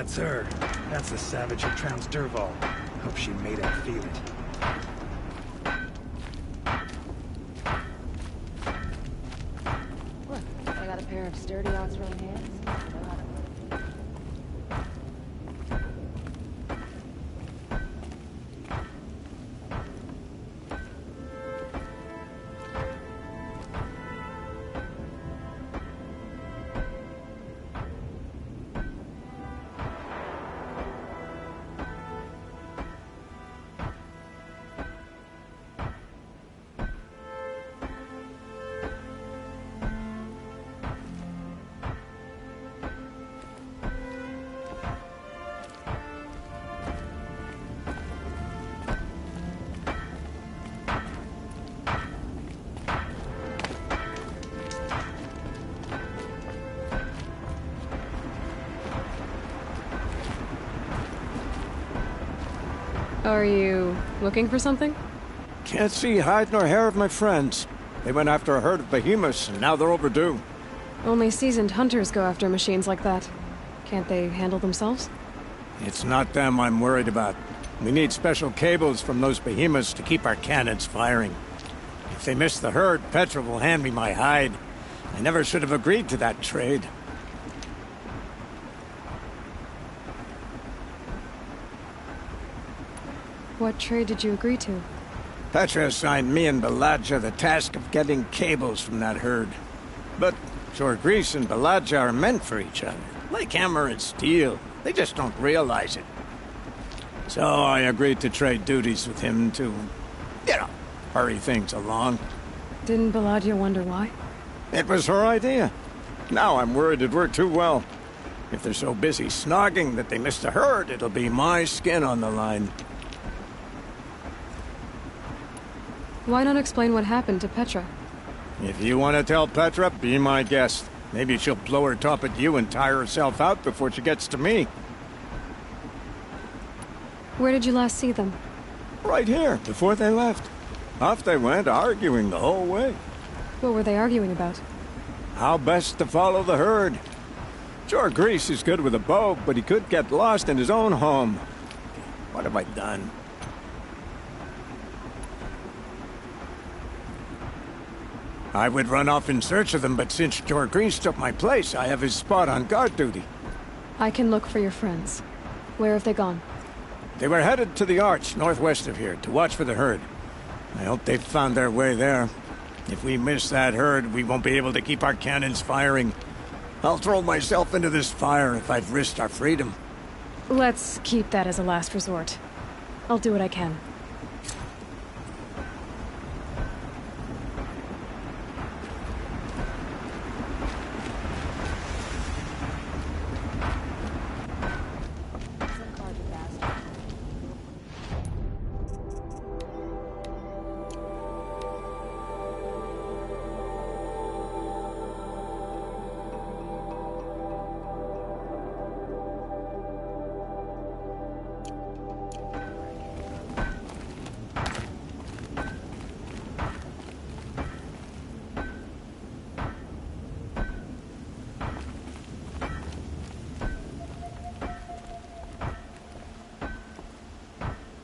That's her. That's the savage who trounced Derval. Hope she made him feel it. Look, I got a pair of sturdy Awsomeness hands. Are you looking for something? Can't see hide nor hair of my friends. They went after a herd of behemoths, and now they're overdue. Only seasoned hunters go after machines like that. Can't they handle themselves? It's not them I'm worried about. We need special cables from those behemoths to keep our cannons firing. If they miss the herd, Petra will hand me my hide. I never should have agreed to that trade. What trade did you agree to? Petra assigned me and Baladja the task of getting cables from that herd. But Jorgris and Baladja are meant for each other, like hammer and steel. They just don't realize it. So I agreed to trade duties with him to, hurry things along. Didn't Baladja wonder why? It was her idea. Now I'm worried it worked too well. If they're so busy snogging that they miss the herd, it'll be my skin on the line. Why not explain what happened to Petra? If you want to tell Petra, be my guest. Maybe she'll blow her top at you and tire herself out before she gets to me. Where did you last see them? Right here, before they left. Off they went, arguing the whole way. What were they arguing about? How best to follow the herd. Jorgris is good with a bow, but he could get lost in his own home. What have I done? I would run off in search of them, but since Jorgris took my place, I have his spot on guard duty. I can look for your friends. Where have they gone? They were headed to the arch northwest of here to watch for the herd. I hope they've found their way there. If we miss that herd, we won't be able to keep our cannons firing. I'll throw myself into this fire if I've risked our freedom. Let's keep that as a last resort. I'll do what I can.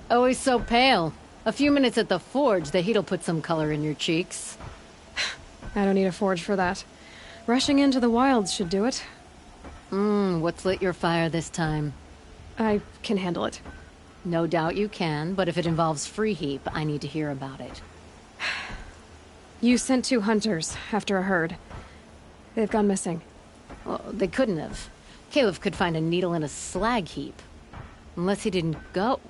Always so pale. A few minutes at the forge, the heat'll put some color in your cheeks. I don't need a forge for that. Rushing into the wilds should do it. What's lit your fire this time? I can handle it. No doubt you can, but if it involves free heap, I need to hear about it. You sent 2 hunters after a herd. They've gone missing. Well, they couldn't have. Caleb could find a needle in a slag heap. Unless he didn't go.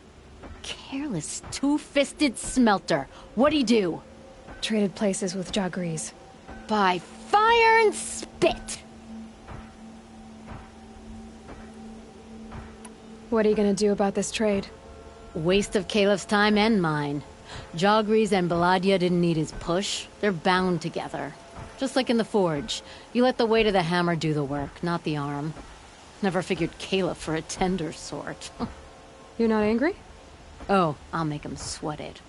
Careless, two-fisted smelter. What'd he do? Traded places with Jorgris. By fire and spit! What are you gonna do about this trade? Waste of Caleb's time and mine. Jorgris and Baladja didn't need his push. They're bound together. Just like in the forge. You let the weight of the hammer do the work, not the arm. Never figured Caleb for a tender sort. You're not angry? Oh, I'll make him sweat it.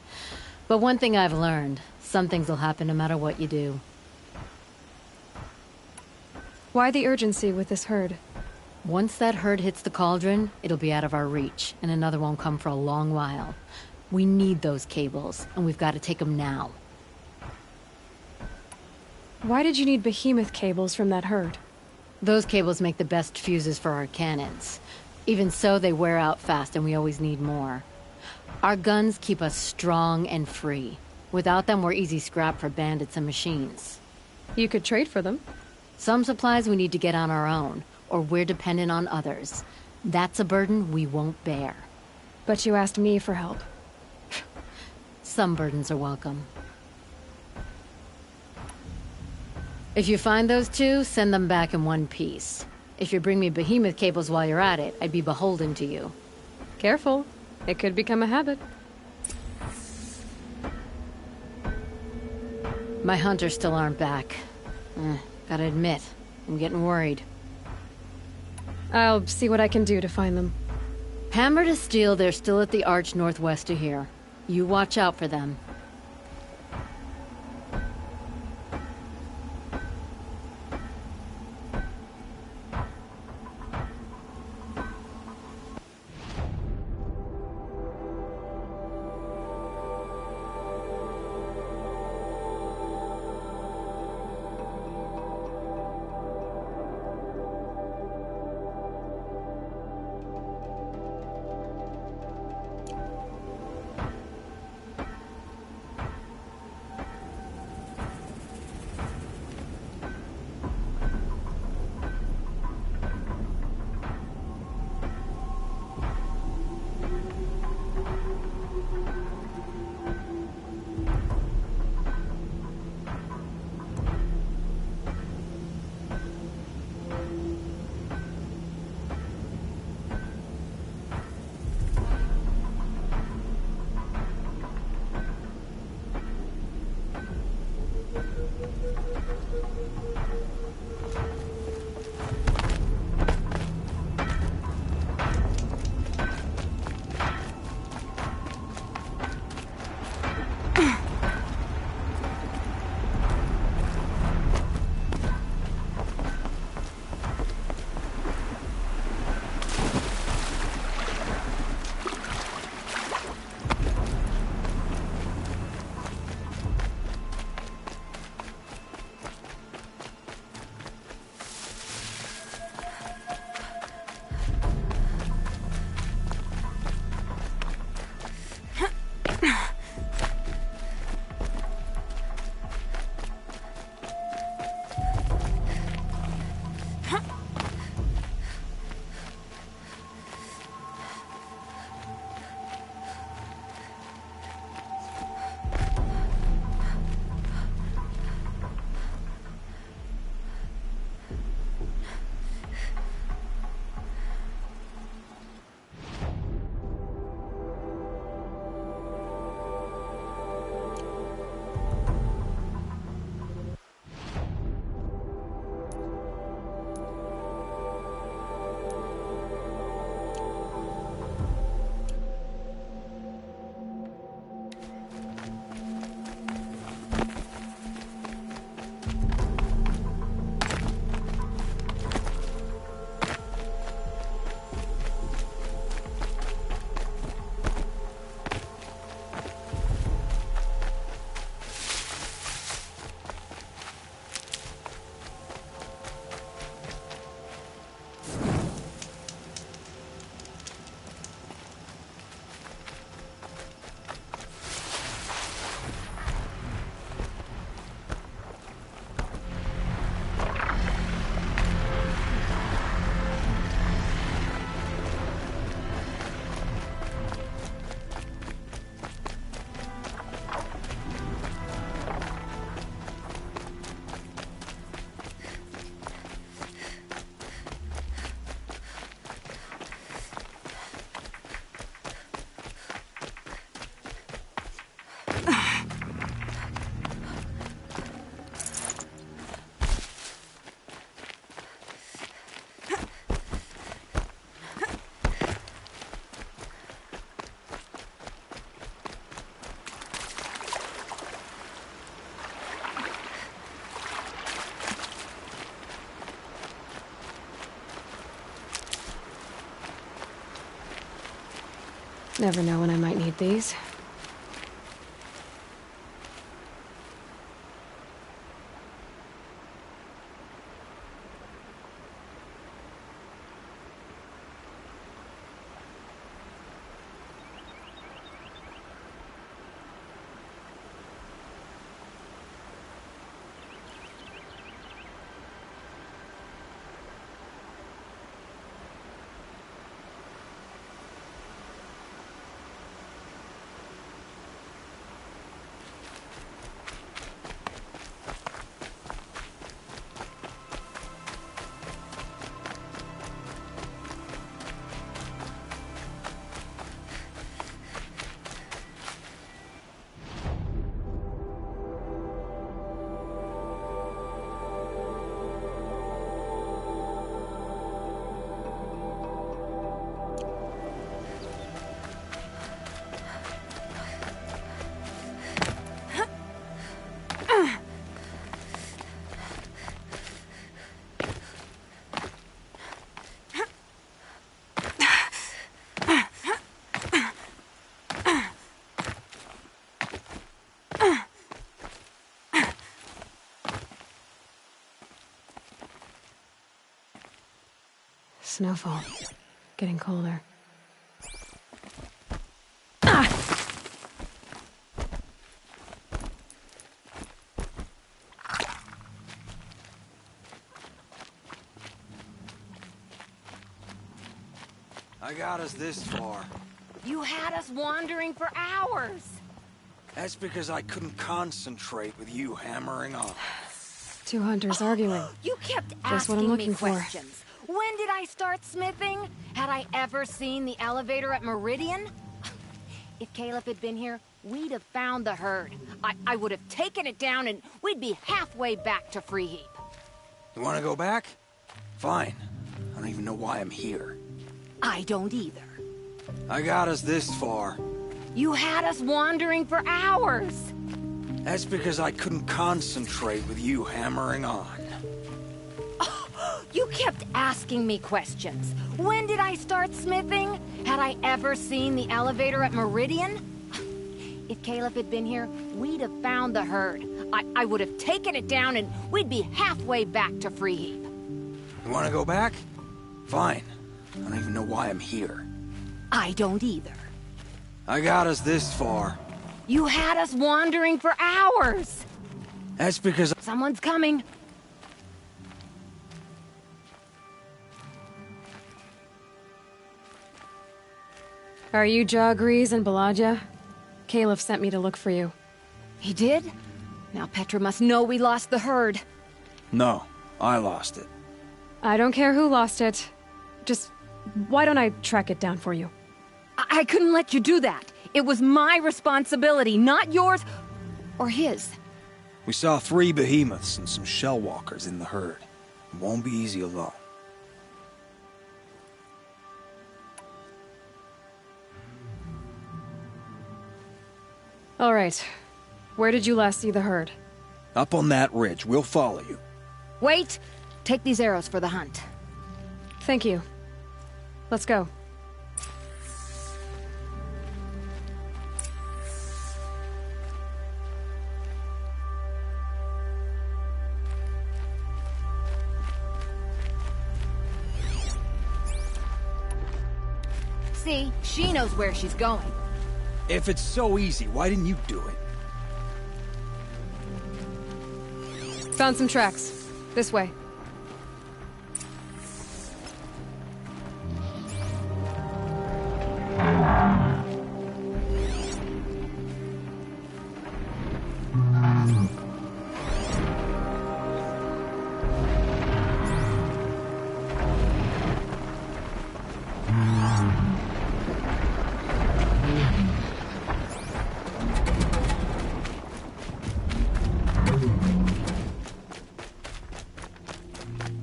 But one thing I've learned, some things will happen no matter what you do. Why the urgency with this herd? Once that herd hits the cauldron, it'll be out of our reach, and another won't come for a long while. We need those cables, and we've got to take them now. Why did you need behemoth cables from that herd? Those cables make the best fuses for our cannons. Even so, they wear out fast, and we always need more. Our guns keep us strong and free. Without them, we're easy scrap for bandits and machines. You could trade for them. Some supplies we need to get on our own, or we're dependent on others. That's a burden we won't bear. But you asked me for help. Some burdens are welcome. If you find those two, send them back in one piece. If you bring me behemoth cables while you're at it, I'd be beholden to you. Careful. It could become a habit. My hunters still aren't back. Gotta admit, I'm getting worried. I'll see what I can do to find them. Hammer to steel, they're still at the arch northwest of here. You watch out for them. Never know when I might need these. Snowfall. Getting colder. I got us this far. You had us wandering for hours. That's because I couldn't concentrate with you hammering on. Two hunters arguing. You kept Just what I'm asking me looking for. questions. When did I start smithing? Had I ever seen the elevator at Meridian? If Caleb had been here, we'd have found the herd. I would have taken it down and we'd be halfway back to Freeheap. You want to go back? Fine. I don't even know why I'm here. I don't either. I got us this far. You had us wandering for hours. That's because I couldn't concentrate with you hammering on. You kept asking me questions. When did I start smithing? Had I ever seen the elevator at Meridian? If Caleb had been here, we'd have found the herd. I would have taken it down and we'd be halfway back to Freeheap. You want to go back? Fine. I don't even know why I'm here. I don't either. I got us this far. You had us wandering for hours. That's because Someone's coming. Are you Jagrees and Balaja? Caleb sent me to look for you. He did? Now Petra must know we lost the herd. No, I lost it. I don't care who lost it. Just, why don't I track it down for you? I couldn't let you do that. It was my responsibility, not yours or his. We saw 3 behemoths and some shell walkers in the herd. It won't be easy alone. All right. Where did you last see the herd? Up on that ridge. We'll follow you. Wait! Take these arrows for the hunt. Thank you. Let's go. See, she knows where she's going. If it's so easy, why didn't you do it? Found some tracks. This way.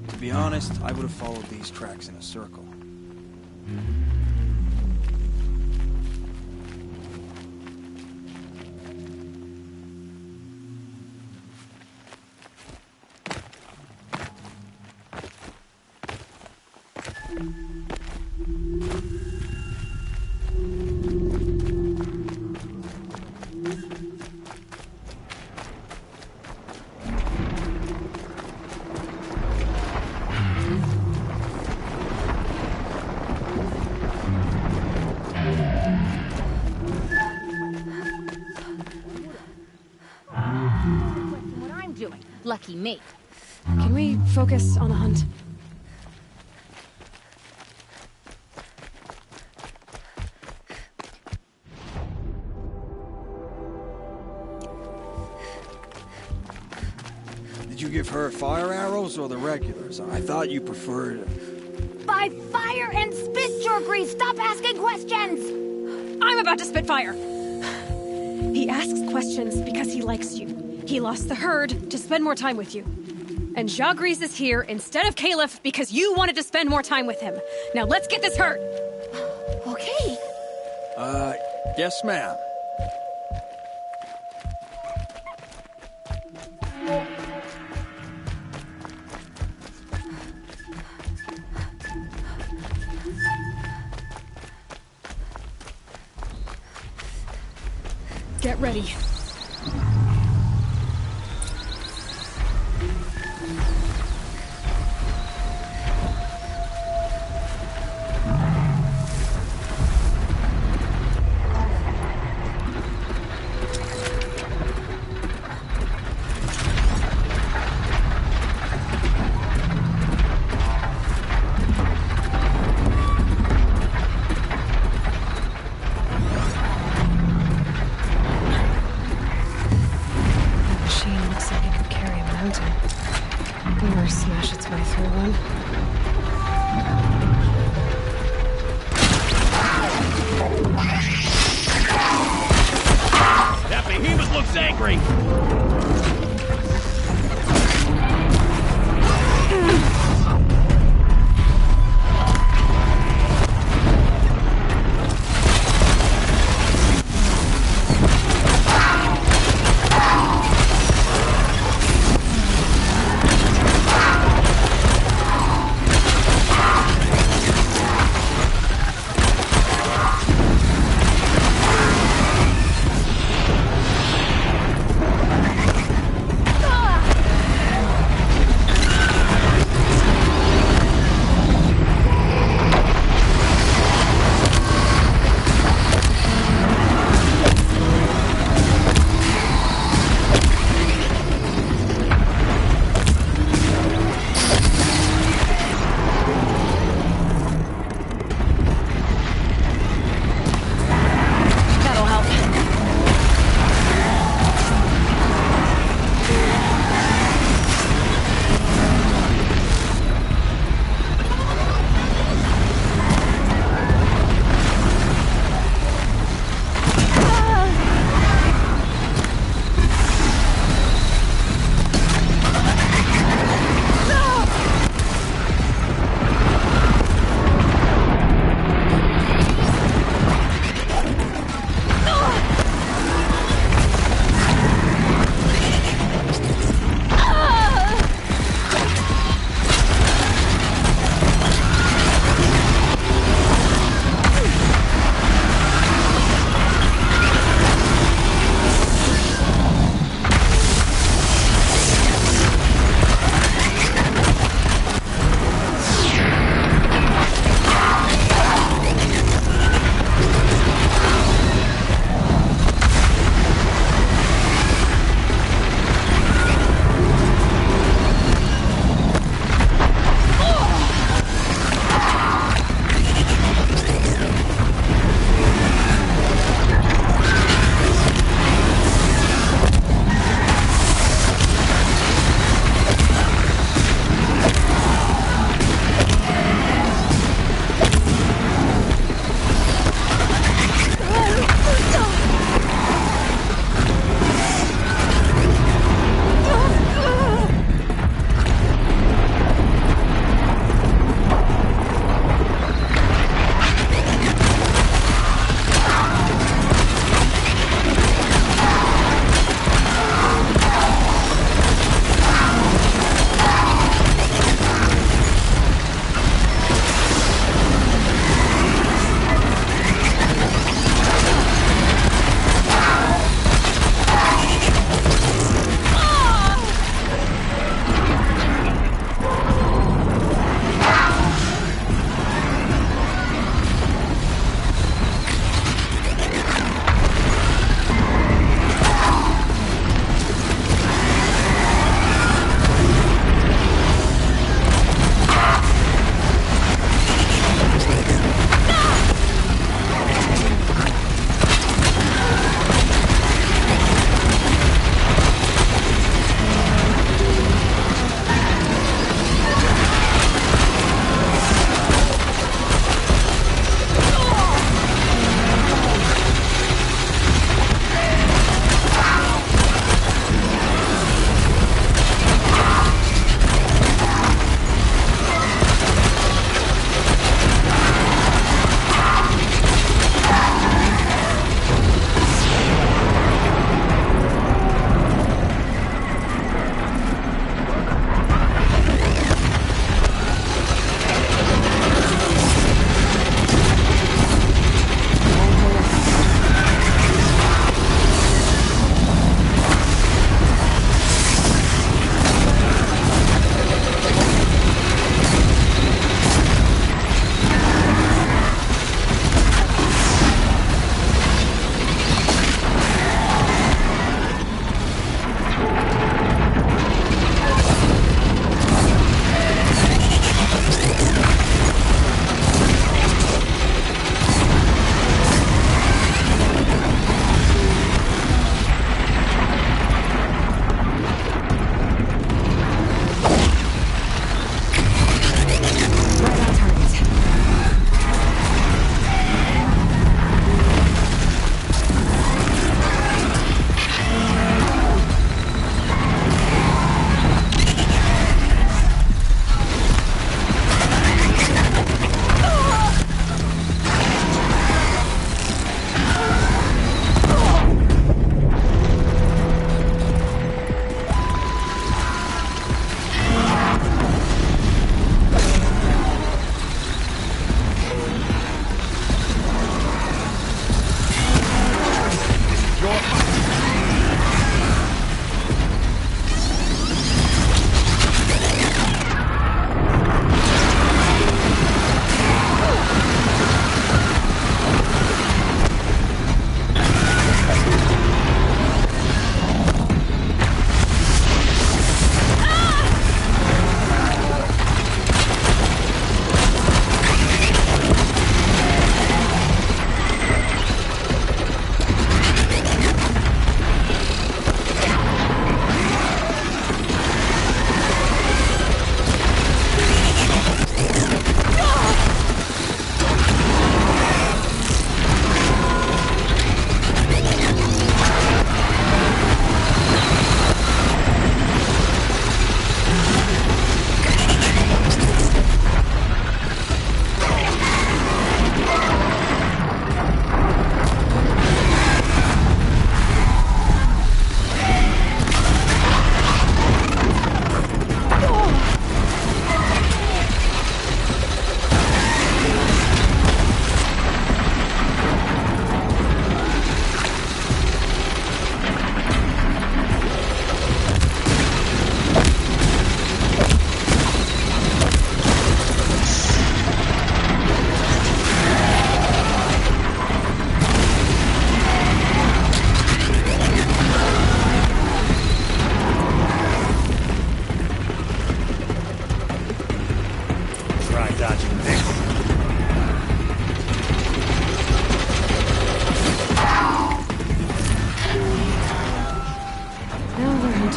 To be honest, I would have followed these tracks in a circle. Lucky me. Can we focus on the hunt? Did you give her fire arrows or the regulars? I thought you preferred... By fire and spit, Jorgri! Stop asking questions! I'm about to spit fire! He asks questions because he likes you. He lost the herd to spend more time with you. And Jagrees is here instead of Caliph because you wanted to spend more time with him. Now let's get this herd! Okay. Yes, ma'am. Get ready. Smash its way through one. That behemoth looks angry!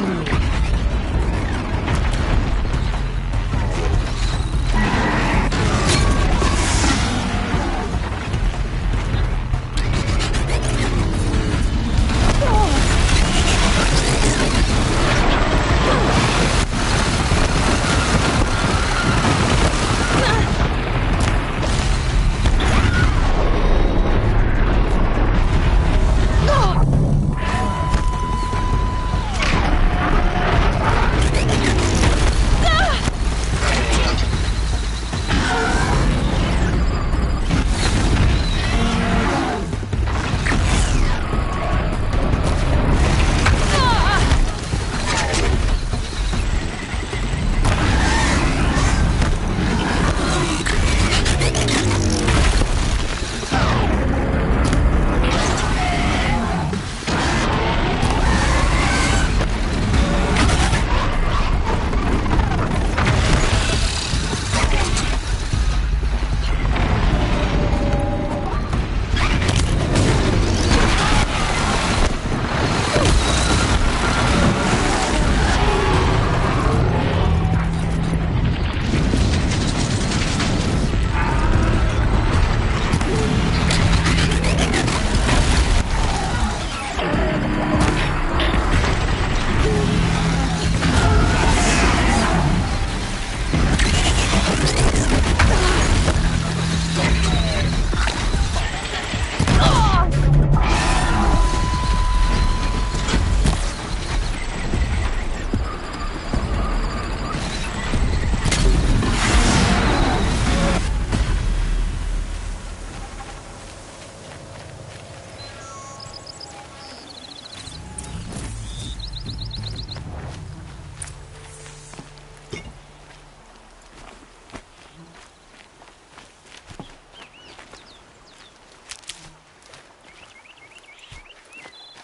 to me.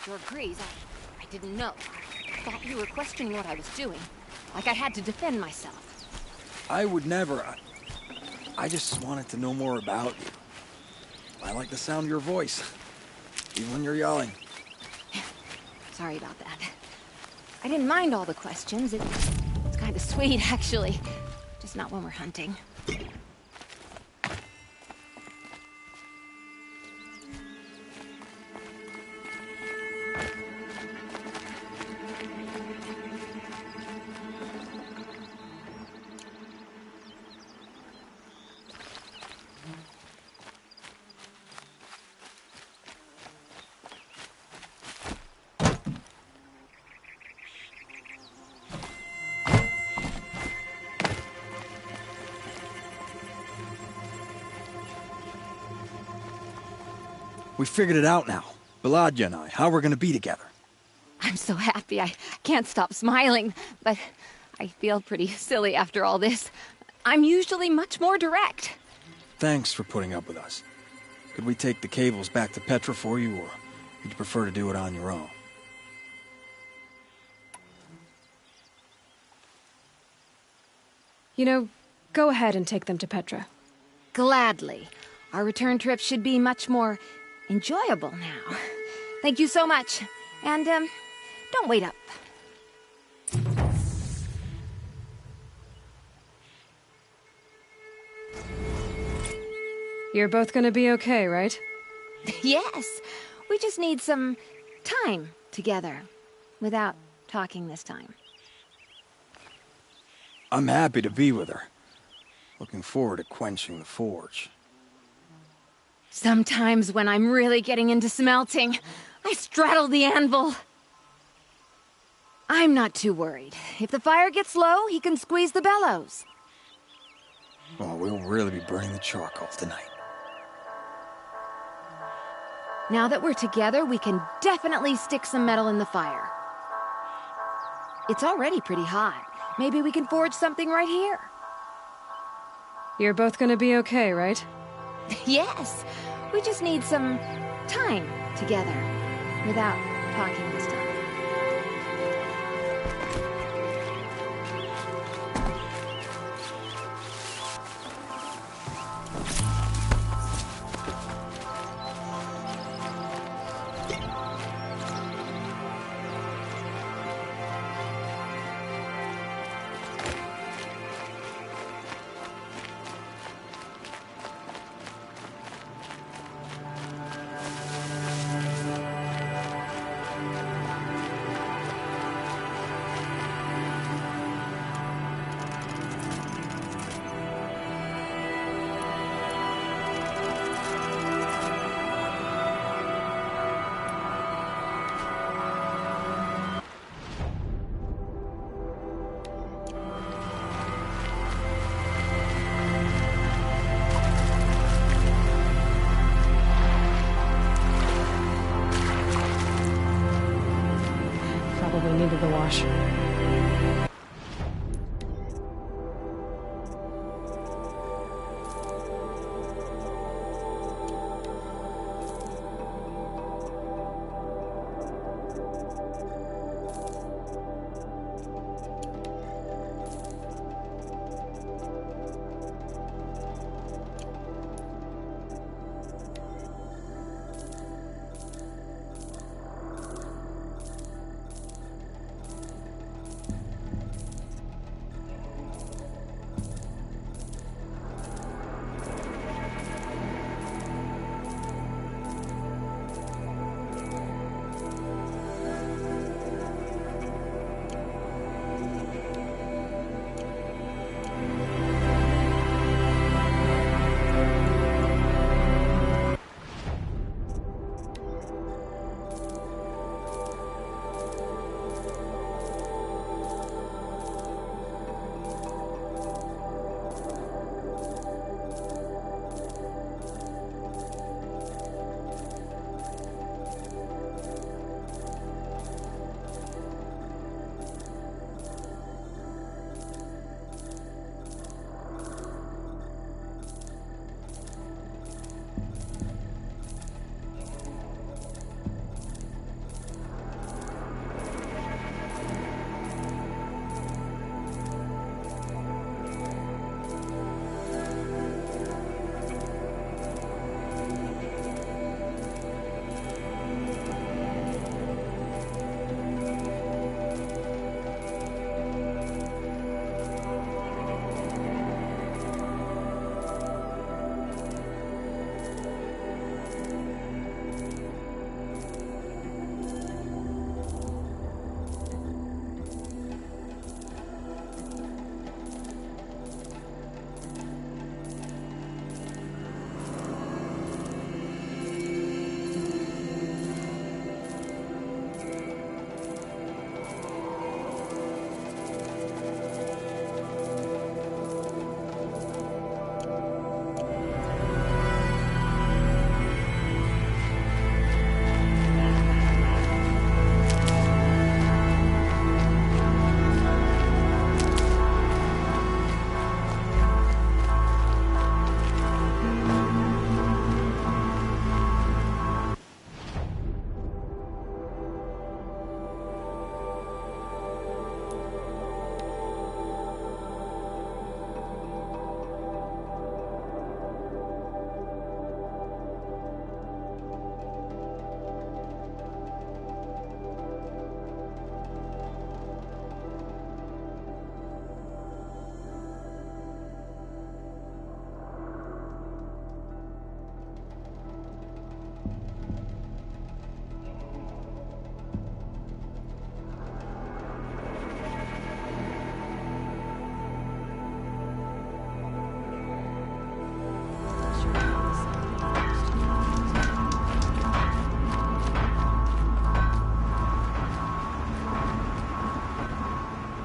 Your Grease, I didn't know. I thought you were questioning what I was doing. Like I had to defend myself. I would never. I just wanted to know more about you. I like the sound of your voice, even when you're yelling. Sorry about that. I didn't mind all the questions. It's kind of sweet, actually. Just not when we're hunting. We figured it out now. Baladia and I, how we're gonna be together. I'm so happy. I can't stop smiling, but I feel pretty silly after all this. I'm usually much more direct. Thanks for putting up with us. Could we take the cables back to Petra for you, or would you prefer to do it on your own? You know, go ahead and take them to Petra. Gladly. Our return trip should be much more enjoyable now. Thank you so much. And, don't wait up. You're both gonna be okay, right? Yes. We just need some time together. Without talking this time. I'm happy to be with her. Looking forward to quenching the forge. Sometimes when I'm really getting into smelting, I straddle the anvil. I'm not too worried. If the fire gets low, he can squeeze the bellows. Oh, we'll really be burning the charcoal tonight. Now that we're together, we can definitely stick some metal in the fire. It's already pretty hot. Maybe we can forge something right here. You're both gonna be okay, right? Yes. We just need some time together. Without talking this time. probably needed the wash.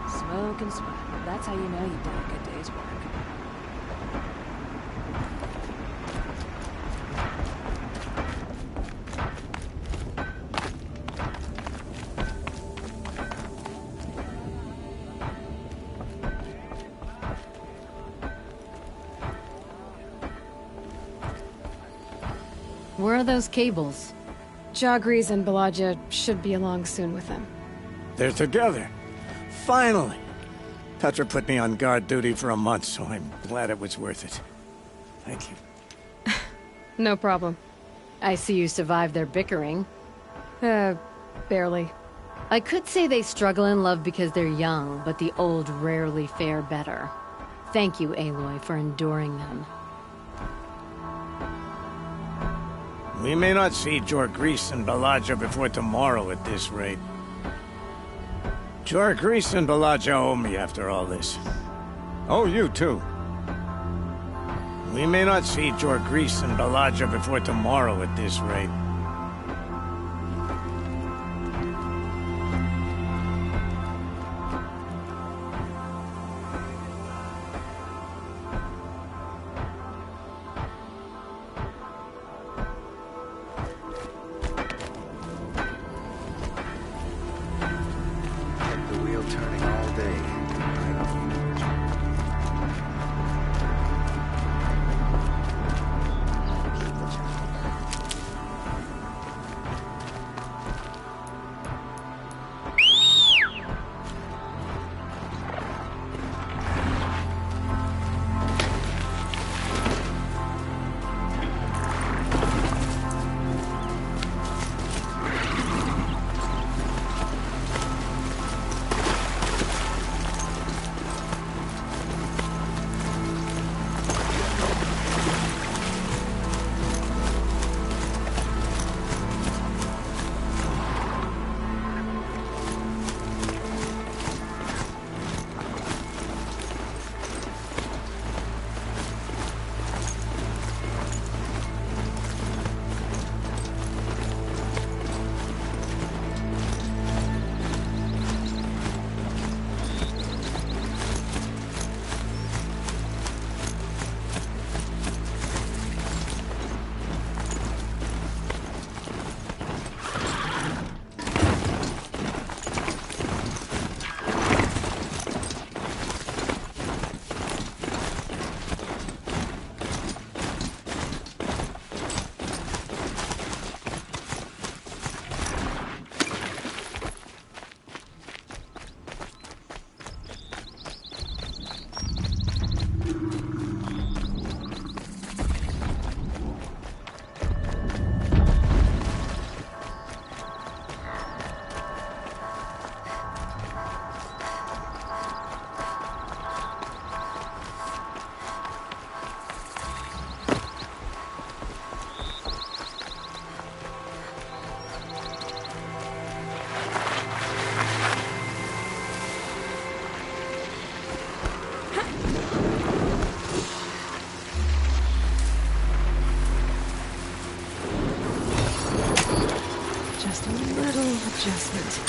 Smoke and sweat. That's how you know you've done a good day's work. Where are those cables? Jagrees and Balaja should be along soon with them. They're together. Finally! Petra put me on guard duty for a month, so I'm glad it was worth it. Thank you. No problem. I see you survived their bickering. Barely. I could say they struggle in love because they're young, but the old rarely fare better. Thank you, Aloy, for enduring them. We may not see Jorgrease and Balaja before tomorrow at this rate. Jorgrease and Balaja owe me after all this. Oh, you too. We may not see Jorgrease and Balaja before tomorrow at this rate. wheel turning all day. High up in the Just a little adjustment.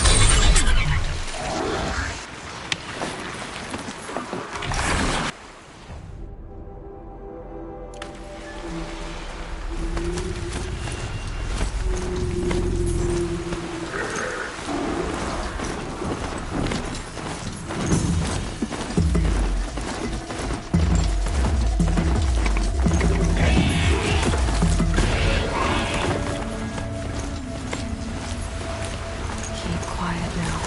Keep quiet now.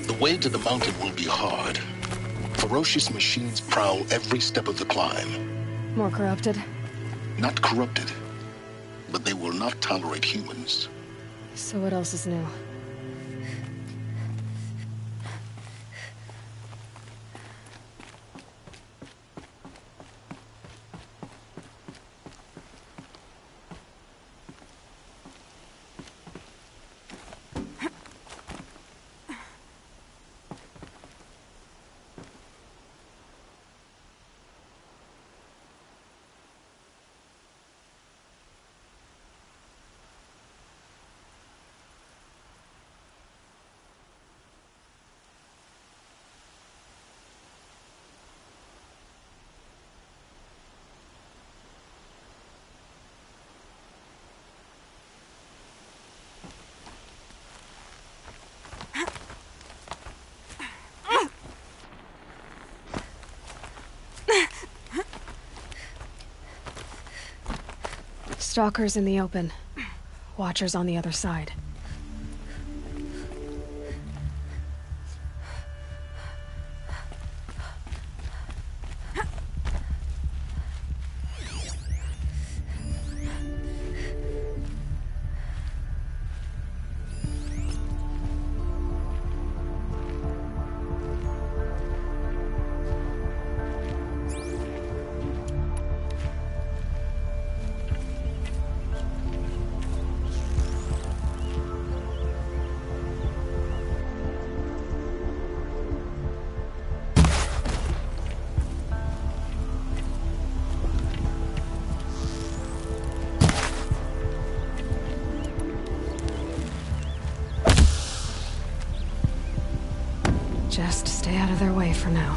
The way to the mountain will be hard. Ferocious machines prowl every step of the climb. More corrupted? Not corrupted, but they will not tolerate humans. So what else is new? Stalkers in the open. Watchers on the other side. Just stay out of their way for now.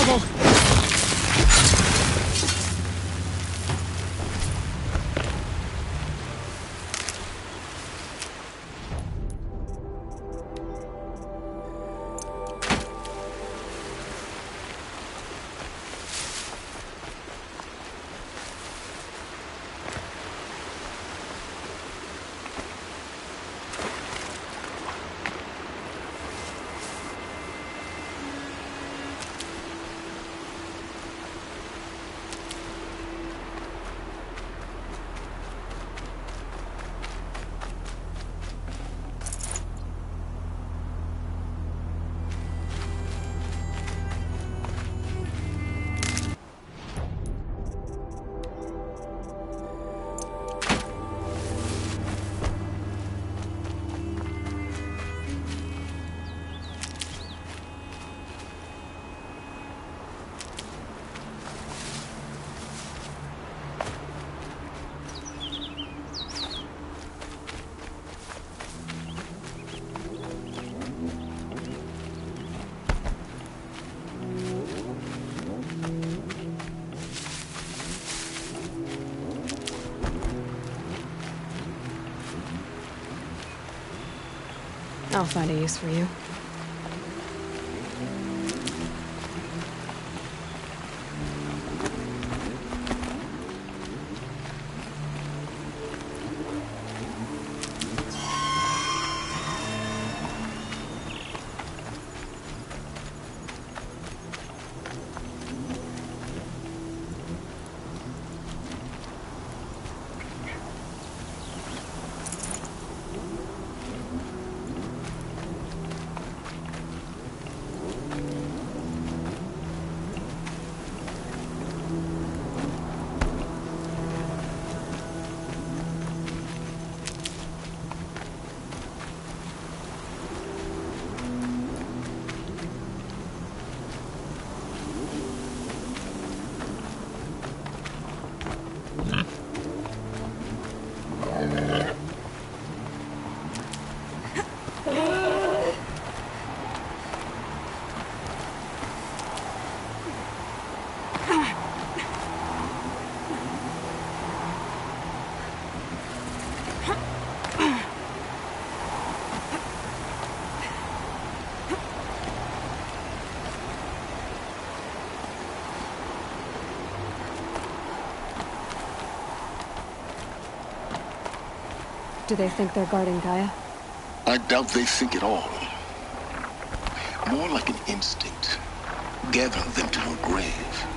trouble. I'll find a use for you. Do they think they're guarding Gaia? I doubt they think at all. More like an instinct, gathering them to her grave.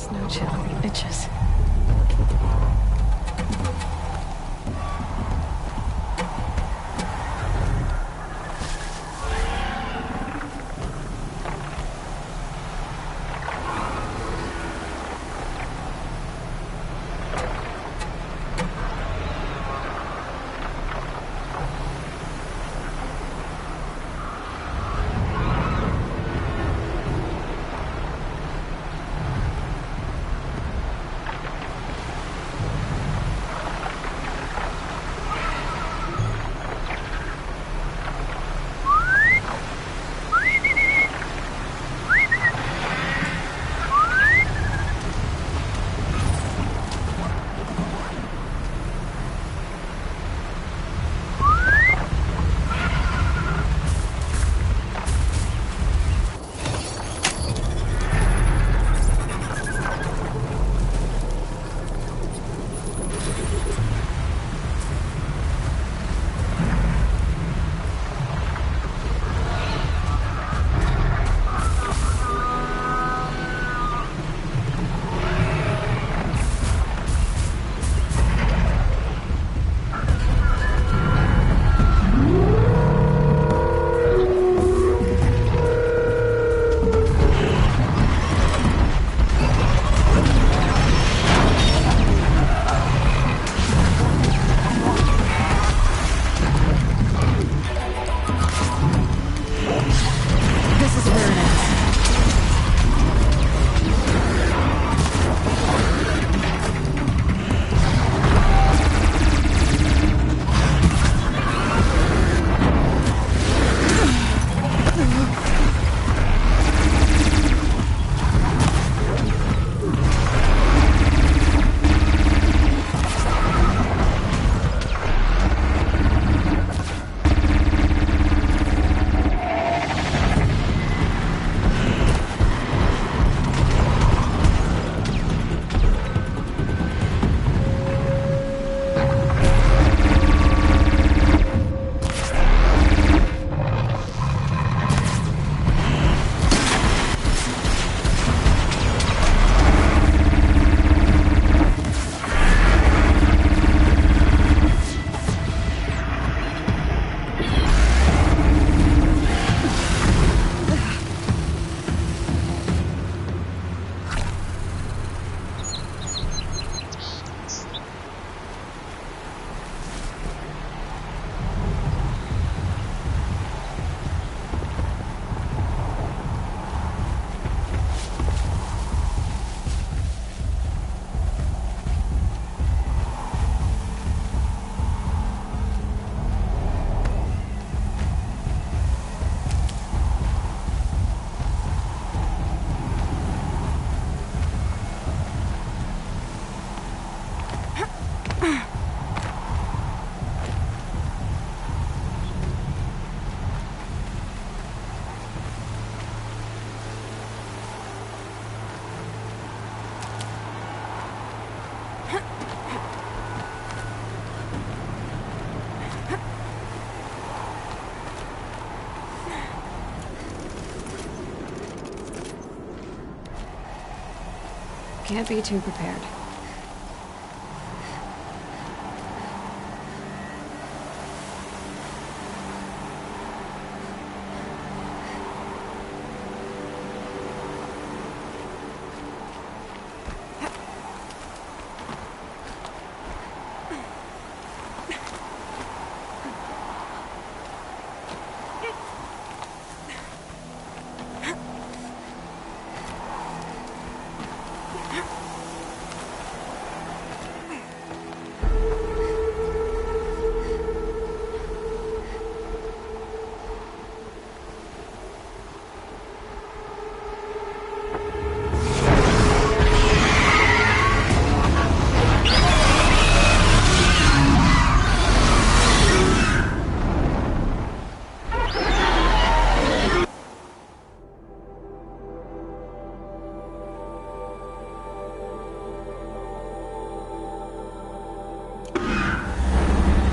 Snow chill, you bitches. Can't be too prepared.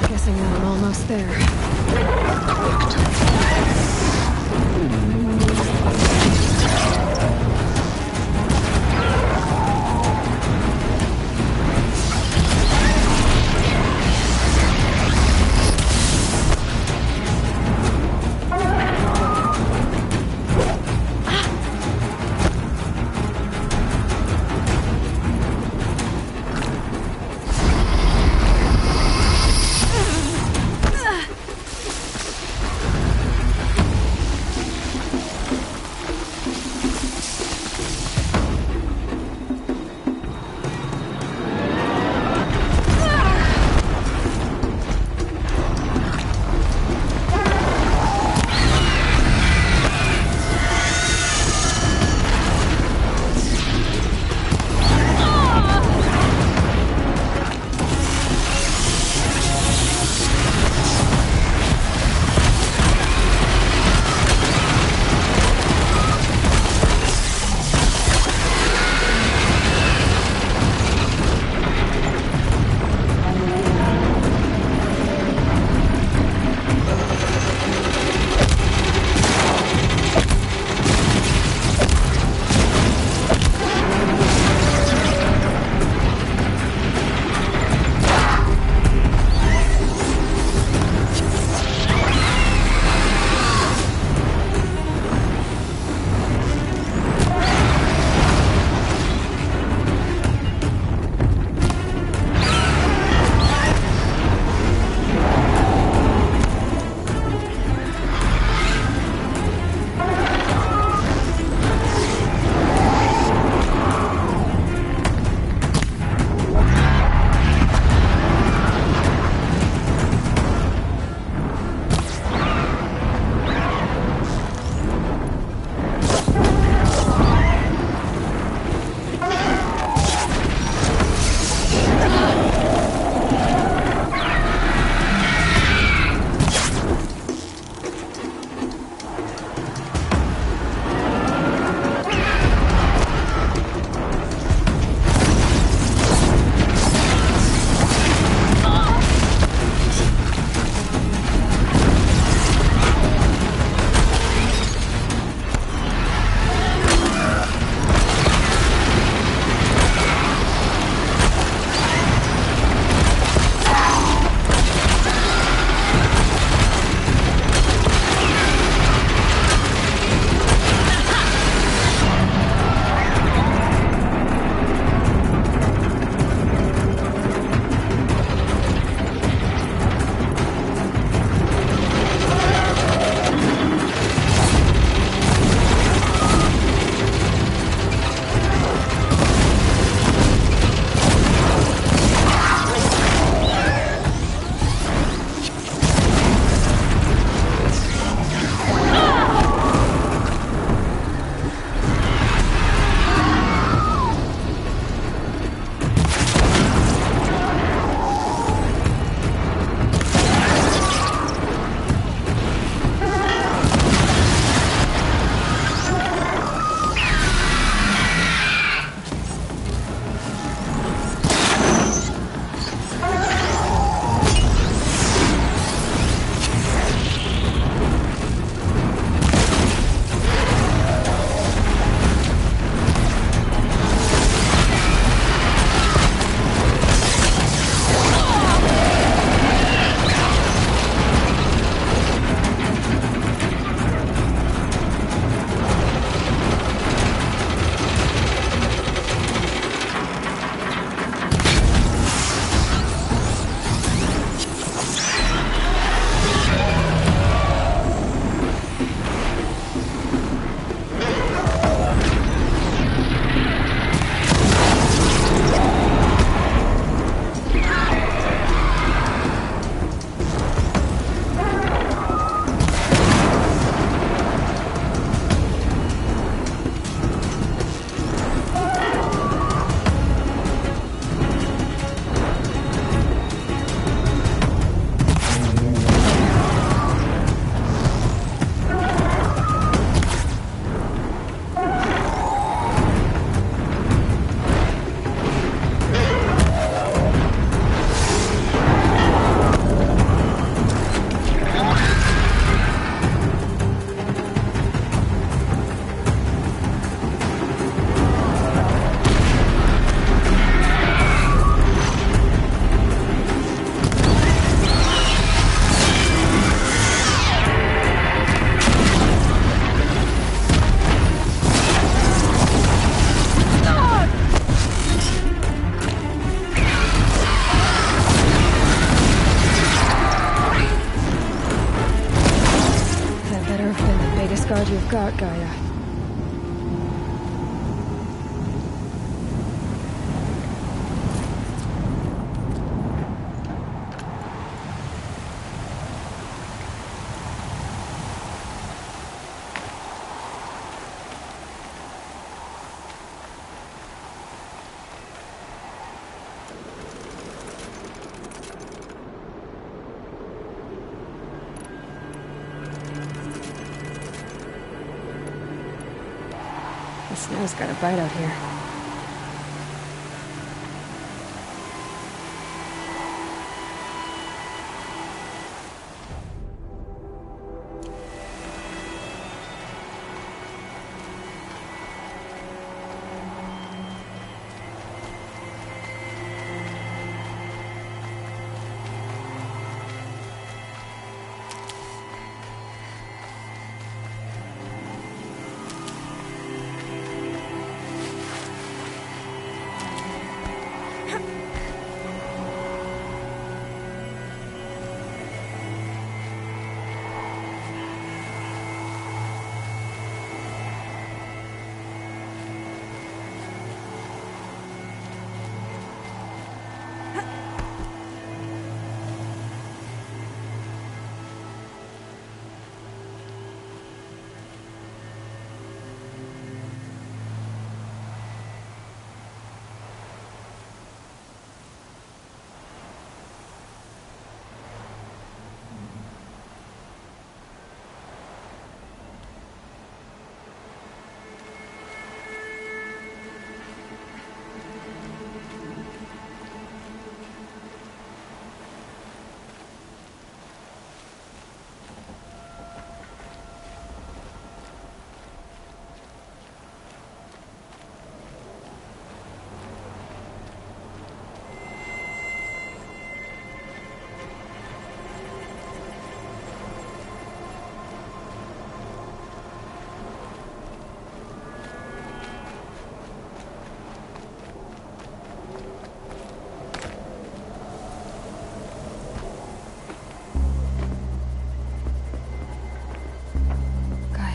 Guessing now I'm almost there. guard you've got, Gaia. The snow's got a bite out here.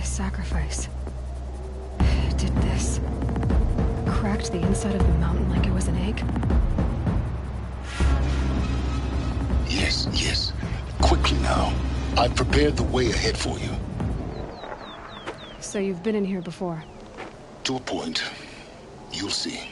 Sacrifice. It did this. Cracked the inside of the mountain like it was an egg. Yes, yes. Quickly now. I've prepared the way ahead for you. So you've been in here before? To a point. You'll see.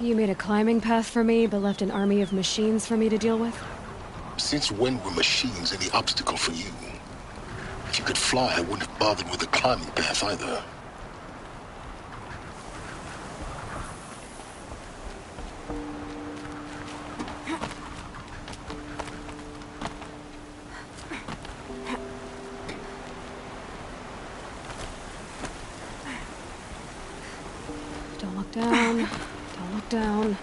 You made a climbing path for me, but left an army of machines for me to deal with? Since when were machines any obstacle for you? If you could fly, I wouldn't have bothered with the climbing path either. Don't look down. Don't look down.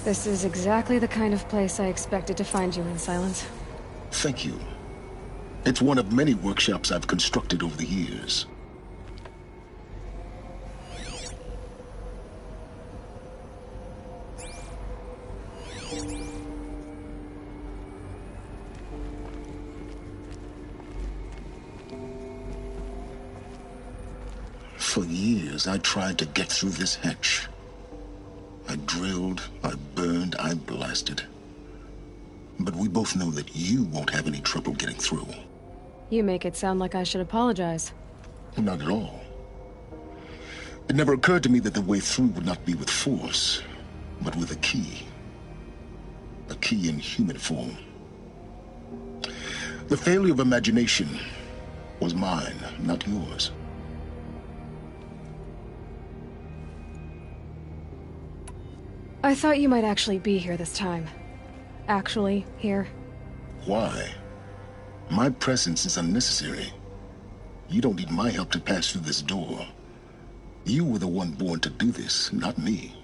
This is exactly the kind of place I expected to find you in, Silence. Thank you. It's one of many workshops I've constructed over the years. For years, I tried to get through this hatch. I drilled, I burned, I blasted. But we both know that you won't have any trouble getting through. You make it sound like I should apologize. Not at all. It never occurred to me that the way through would not be with force, but with a key. A key in human form. The failure of imagination was mine, not yours. I thought you might actually be here this time. Actually, here. Why? My presence is unnecessary. You don't need my help to pass through this door. You were the one born to do this, not me.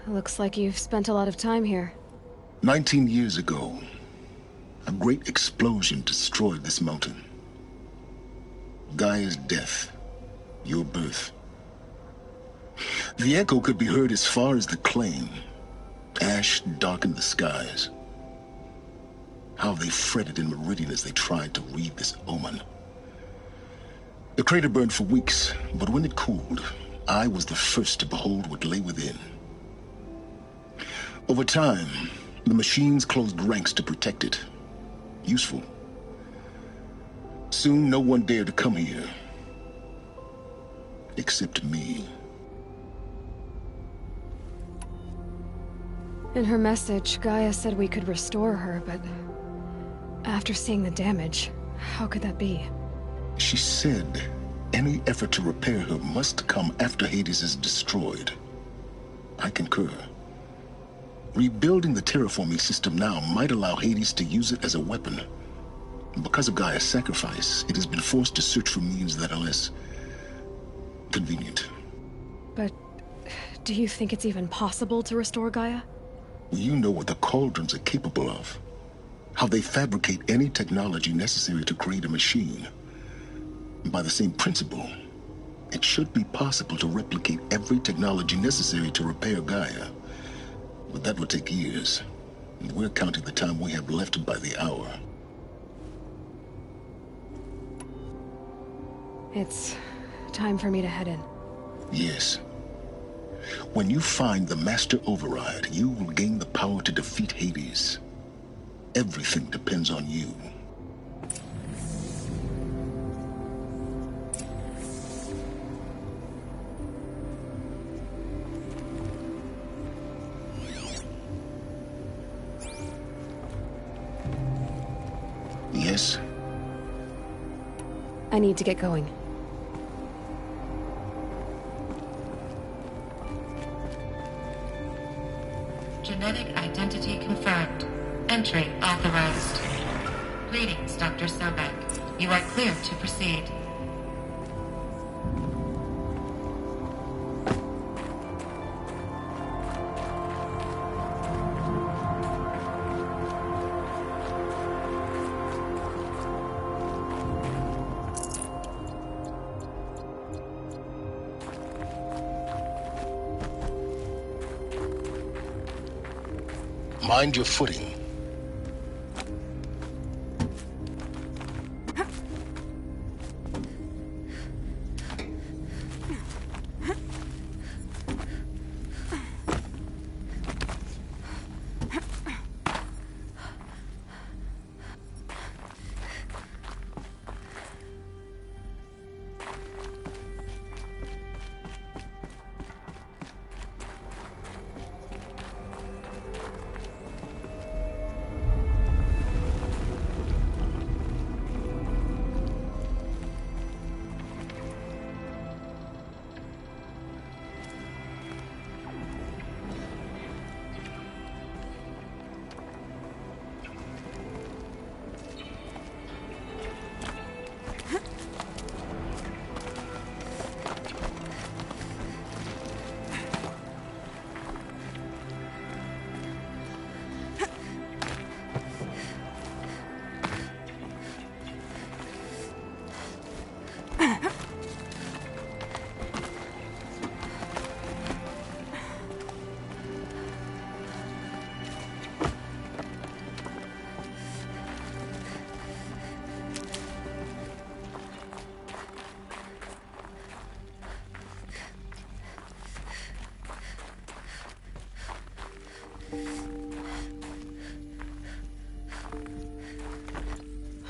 Looks like you've spent a lot of time here. 19 years ago, a great explosion destroyed this mountain. Gaia's death, your birth. The echo could be heard as far as the claim. Ash darkened the skies. How they fretted in Meridian as they tried to read this omen. The crater burned for weeks, but when it cooled, I was the first to behold what lay within. Over time, the machines closed ranks to protect it. Useful. Soon, no one dared to come here. Except me. In her message, Gaia said we could restore her, but after seeing the damage, how could that be? She said any effort to repair her must come after Hades is destroyed. I concur. Rebuilding the terraforming system now might allow Hades to use it as a weapon. Because of Gaia's sacrifice, it has been forced to search for means that are less convenient. But do you think it's even possible to restore Gaia? You know what the Cauldrons are capable of. How they fabricate any technology necessary to create a machine. By the same principle, it should be possible to replicate every technology necessary to repair Gaia. But that would take years. And we're counting the time we have left by the hour. It's time for me to head in. Yes. When you find the Master Override, you will gain the power to defeat Hades. Everything depends on you. Yes? I need to get going. Genetic identity confirmed. Entry authorized. Greetings, Dr. Sobek. You are cleared to proceed. Mind your footing.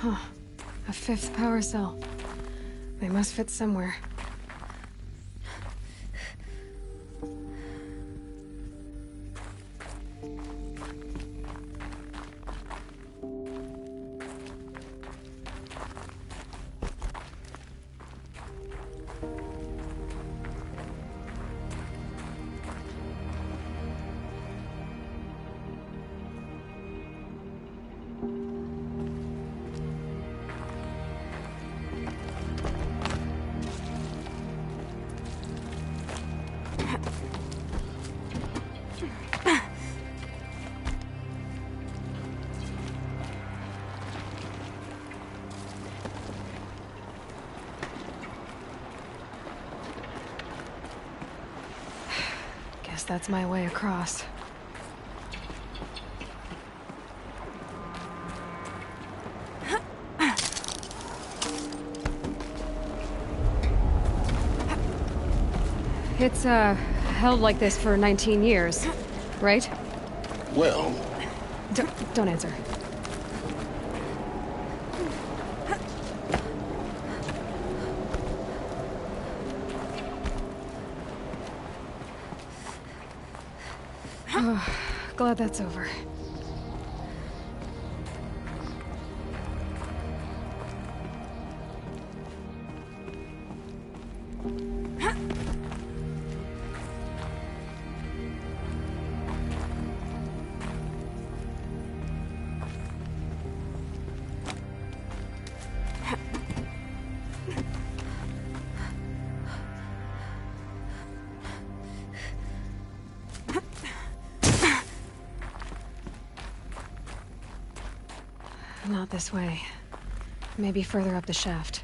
Huh. A fifth power cell. They must fit somewhere. Guess that's my way across. It's, held like this for 19 years, right? Well, Don't answer. Oh, glad that's over. Not this way. Maybe further up the shaft.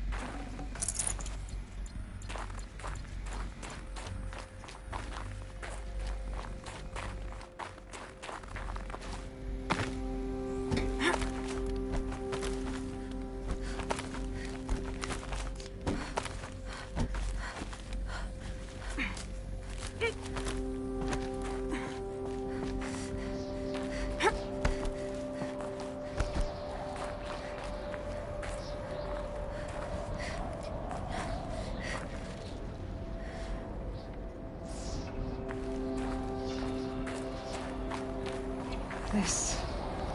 This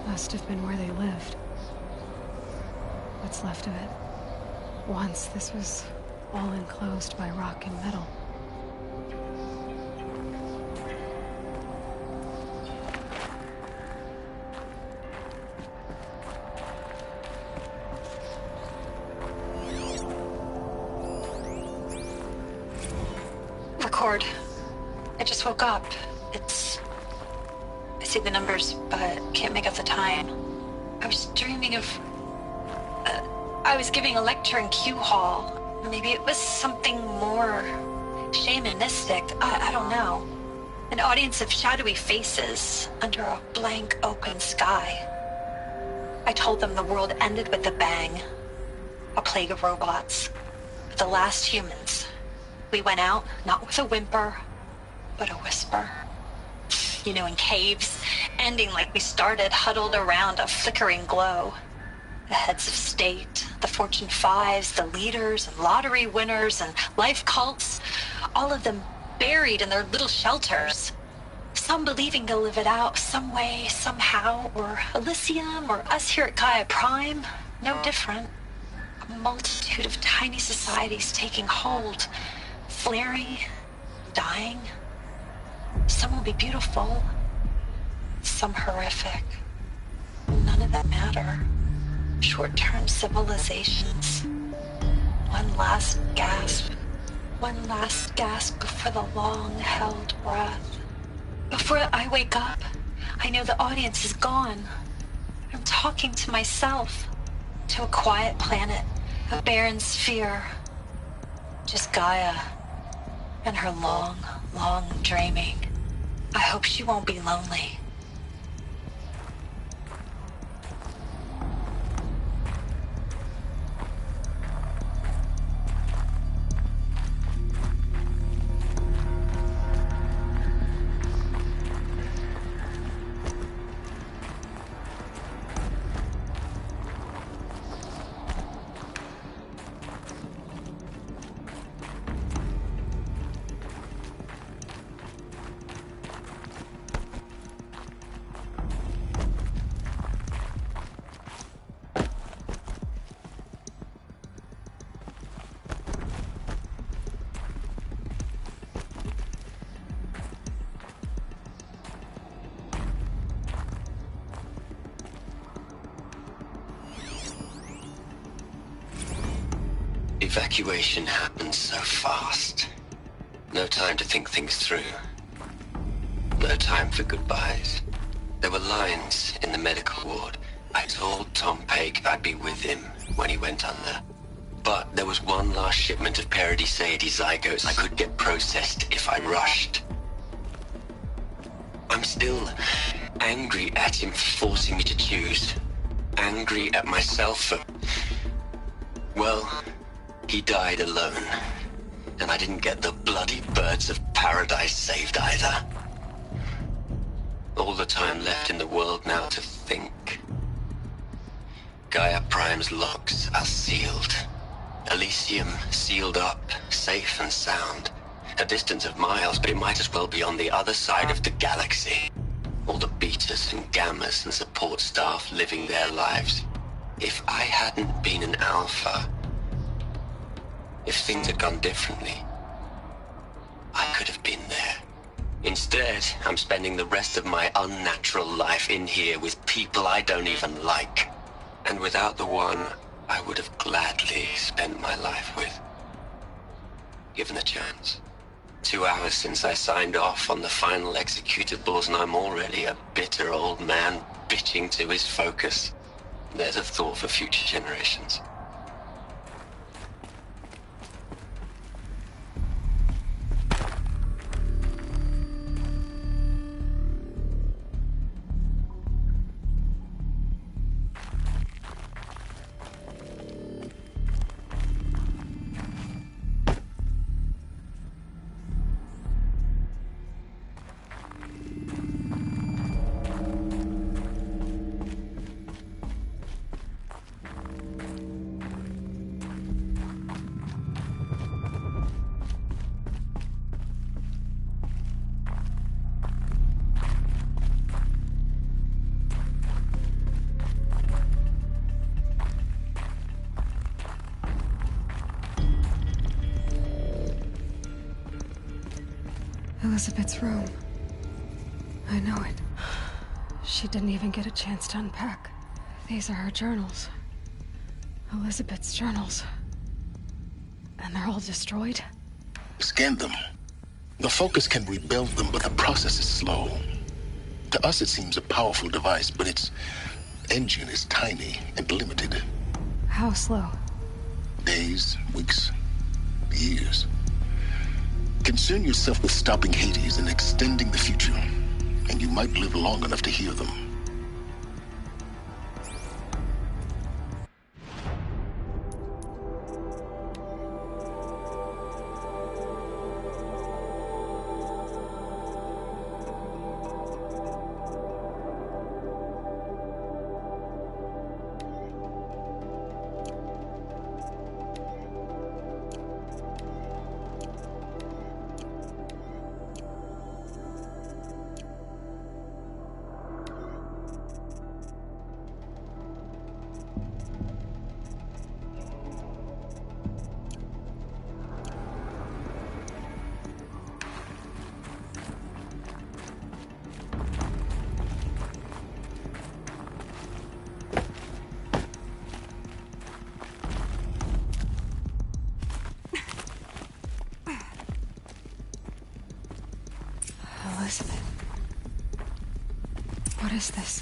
must have been where they lived. What's left of it. Once this was all enclosed by rock and metal. Record. I just woke up. I see the numbers, but can't make out the time. I was dreaming of... I was giving a lecture in Q Hall. Maybe it was something more shamanistic. I don't know. An audience of shadowy faces under a blank open sky. I told them the world ended with a bang. A plague of robots. The last humans. We went out, not with a whimper, but a whisper. You know, in caves, ending like we started, huddled around a flickering glow. The heads of state, the Fortune 5s, the leaders and lottery winners and life cults, all of them buried in their little shelters. Some believing they'll live it out some way, somehow, or Elysium, or us here at Gaia Prime, no different. A multitude of tiny societies taking hold, flaring, dying. Some will be beautiful, some horrific. None of them matter. Short-term civilizations. One last gasp. One last gasp before the long-held breath. Before I wake up, I know the audience is gone. I'm talking to myself. To a quiet planet, a barren sphere. Just Gaia and her long, long dreaming. I hope she won't be lonely. Evacuation happened so fast. No time to think things through. No time for goodbyes. There were lines in the medical ward. I told Tom Paik I'd be with him when he went under. But there was one last shipment of Paradis-Sade zygotes I could get processed if I rushed. I'm still angry at him for forcing me to choose. Angry at myself for... Well, he died alone. And I didn't get the bloody birds of paradise saved either. All the time left in the world now to think. Gaia Prime's locks are sealed. Elysium sealed up, safe and sound. A distance of miles, but it might as well be on the other side of the galaxy. All the betas and gammas and support staff living their lives. If I hadn't been an alpha, if things had gone differently, I could have been there. Instead, I'm spending the rest of my unnatural life in here with people I don't even like. And without the one I would have gladly spent my life with. Given the chance. 2 hours since I signed off on the final executables, and I'm already a bitter old man bitching to his focus. There's a thought for future generations. Elizabeth's room. I know it. She didn't even get a chance to unpack. These are her journals. Elizabeth's journals. And they're all destroyed? Scan them. The Focus can rebuild them, but the process is slow. To us, it seems a powerful device, but its engine is tiny and limited. How slow? Days, weeks, years. Concern yourself with stopping Hades and extending the future, and you might live long enough to hear them. Elizabeth. What is this?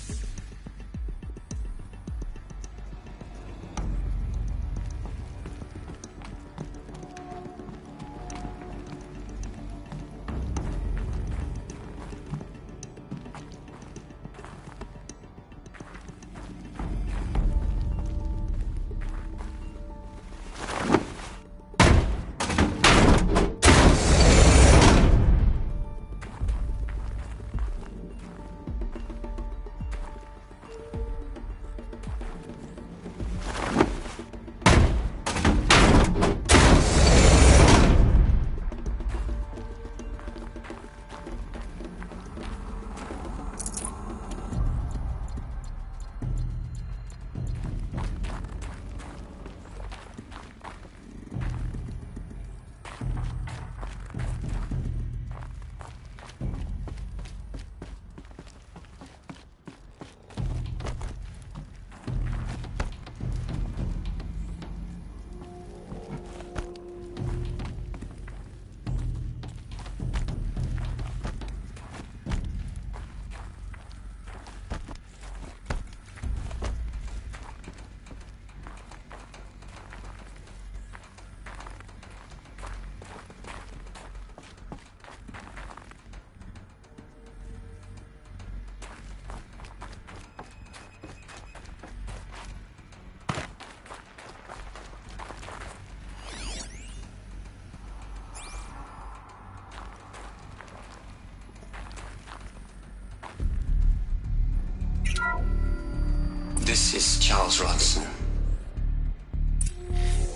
This is Charles Ronson.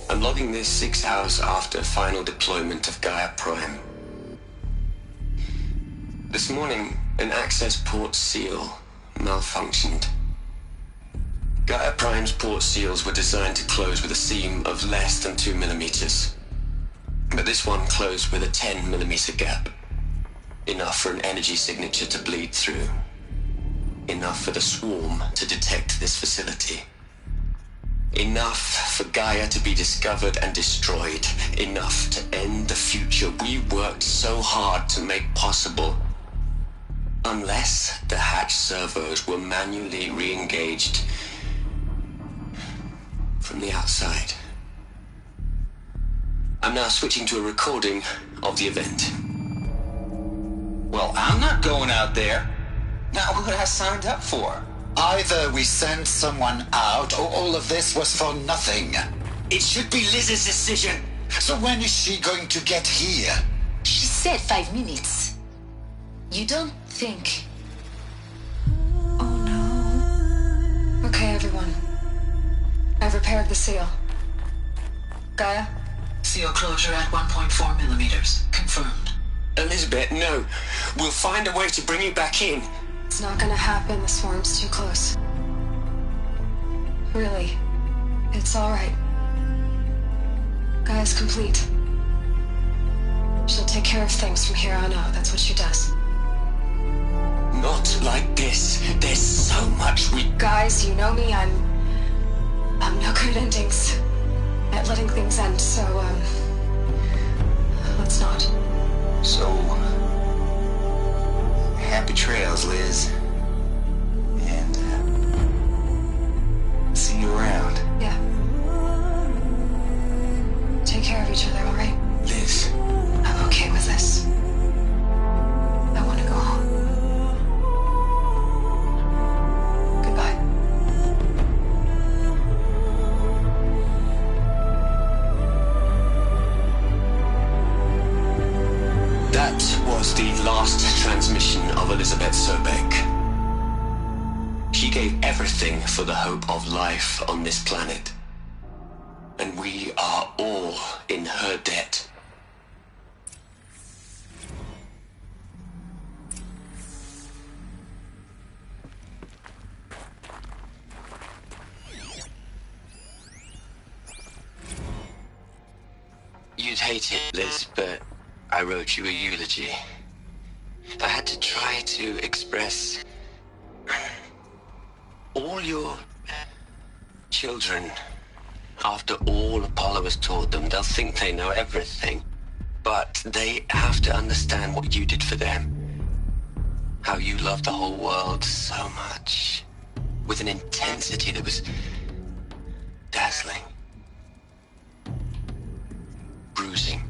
I'm logging this 6 hours after final deployment of Gaia Prime. This morning, an access port seal malfunctioned. Gaia Prime's port seals were designed to close with a seam of less than 2 millimeters. But this one closed with a 10 millimeter gap. Enough for an energy signature to bleed through. Enough for the swarm to detect this facility. Enough for Gaia to be discovered and destroyed. Enough to end the future we worked so hard to make possible. Unless the hatch servos were manually re-engaged from the outside. I'm now switching to a recording of the event. Well, I'm not going out there. Not what I signed up for. Either we send someone out, or all of this was for nothing. It should be Liz's decision. So when is she going to get here? She said 5 minutes. You don't think... Oh no. Okay, everyone. I've repaired the seal. Gaia? Seal closure at 1.4 millimeters. Confirmed. Elizabeth, no. We'll find a way to bring you back in. It's not gonna happen. The swarm's too close. Really. It's alright. Gaia's complete. She'll take care of things from here on out. That's what she does. Not like this. There's so much we... Guys, you know me. I'm no good at endings. At letting things end, so, let's not. So... happy trails, Liz. And, see you around. Yeah. Take care of each other, alright? Liz. I'm okay with this. I want to go home. Goodbye. That was the last transmission of Elizabeth Sobek. She gave everything for the hope of life on this planet. And we are all in her debt. You'd hate it, Liz, but I wrote you a eulogy. I had to try to express all your children. After all Apollo has taught them, they'll think they know everything. But they have to understand what you did for them. How you loved the whole world so much. With an intensity that was dazzling. Bruising.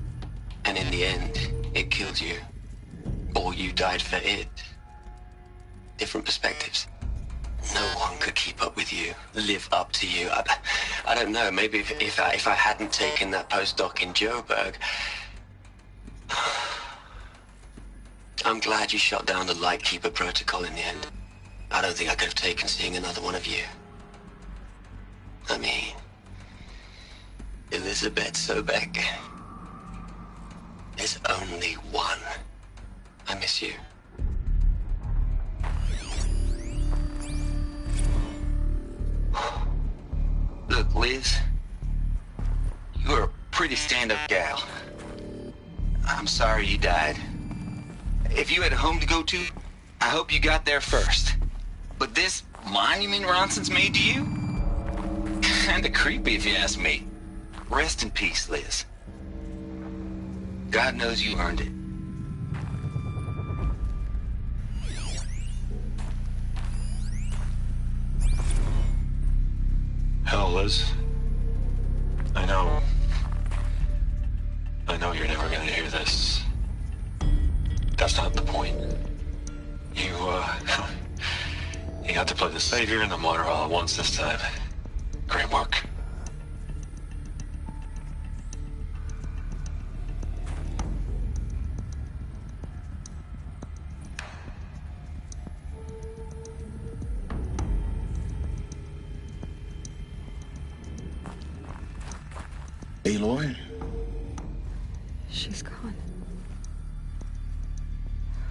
And in the end, it killed you. Or you died for it. Different perspectives. No one could keep up with you, live up to you. I don't know, maybe if I hadn't taken that postdoc in Joburg. I'm glad you shot down the Lightkeeper protocol in the end. I don't think I could have taken seeing another one of you. I mean, Elizabeth Sobek. There's only one. I miss you. Look, Liz. You're a pretty stand-up gal. I'm sorry you died. If you had a home to go to, I hope you got there first. But this monument Ronson's made to you? Kinda creepy if you ask me. Rest in peace, Liz. God knows you earned it. Hell, Liz. I know you're never gonna hear this. That's not the point. You got to play the savior and the martyr all at once this time. Great work. Aloy? She's gone.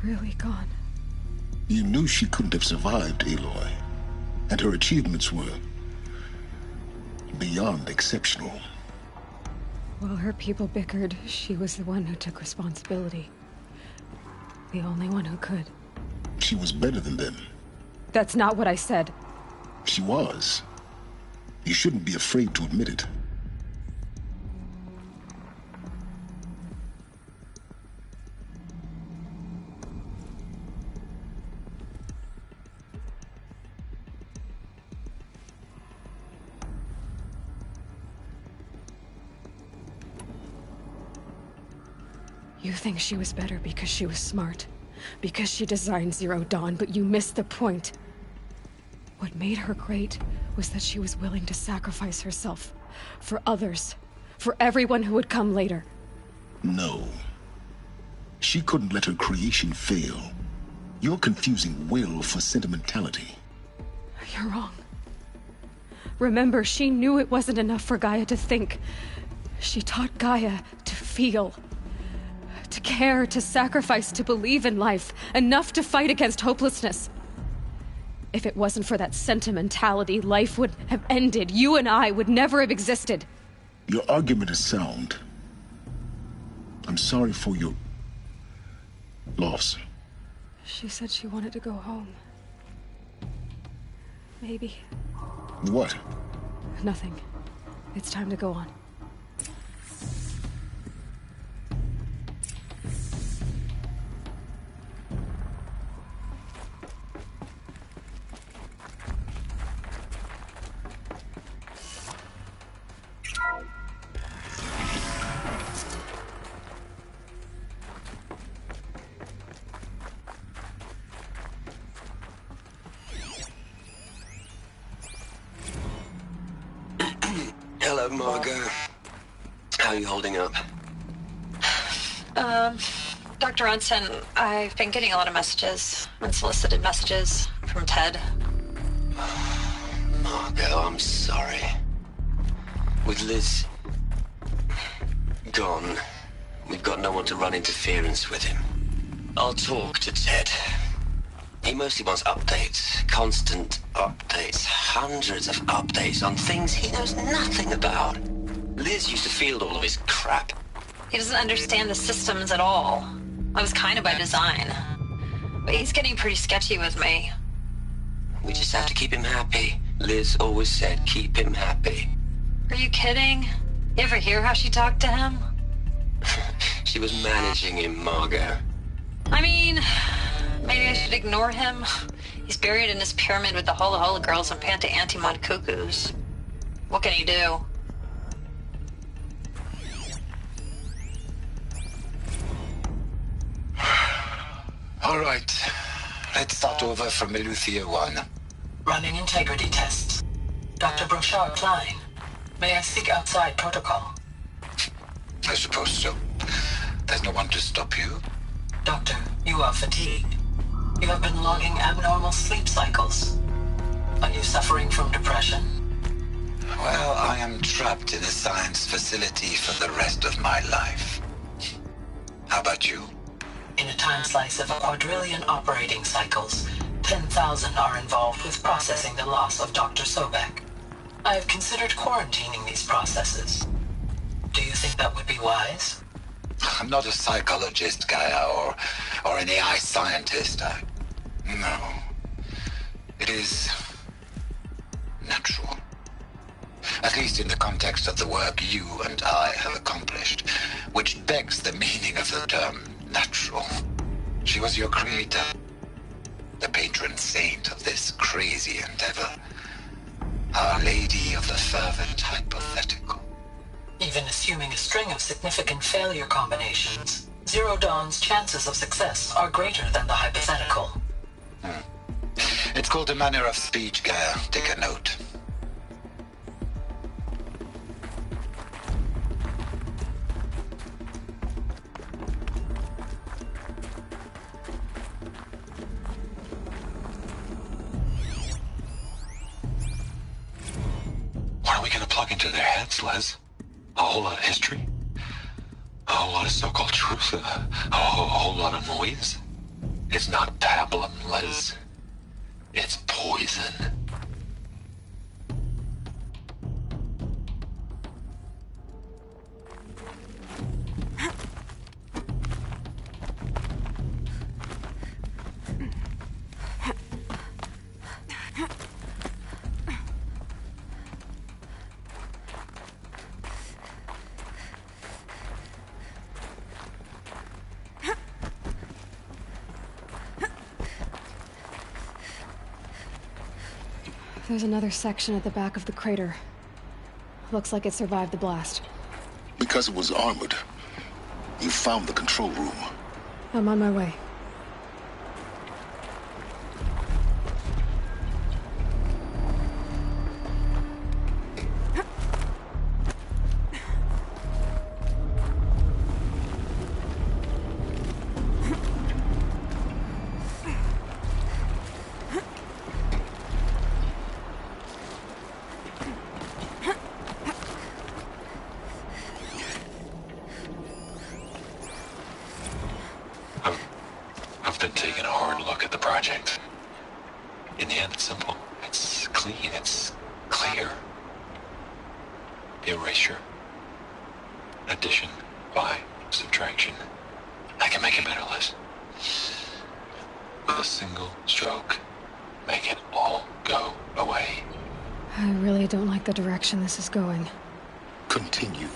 Really gone. You knew she couldn't have survived, Aloy. And her achievements were beyond exceptional. While her people bickered, she was the one who took responsibility. The only one who could. She was better than them. That's not what I said. She was. You shouldn't be afraid to admit it. You think she was better because she was smart, because she designed Zero Dawn, but you missed the point. What made her great was that she was willing to sacrifice herself for others, for everyone who would come later. No. She couldn't let her creation fail. You're confusing will for sentimentality. You're wrong. Remember, she knew it wasn't enough for Gaia to think. She taught Gaia to feel. To care, to sacrifice, to believe in life, enough to fight against hopelessness. If it wasn't for that sentimentality, life would have ended. You and I would never have existed. Your argument is sound. I'm sorry for your loss. She said she wanted to go home. Maybe. What? Nothing. It's time to go on. Hello, Margot. How are you holding up? Dr. Ronson, I've been getting a lot of messages, unsolicited messages from Ted. Margot, I'm sorry. With Liz gone, we've got no one to run interference with him. I'll talk to Ted. He mostly wants updates, constant updates, hundreds of updates on things he knows nothing about. Liz used to field all of his crap. He doesn't understand the systems at all. That was kind of by design. But he's getting pretty sketchy with me. We just have to keep him happy. Liz always said, keep him happy. Are you kidding? You ever hear how she talked to him? She was managing him, Margot. I mean, maybe I should ignore him. He's buried in his pyramid with the Hola Hola girls and Panta Antimon cuckoos. What can he do? All right. Let's start over from Eleuthia 1. Running integrity tests. Dr. Brochard Klein, may I speak outside protocol? I suppose so. There's no one to stop you. Doctor, you are fatigued. You have been logging abnormal sleep cycles. Are you suffering from depression? Well, I am trapped in a science facility for the rest of my life. How about you? In a time slice of a quadrillion operating cycles, 10,000 are involved with processing the loss of Dr. Sobek. I have considered quarantining these processes. Do you think that would be wise? I'm not a psychologist, Gaia, or an AI scientist. No. It is natural. At least in the context of the work you and I have accomplished, which begs the meaning of the term natural. She was your creator, the patron saint of this crazy endeavor, Our Lady of the Fervent Hypothetical. Even assuming a string of significant failure combinations, Zero Dawn's chances of success are greater than the hypothetical. It's called a manner of speech, Gaia. Take a note. What are we gonna plug into their heads, Liz? Oh, whole lot of history? A whole lot of so-called truth? A whole lot of noise? It's not pablum, Liz. It's poison. There's another section at the back of the crater. Looks like it survived the blast. Because it was armored, you found the control room. I'm on my way. I've been taking a hard look at the project. In the end, it's simple. It's clean. It's clear. Erasure. Addition. By. Subtraction. I can make a better list. With a single stroke, make it all go away. I really don't like the direction this is going. Continue.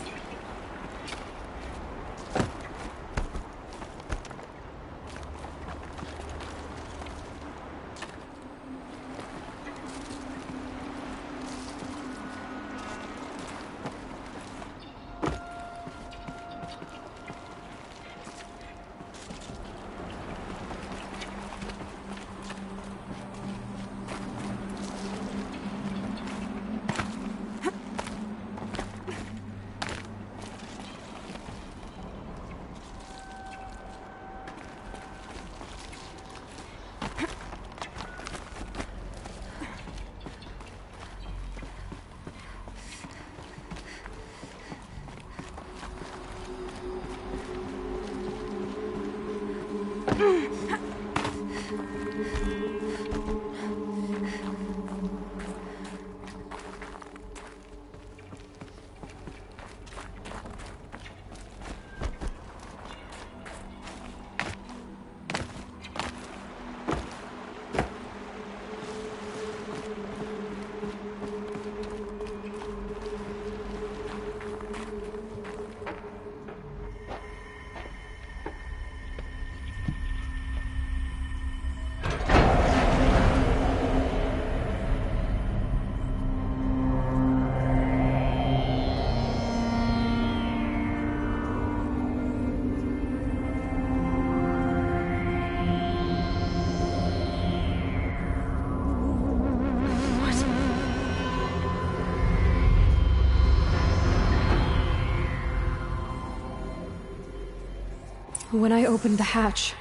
When I opened the hatch,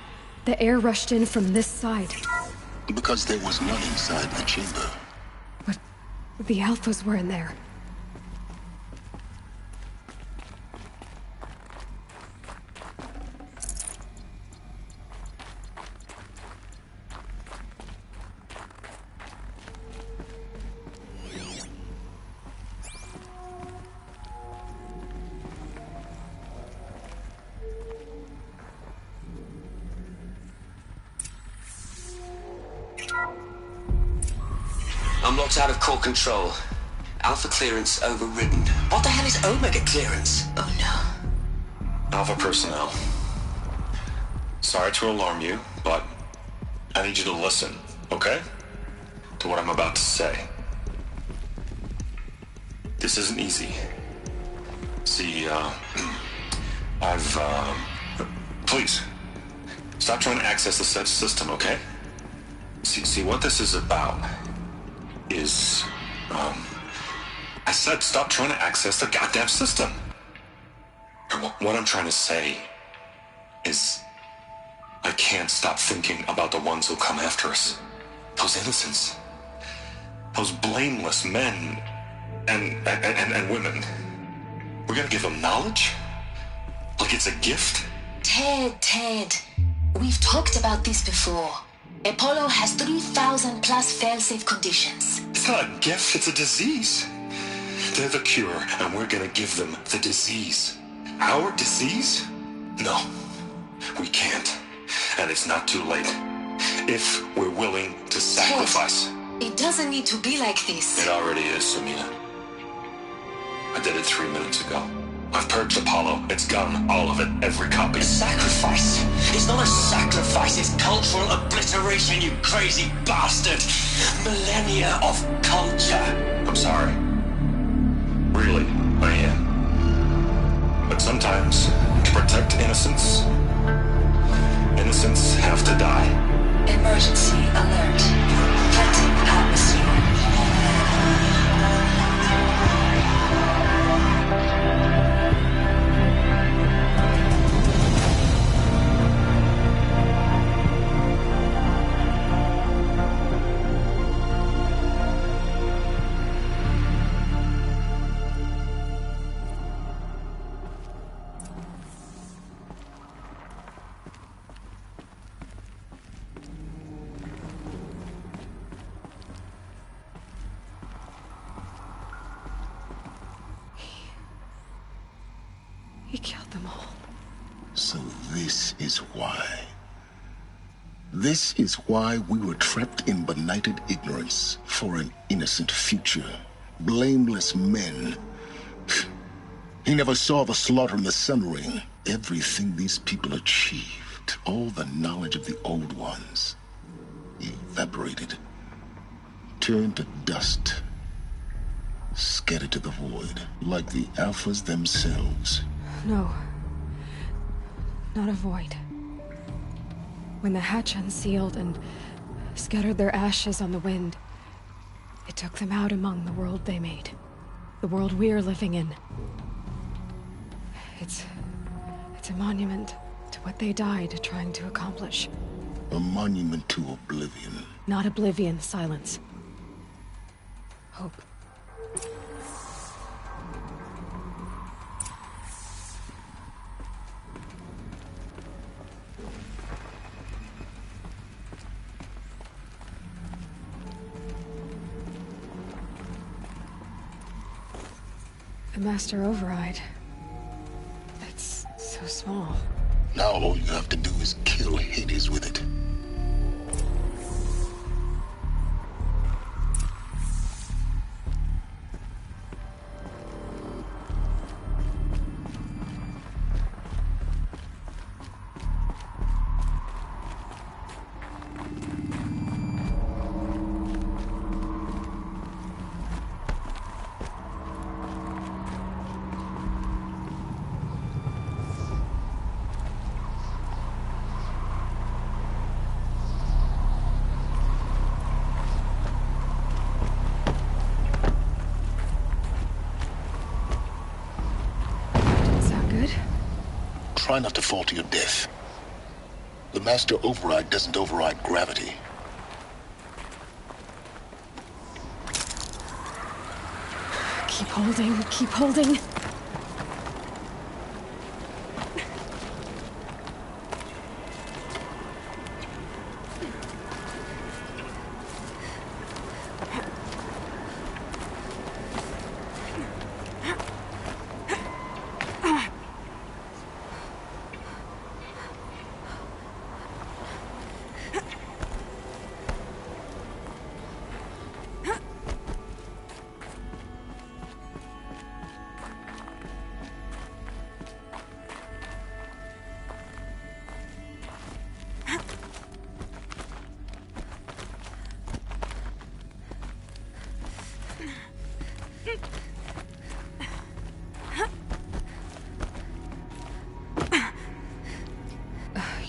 the air rushed in from this side. Because there was none inside the chamber. But the Alphas were in there. I'm locked out of core control. Alpha clearance overridden. What the hell is Omega clearance? Oh no. Alpha personnel. Sorry to alarm you, but I need you to listen, okay? To what I'm about to say. This isn't easy. See, please, stop trying to access the set system, okay? See, what this is about is, I said stop trying to access the goddamn system. What I'm trying to say is, I can't stop thinking about the ones who come after us. Those innocents. Those blameless men and women. We're gonna give them knowledge? Like it's a gift? Ted. We've talked about this before. Apollo has 3,000 plus fail-safe conditions. It's not a gift, it's a disease. They're the cure, and we're gonna give them the disease. Our disease? No, we can't. And it's not too late. If we're willing to sacrifice. Ted, it doesn't need to be like this. It already is, Samina. I did it 3 minutes ago. I've purged Apollo. It's gone. All of it. Every copy. Sacrifice? It's not a sacrifice. It's cultural obliteration, you crazy bastard. Millennia of culture. I'm sorry. Really, I am. But sometimes, to protect innocence, innocents have to die. Emergency alert. Flooding atmosphere. He killed them all. So this is why. This is why we were trapped in benighted ignorance for an innocent future. Blameless men. He never saw the slaughter in the Sun Ring. Everything these people achieved, all the knowledge of the old ones, evaporated, turned to dust, scattered to the void, like the Alphas themselves. No. Not a void. When the hatch unsealed and scattered their ashes on the wind, it took them out among the world they made. The world we're living in. It's a monument to what they died trying to accomplish. A monument to oblivion. Not oblivion, silence. Hope. The Master Override. It's so small. Now all you have to do is kill Hades with it. Try not to fall to your death. The Master Override doesn't override gravity. Keep holding, keep holding.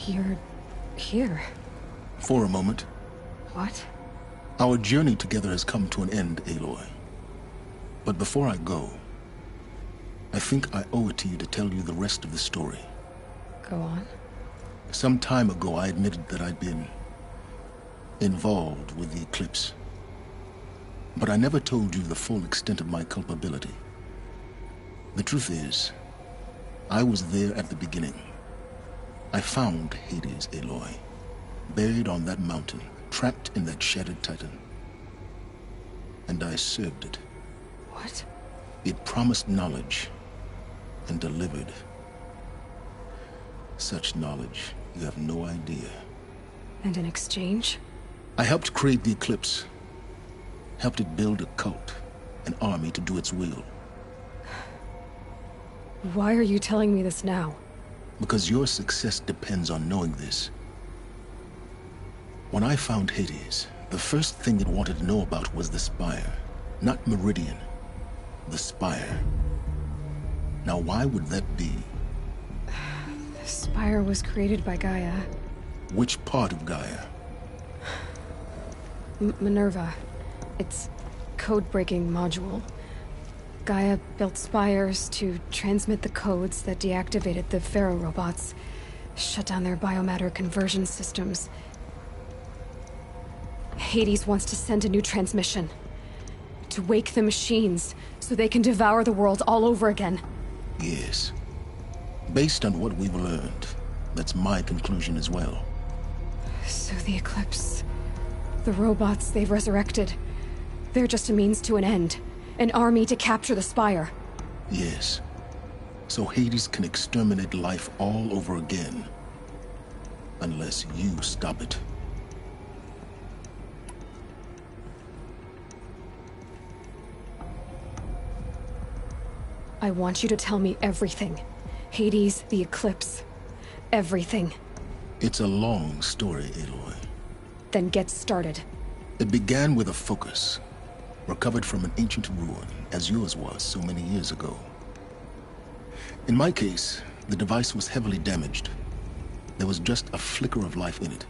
You're here. For a moment. What? Our journey together has come to an end, Aloy. But before I go, I think I owe it to you to tell you the rest of the story. Go on. Some time ago, I admitted that I'd been involved with the eclipse. But I never told you the full extent of my culpability. The truth is, I was there at the beginning. I found Hades, Aloy, buried on that mountain, trapped in that shattered titan. And I served it. What? It promised knowledge and delivered. Such knowledge, you have no idea. And in exchange? I helped create the Eclipse. Helped it build a cult, an army to do its will. Why are you telling me this now? Because your success depends on knowing this. When I found Hades, the first thing it wanted to know about was the Spire. Not Meridian. The Spire. Now why would that be? The Spire was created by Gaia. Which part of Gaia? Minerva. Its code-breaking module. Gaia built spires to transmit the codes that deactivated the Pharaoh robots, shut down their biomatter conversion systems. Hades wants to send a new transmission. To wake the machines, so they can devour the world all over again. Yes. Based on what we've learned, that's my conclusion as well. So the Eclipse... the robots they've resurrected... they're just a means to an end. An army to capture the Spire. Yes. So Hades can exterminate life all over again. Unless you stop it. I want you to tell me everything. Hades, the Eclipse. Everything. It's a long story, Aloy. Then get started. It began with a focus. Recovered from an ancient ruin, as yours was so many years ago. In my case, the device was heavily damaged. There was just a flicker of life in it.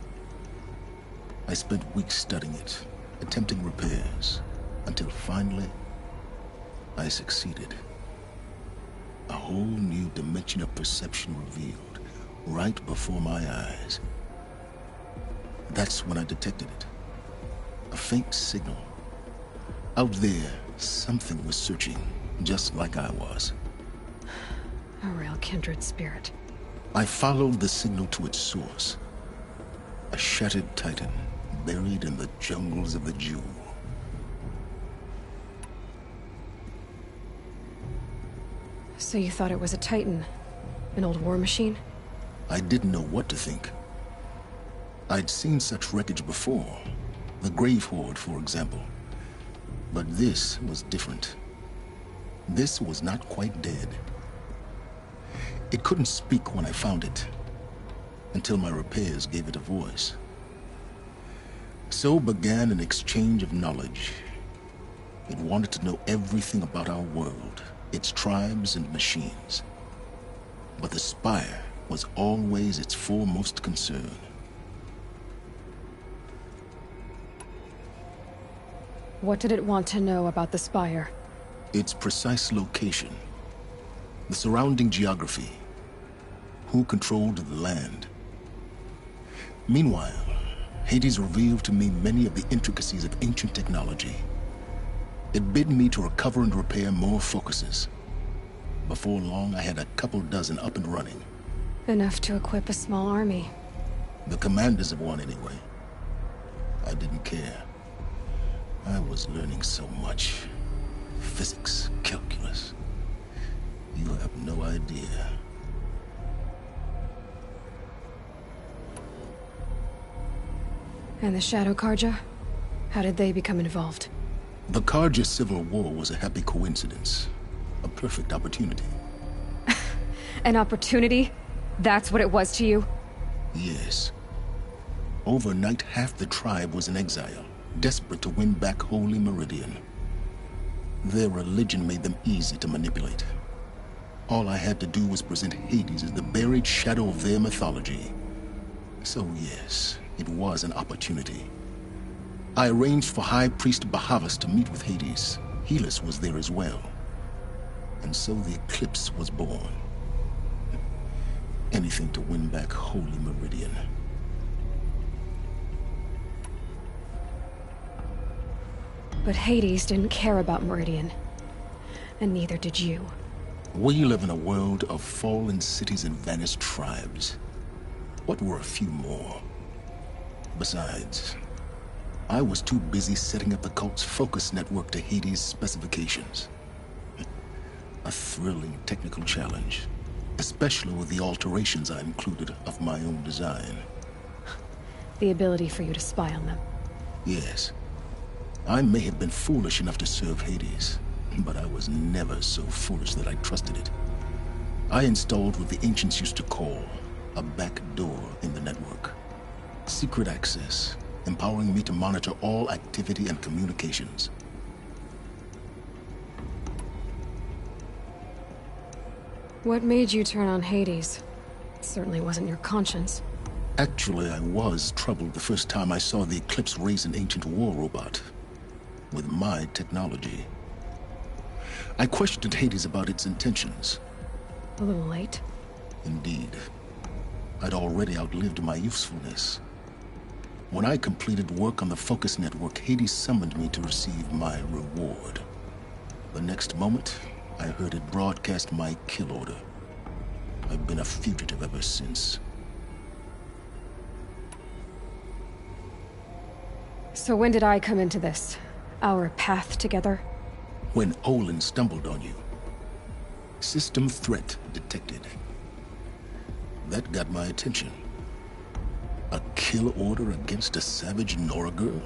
I spent weeks studying it, attempting repairs, until finally, I succeeded. A whole new dimension of perception revealed, right before my eyes. That's when I detected it. A faint signal. Out there, something was searching, just like I was. A real kindred spirit. I followed the signal to its source. A shattered titan, buried in the jungles of the Jewel. So you thought it was a titan? An old war machine? I didn't know what to think. I'd seen such wreckage before. The Grave Horde, for example. But this was different. This was not quite dead. It couldn't speak when I found it, until my repairs gave it a voice. So began an exchange of knowledge. It wanted to know everything about our world, its tribes and machines. But the Spire was always its foremost concern. What did it want to know about the Spire? Its precise location. The surrounding geography. Who controlled the land. Meanwhile, Hades revealed to me many of the intricacies of ancient technology. It bid me to recover and repair more focuses. Before long, I had a couple dozen up and running. Enough to equip a small army. The commanders of one, anyway. I didn't care. I was learning so much. Physics, calculus. You have no idea. And the Shadow Karja? How did they become involved? The Karja Civil War was a happy coincidence. A perfect opportunity. An opportunity? That's what it was to you? Yes. Overnight, half the tribe was in exile, desperate to win back Holy Meridian. Their religion made them easy to manipulate. All I had to do was present Hades as the buried shadow of their mythology. So yes, it was an opportunity. I arranged for High Priest Bahavas to meet with Hades. Helis was there as well. And so the Eclipse was born. Anything to win back Holy Meridian. But Hades didn't care about Meridian. And neither did you. We live in a world of fallen cities and vanished tribes. What were a few more? Besides, I was too busy setting up the cult's focus network to Hades' specifications. A thrilling technical challenge, especially with the alterations I included of my own design. The ability for you to spy on them. Yes. I may have been foolish enough to serve Hades, but I was never so foolish that I trusted it. I installed what the ancients used to call a back door in the network. Secret access, empowering me to monitor all activity and communications. What made you turn on Hades? It certainly wasn't your conscience. Actually, I was troubled the first time I saw the Eclipse raise an ancient war robot. With my technology. I questioned Hades about its intentions. A little late. Indeed. I'd already outlived my usefulness. When I completed work on the Focus Network, Hades summoned me to receive my reward. The next moment, I heard it broadcast my kill order. I've been a fugitive ever since. So when did I come into this? Our path together? When Olin stumbled on you. System threat detected. That got my attention. A kill order against a savage Nora girl?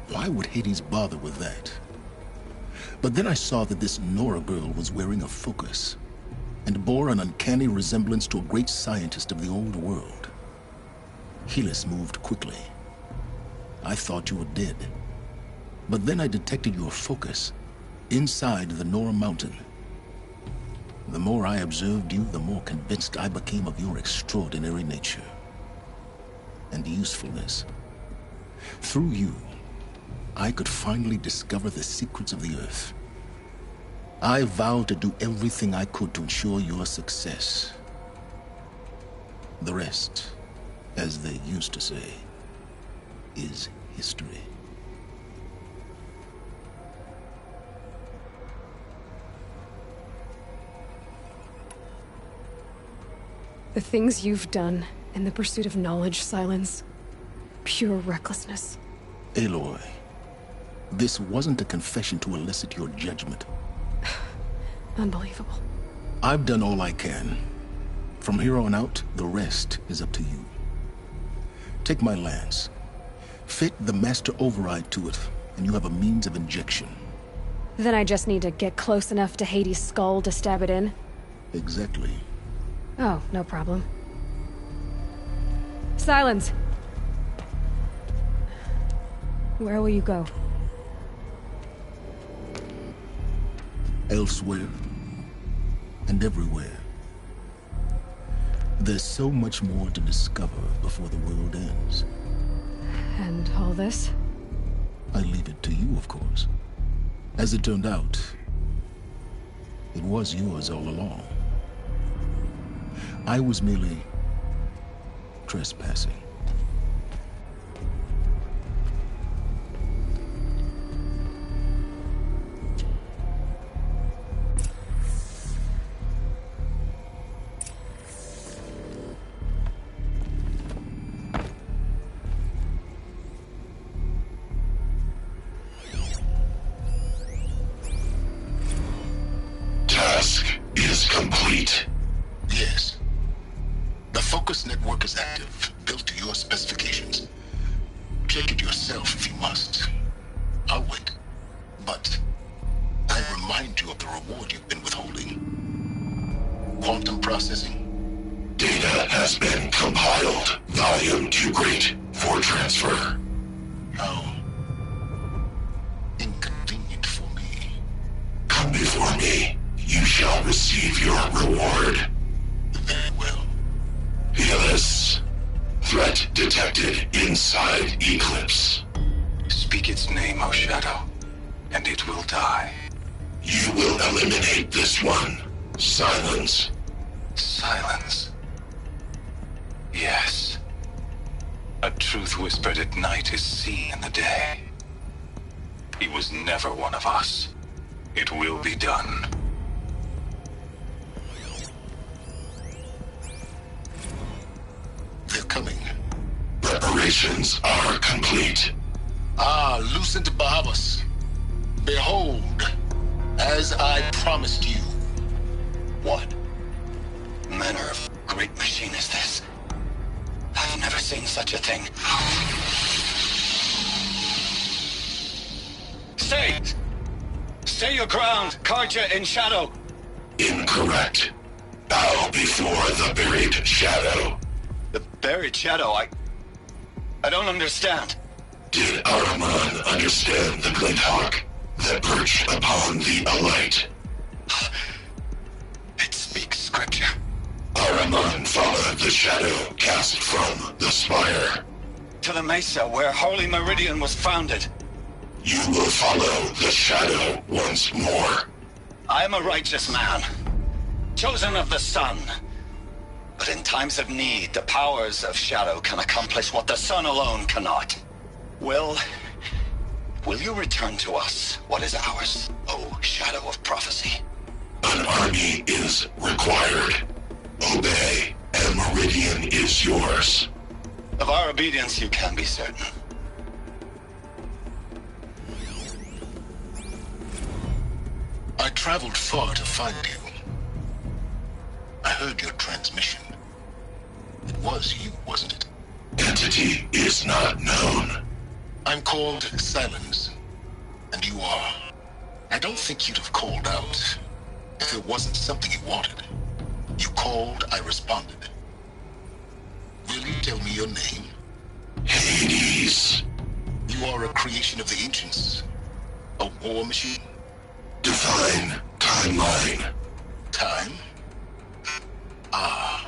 Why would Hades bother with that? But then I saw that this Nora girl was wearing a focus, and bore an uncanny resemblance to a great scientist of the old world. Helis moved quickly. I thought you were dead. But then I detected your focus inside the Nora mountain. The more I observed you, the more convinced I became of your extraordinary nature and usefulness. Through you, I could finally discover the secrets of the Earth. I vowed to do everything I could to ensure your success. The rest, as they used to say, is history. The things you've done in the pursuit of knowledge, Silence. Pure recklessness. Aloy, this wasn't a confession to elicit your judgment. Unbelievable. I've done all I can. From here on out, the rest is up to you. Take my lance. Fit the master override to it, and you have a means of injection. Then I just need to get close enough to Hades' skull to stab it in? Exactly. Oh, no problem. Silence! Where will you go? Elsewhere. And everywhere. There's so much more to discover before the world ends. And all this? I leave it to you, of course. As it turned out, it was yours all along. I was merely trespassing. Task is complete. Yes. The Focus Network is active, built to your specifications. Check it yourself if you must. I'll wait. But I remind you of the reward you've been withholding. Quantum processing. Data has been compiled. Volume too great for transfer. How inconvenient for me. Come before me. You shall receive your reward. Very well. Helis. Threat detected inside Eclipse. Speak its name, O Shadow, and it will die. You will eliminate this one. Silence. Silence. Yes. A truth whispered at night is seen in the day. He was never one of us. It will be done. Preparations are complete. Ah, Lucent Bahavas. Behold, as I promised you. What manner of great machine is this? I've never seen such a thing. Stay! Stay your ground, Karja in shadow! Incorrect. Bow before the buried shadow. The buried shadow? I don't understand. Did Ahriman understand the glint hawk that perched upon the alight? It speaks scripture. Ahriman followed the shadow cast from the spire. To the mesa where Holy Meridian was founded. You will follow the shadow once more. I am a righteous man, chosen of the sun. But in times of need, the powers of shadow can accomplish what the sun alone cannot. Will you return to us what is ours, O shadow of prophecy? An army is required. Obey, and Meridian is yours. Of our obedience you can be certain. I traveled far to find you. I heard your transmission. It was you, wasn't it? Entity is not known. I'm called Silence, and you are. I don't think you'd have called out if it wasn't something you wanted. You called, I responded. Will you tell me your name? Hades. You are a creation of the ancients. A war machine? Define timeline. Time? Ah.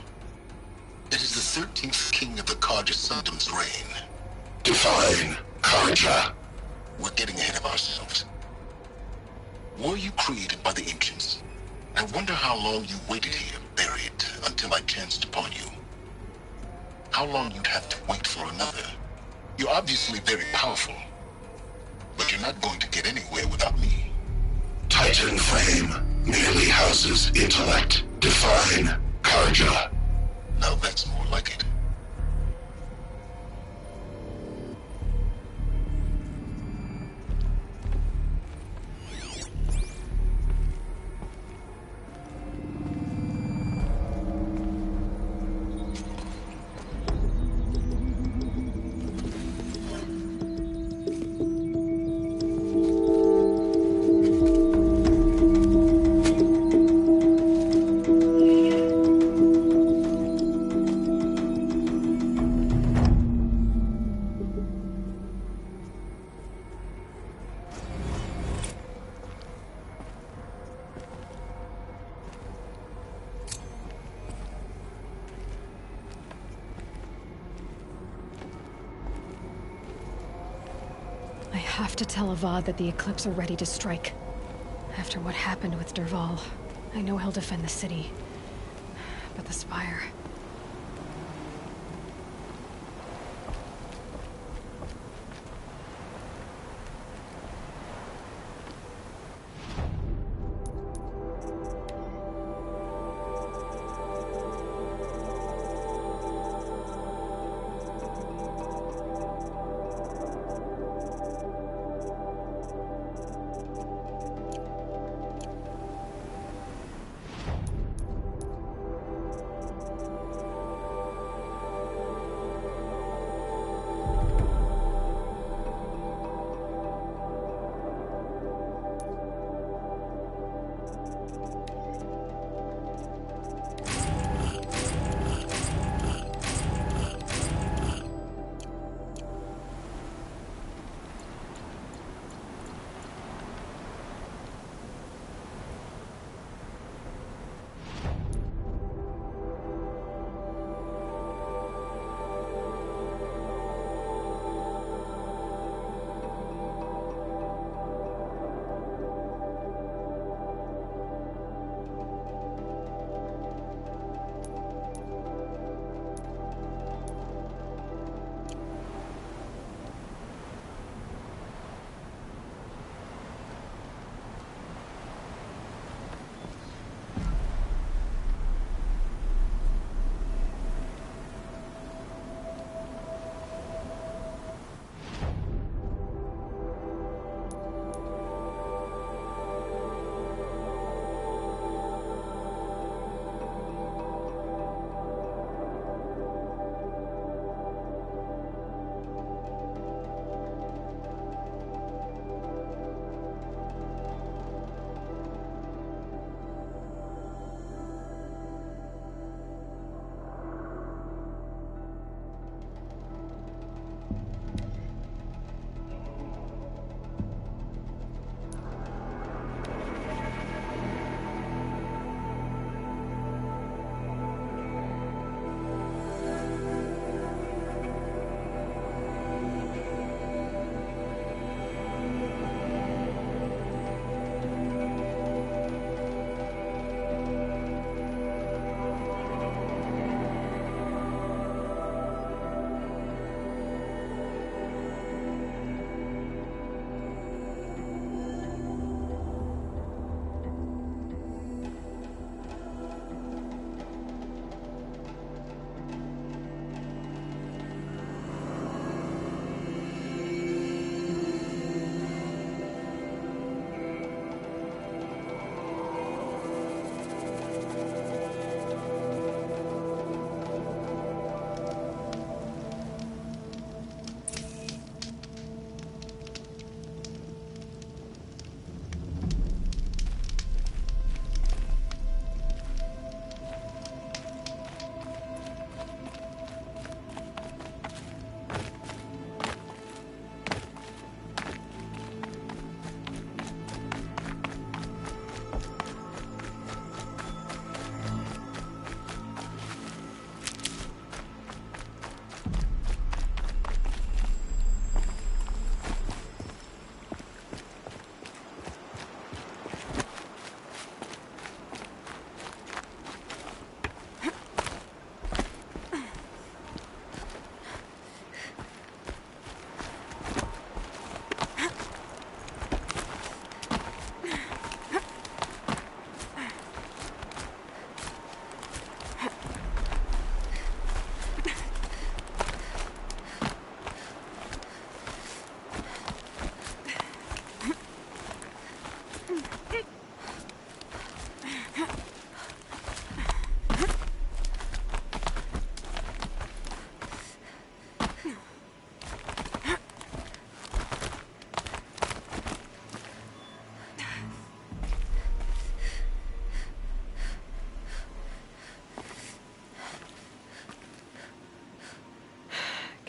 It is the 13th king of the Karja Sundom's reign. Define Karja. We're getting ahead of ourselves. Were you created by the ancients? I wonder how long you waited here, buried, until I chanced upon you. How long you'd have to wait for another. You're obviously very powerful, but you're not going to get anywhere without me. Titan frame merely houses intellect. Define Karja. Now that's more like it. I have to tell Avad that the Eclipse are ready to strike. After what happened with Derval, I know he'll defend the city. But the Spire...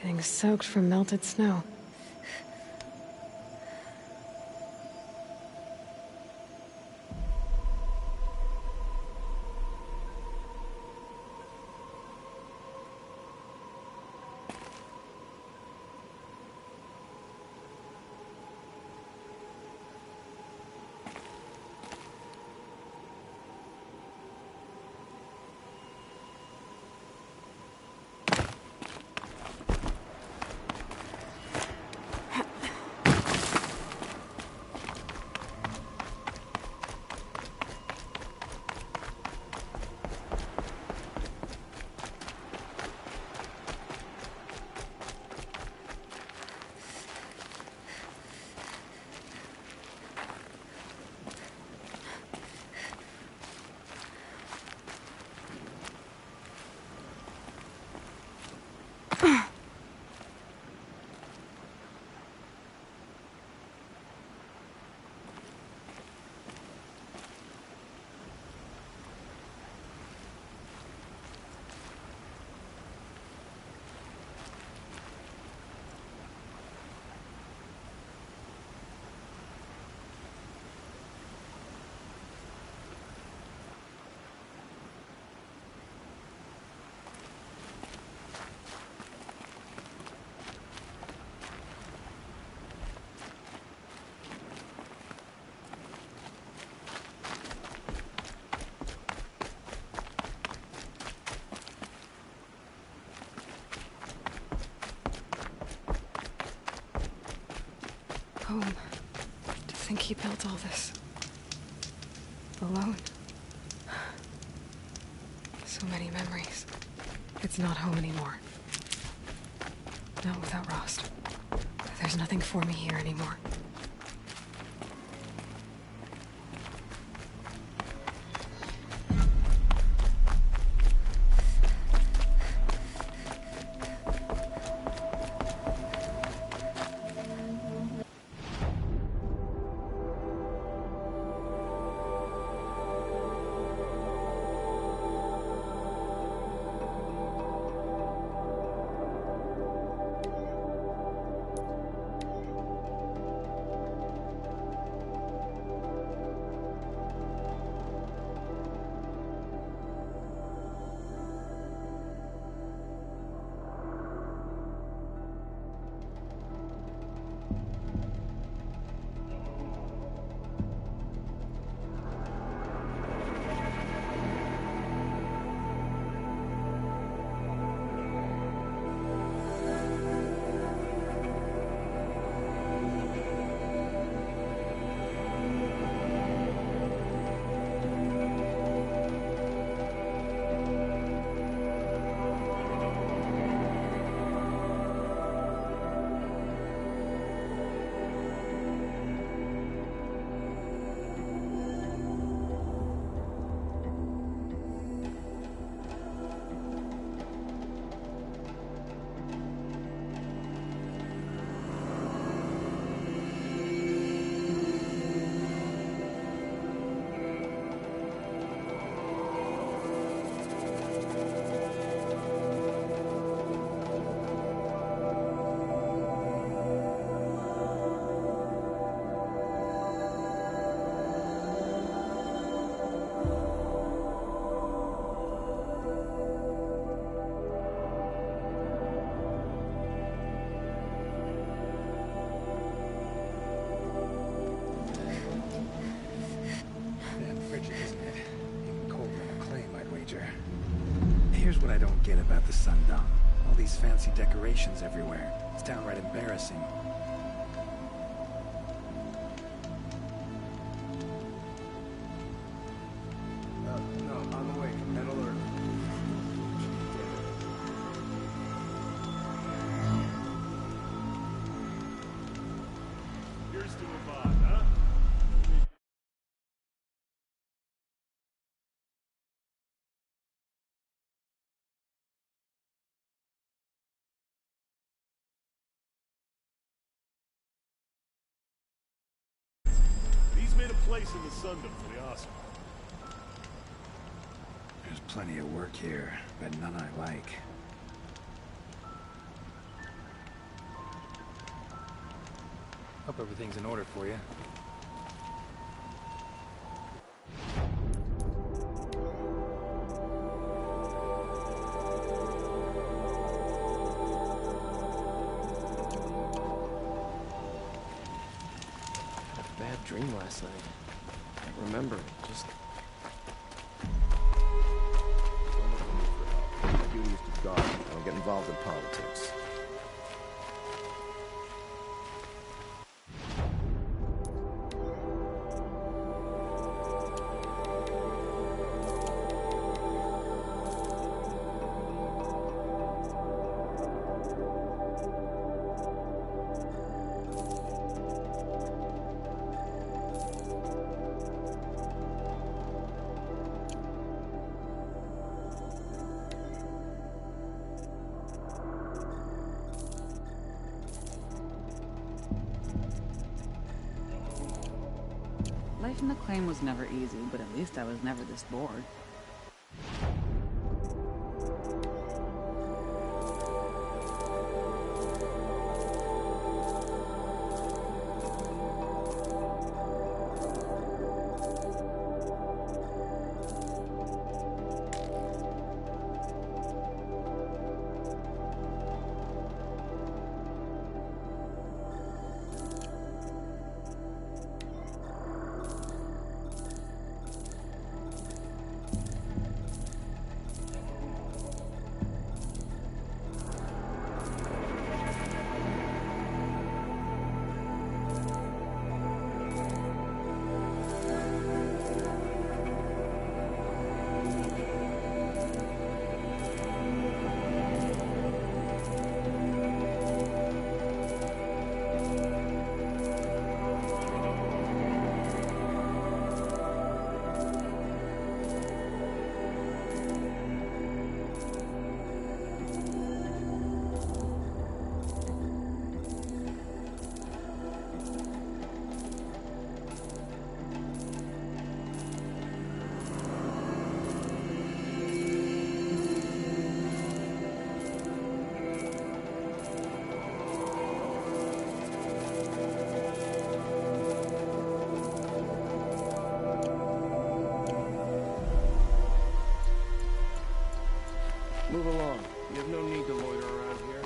Everything's soaked from melted snow. Home. To think he built all this. Alone. So many memories. It's not home anymore. Not without Rost. There's nothing for me here anymore. Here's what I don't get about the Sundom. All these fancy decorations everywhere. It's downright embarrassing. No, on the way. Red alert. Here's to Avad, huh? He's made a place in the Sundom for the Awesome. There's plenty of work here, but none I like. Hope everything's in order for you. Had a bad dream last night. Can't remember it. Just... My duty is to guard. I don't get involved in politics. Life in the claim was never easy, but at least I was never this bored. Move along. You have no need to loiter around here.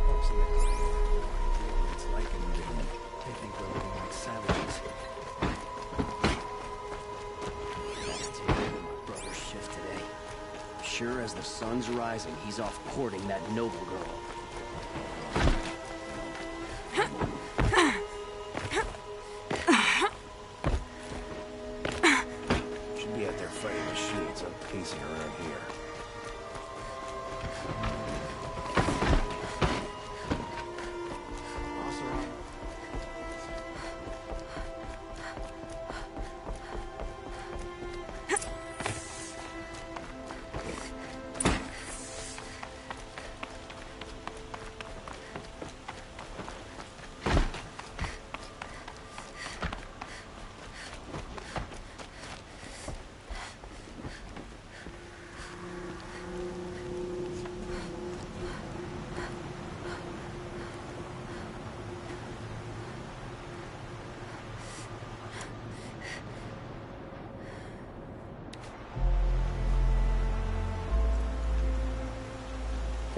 Folks in the claim have no idea what it's like in Meridian. They think we're living like savages. Taking my brother's shift today. Sure as the sun's rising, he's off courting that noble girl. Should be out there fighting machines. I'm pacing around here.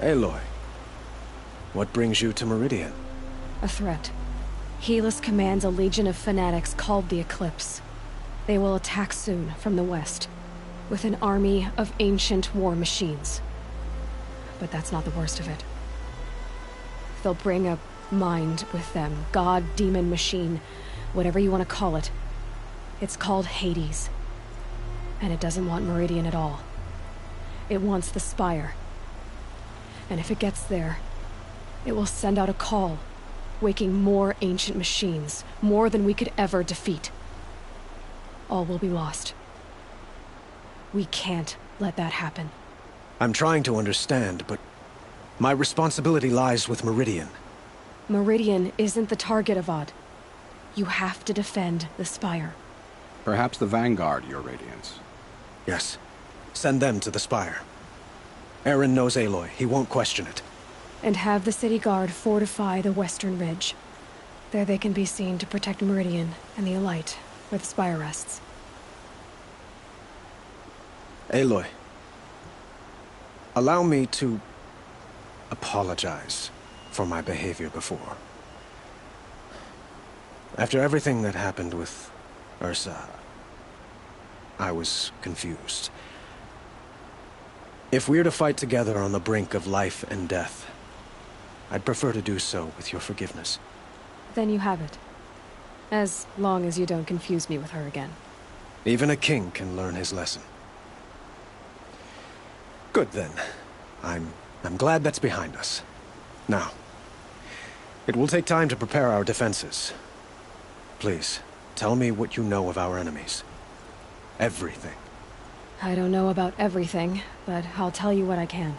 Aloy, what brings you to Meridian? A threat. Helis commands a legion of fanatics called the Eclipse. They will attack soon from the west, with an army of ancient war machines. But that's not the worst of it. They'll bring a mind with them, god, demon, machine, whatever you want to call it. It's called Hades. And it doesn't want Meridian at all. It wants the Spire. And if it gets there, it will send out a call, waking more ancient machines, more than we could ever defeat. All will be lost. We can't let that happen. I'm trying to understand, but my responsibility lies with Meridian. Meridian isn't the target, Avad. You have to defend the Spire. Perhaps the Vanguard, Your Radiance. Yes. Send them to the Spire. Aaron knows Aloy. He won't question it. And have the City Guard fortify the Western Ridge. There they can be seen to protect Meridian and the Elite, where the Spire rests. Aloy. Allow me to apologize for my behavior before. After everything that happened with Ursa, I was confused. If we're to fight together on the brink of life and death, I'd prefer to do so with your forgiveness. Then you have it. As long as you don't confuse me with her again. Even a king can learn his lesson. Good then. I'm glad that's behind us. Now, it will take time to prepare our defenses. Please, tell me what you know of our enemies. Everything. I don't know about everything, but I'll tell you what I can.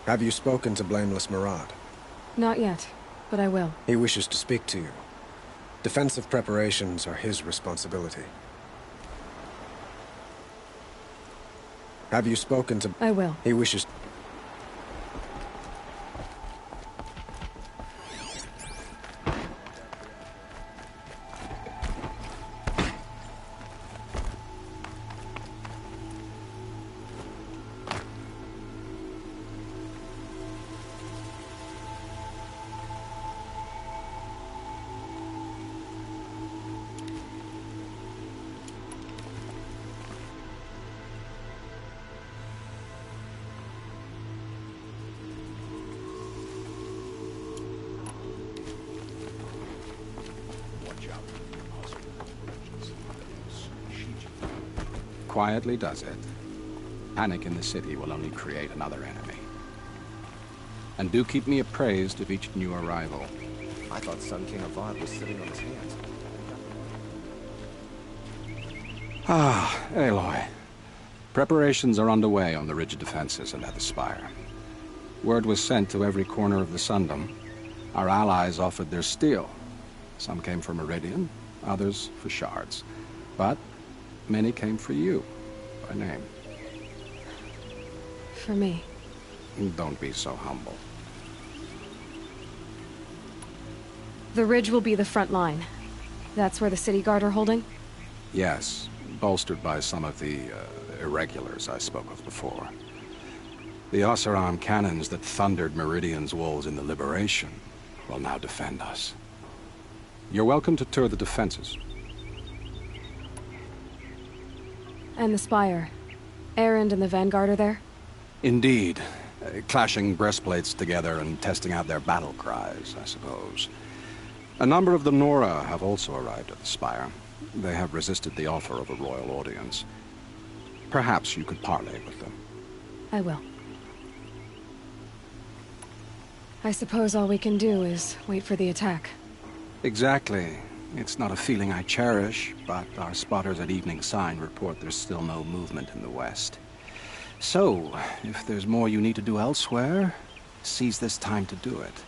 Have you spoken to Blameless Murad? Not yet, but I will. He wishes to speak to you. Defensive preparations are his responsibility. Have you spoken to... I will. He wishes... Quietly does it. Panic in the city will only create another enemy. And do keep me appraised of each new arrival. I thought Sun King Avad was sitting on his hands. Ah, Aloy. Preparations are underway on the ridge defenses and at the Spire. Word was sent to every corner of the Sundom. Our allies offered their steel. Some came for Meridian, others for shards. But many came for you, by name. For me. Don't be so humble. The ridge will be the front line. That's where the City Guard are holding? Yes, bolstered by some of the irregulars I spoke of before. The Oseram cannons that thundered Meridian's walls in the Liberation will now defend us. You're welcome to tour the defenses. And the Spire. Erend and the Vanguard are there? Indeed. Clashing breastplates together and testing out their battle cries, I suppose. A number of the Nora have also arrived at the Spire. They have resisted the offer of a royal audience. Perhaps you could parley with them. I will. I suppose all we can do is wait for the attack. Exactly. It's not a feeling I cherish, but our spotters at Evening Sign report there's still no movement in the west. So, if there's more you need to do elsewhere, seize this time to do it.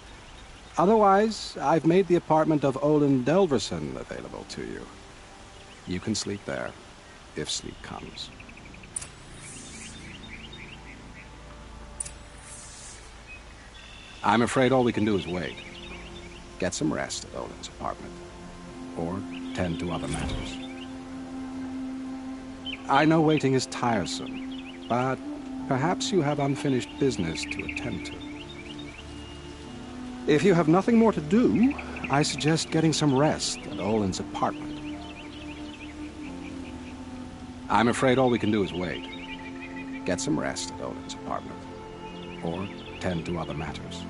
Otherwise, I've made the apartment of Olin Delverson available to you. You can sleep there, if sleep comes. I'm afraid all we can do is wait. Get some rest at Olin's apartment. Or tend to other matters. I know waiting is tiresome, but perhaps you have unfinished business to attend to. If you have nothing more to do, I suggest getting some rest at Olin's apartment. I'm afraid all we can do is wait. Get some rest at Olin's apartment. Or tend to other matters.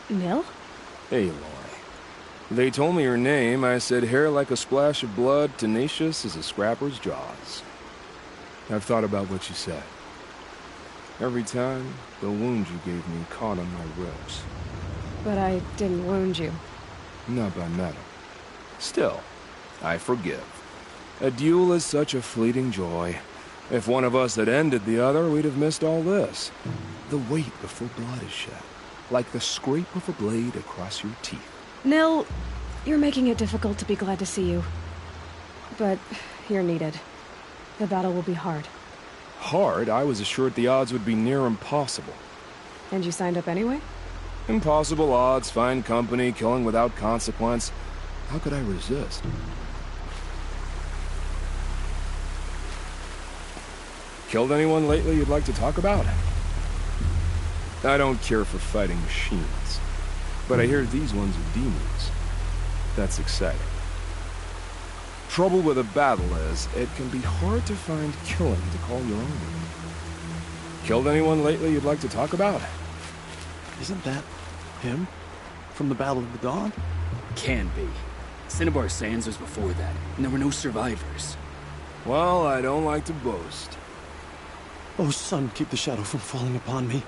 Nil? Aloy. They told me your name. I said hair like a splash of blood, tenacious as a scrapper's jaws. I've thought about what you said. Every time, the wound you gave me caught on my ribs. But I didn't wound you. Not by metal. Still, I forgive. A duel is such a fleeting joy. If one of us had ended the other, we'd have missed all this. The weight before blood is shed, like the scrape of a blade across your teeth. Nil, you're making it difficult to be glad to see you. But you're needed. The battle will be hard. Hard? I was assured the odds would be near impossible. And you signed up anyway? Impossible odds, fine company, killing without consequence. How could I resist? Killed anyone lately you'd like to talk about? I don't care for fighting machines, but I hear these ones are demons. That's exciting. Trouble with a battle is, it can be hard to find killing to call your own. Killed anyone lately you'd like to talk about? Isn't that him? From the Battle of the Dawn? Can be. Cinnabar Sands was before that, and there were no survivors. Well, I don't like to boast. Oh, sun, keep the shadow from falling upon me.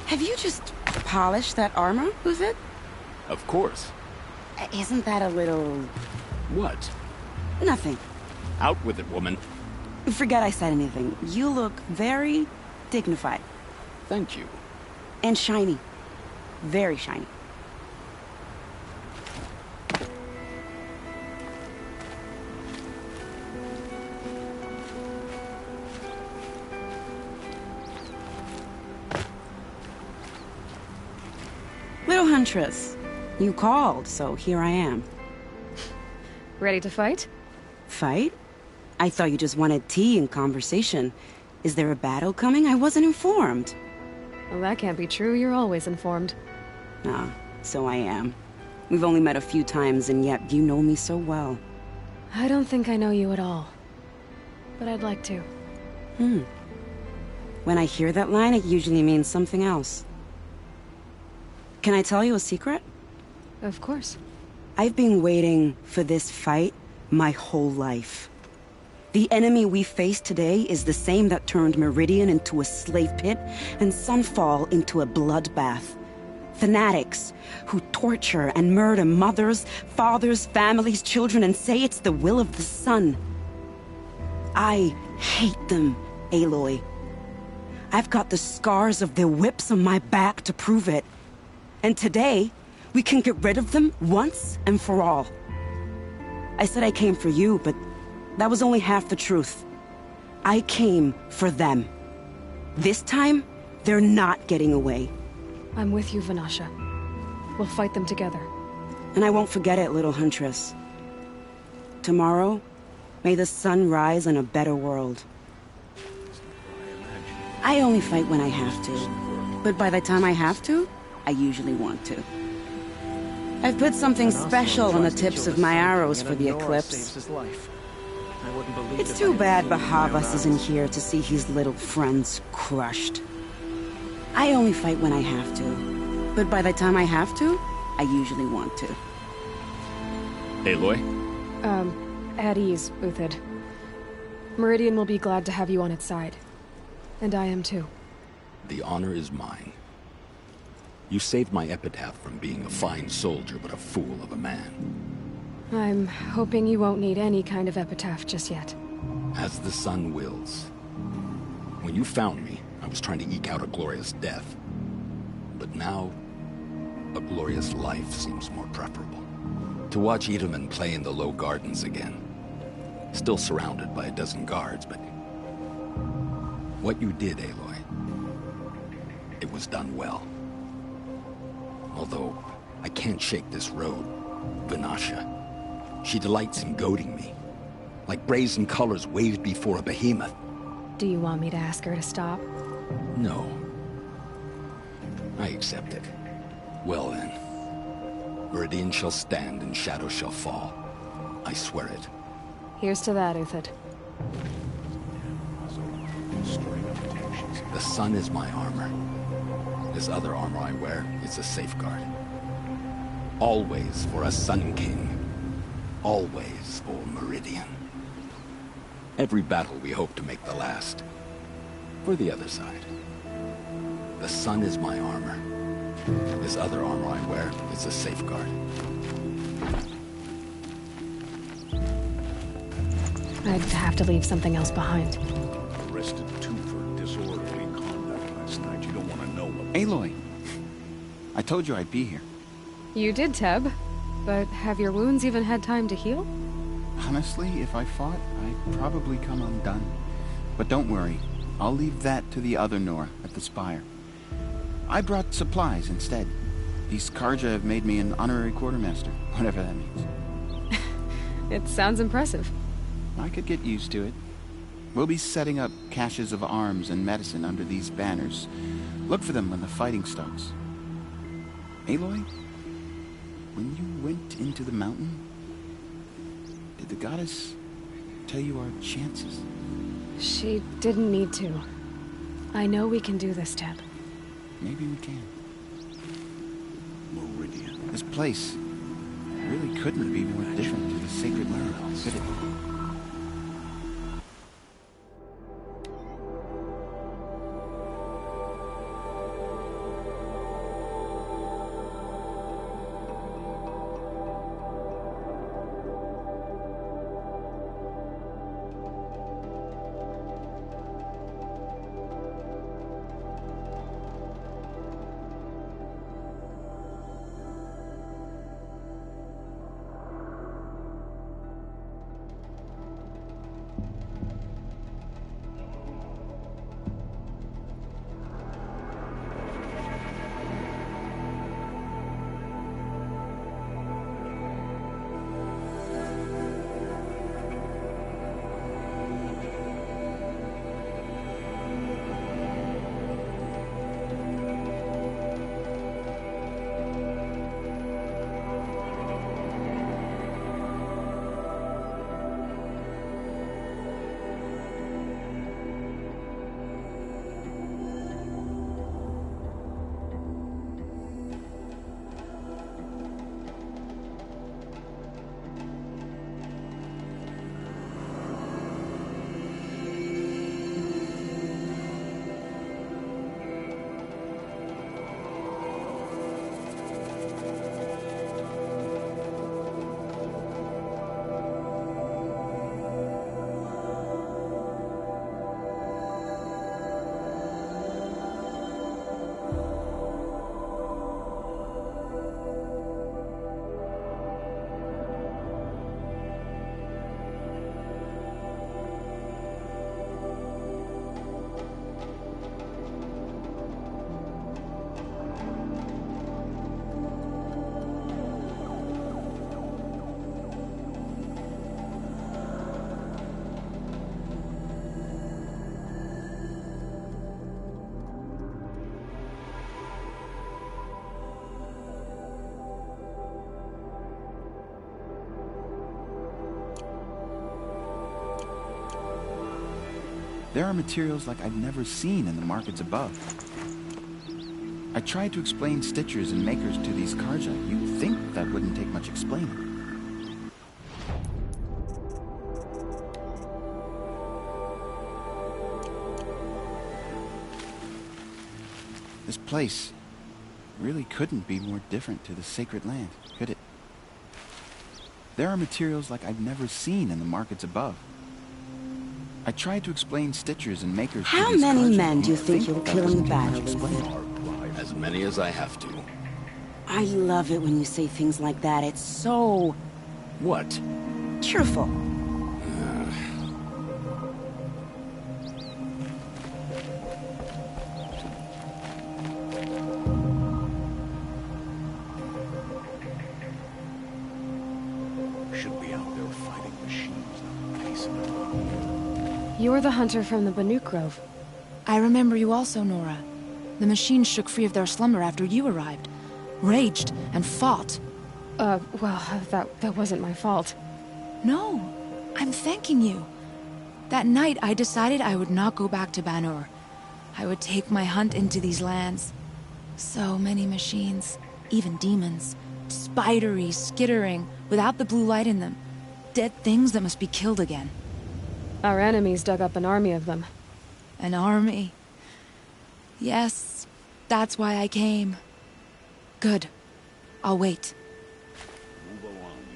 Have you just polished that armor, Uthid? Of course. Isn't that a little... What? Nothing. Out with it, woman. Forget I said anything. You look very dignified. Thank you. And shiny. Very shiny. Little Huntress, you called, so here I am. Ready to fight? Fight? I thought you just wanted tea and conversation. Is there a battle coming? I wasn't informed. Well, that can't be true. You're always informed. Ah, so I am. We've only met a few times, and yet you know me so well. I don't think I know you at all. But I'd like to. When I hear that line, it usually means something else. Can I tell you a secret? Of course. I've been waiting for this fight my whole life. The enemy we face today is the same that turned Meridian into a slave pit and Sunfall into a bloodbath. Fanatics who torture and murder mothers, fathers, families, children, and say it's the will of the sun. I hate them, Aloy. I've got the scars of their whips on my back to prove it. And today, we can get rid of them once and for all. I said I came for you, but that was only half the truth. I came for them. This time, they're not getting away. I'm with you, Vanasha. We'll fight them together. And I won't forget it, little Huntress. Tomorrow, may the sun rise in a better world. I only fight when I have to. But by the time I have to, I usually want to. I've put something special on the tips of my arrows for the eclipse. It's too bad Bahavas isn't here to see his little friends crushed. I only fight when I have to. But by the time I have to, I usually want to. Aloy? At ease, Uthid. Meridian will be glad to have you on its side. And I am too. The honor is mine. You saved my epitaph from being a fine soldier, but a fool of a man. I'm hoping you won't need any kind of epitaph just yet. As the sun wills. When you found me, I was trying to eke out a glorious death. But now, a glorious life seems more preferable. To watch Edelman play in the low gardens again. Still surrounded by a dozen guards, but... what you did, Aloy, it was done well. Although, I can't shake this road, Vanasha. She delights in goading me. Like brazen colors waved before a behemoth. Do you want me to ask her to stop? No. I accept it. Well then. Meridian shall stand and shadow shall fall. I swear it. Here's to that, Uthid. Stirring up tensions. The sun is my armor. This other armor I wear is a safeguard. Always for a Sun King. Always for Meridian. Every battle we hope to make the last. For the other side. The sun is my armor. This other armor I wear is a safeguard. I'd have to leave something else behind. Arrested two for disorderly conduct last night. You don't want to know what... Aloy, I told you I'd be here. You did, Teb. But have your wounds even had time to heal? Honestly, if I fought, I'd probably come undone. But don't worry. I'll leave that to the other Nora at the Spire. I brought supplies instead. These Karja have made me an honorary quartermaster, whatever that means. It sounds impressive. I could get used to it. We'll be setting up caches of arms and medicine under these banners. Look for them when the fighting starts. Aloy, when you went into the mountain, did the goddess tell you our chances? She didn't need to. I know we can do this, Teb. Maybe we can. Meridian. This place really couldn't be more different to the sacred land, could it? There are materials like I've never seen in the markets above. I tried to explain stitchers and makers to these Karja. You'd think that wouldn't take much explaining. This place really couldn't be more different to the sacred land, could it? There are materials like I've never seen in the markets above. I tried to explain stitchers and makers. How many men do you think you'll kill in battle? As many as I have to. I love it when you say things like that. It's so... What? Cheerful. Should be out there fighting machines, not pacing around. You're the hunter from the Banuk Grove. I remember you also, Nora. The machines shook free of their slumber after you arrived. Raged and fought. Well, that wasn't my fault. No, I'm thanking you. That night, I decided I would not go back to Banur. I would take my hunt into these lands. So many machines, even demons. Spidery, skittering, without the blue light in them. Dead things that must be killed again. Our enemies dug up an army of them. An army? Yes, that's why I came. Good. I'll wait.